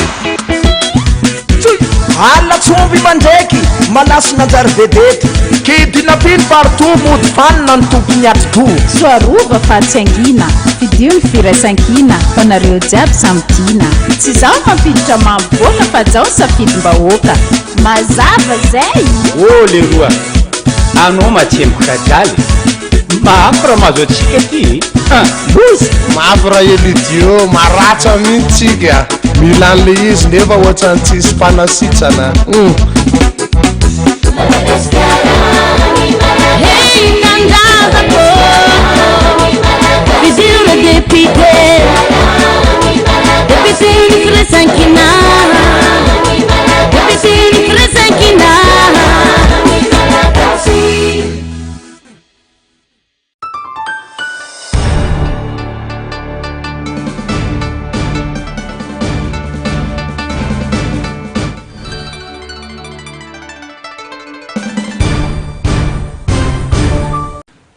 alla tsomby mandraiky malasy nanjary vedety kidinapiny partout mody fanina ny tompony atoto soarova fa tsy angina fidio ny firaisankina fa nareo jiaby samidina tsy zaho mampiditra mamboaka fa zaho safidim-bahoaka mazava zay ô leroa anao matsembaka jaly mafy raha mazo atsika ty bosy mafy raha elidio maratsa mihitsika milan'le izy nefa ohatrany tsisy mpanasitsana Hey nandavako idiora député député ni firesankina député ni firesankina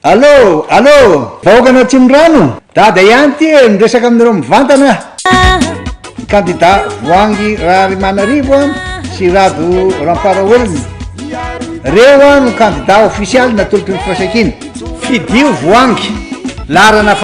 Allô, vahoaka anatin'ny rano dada ihany ty miresaka aminareo mivantana candidat voangy Rarimanarivo sy Rado Ramparaolona reo no candidat official natoloky ny firaisankina fidio voangy larana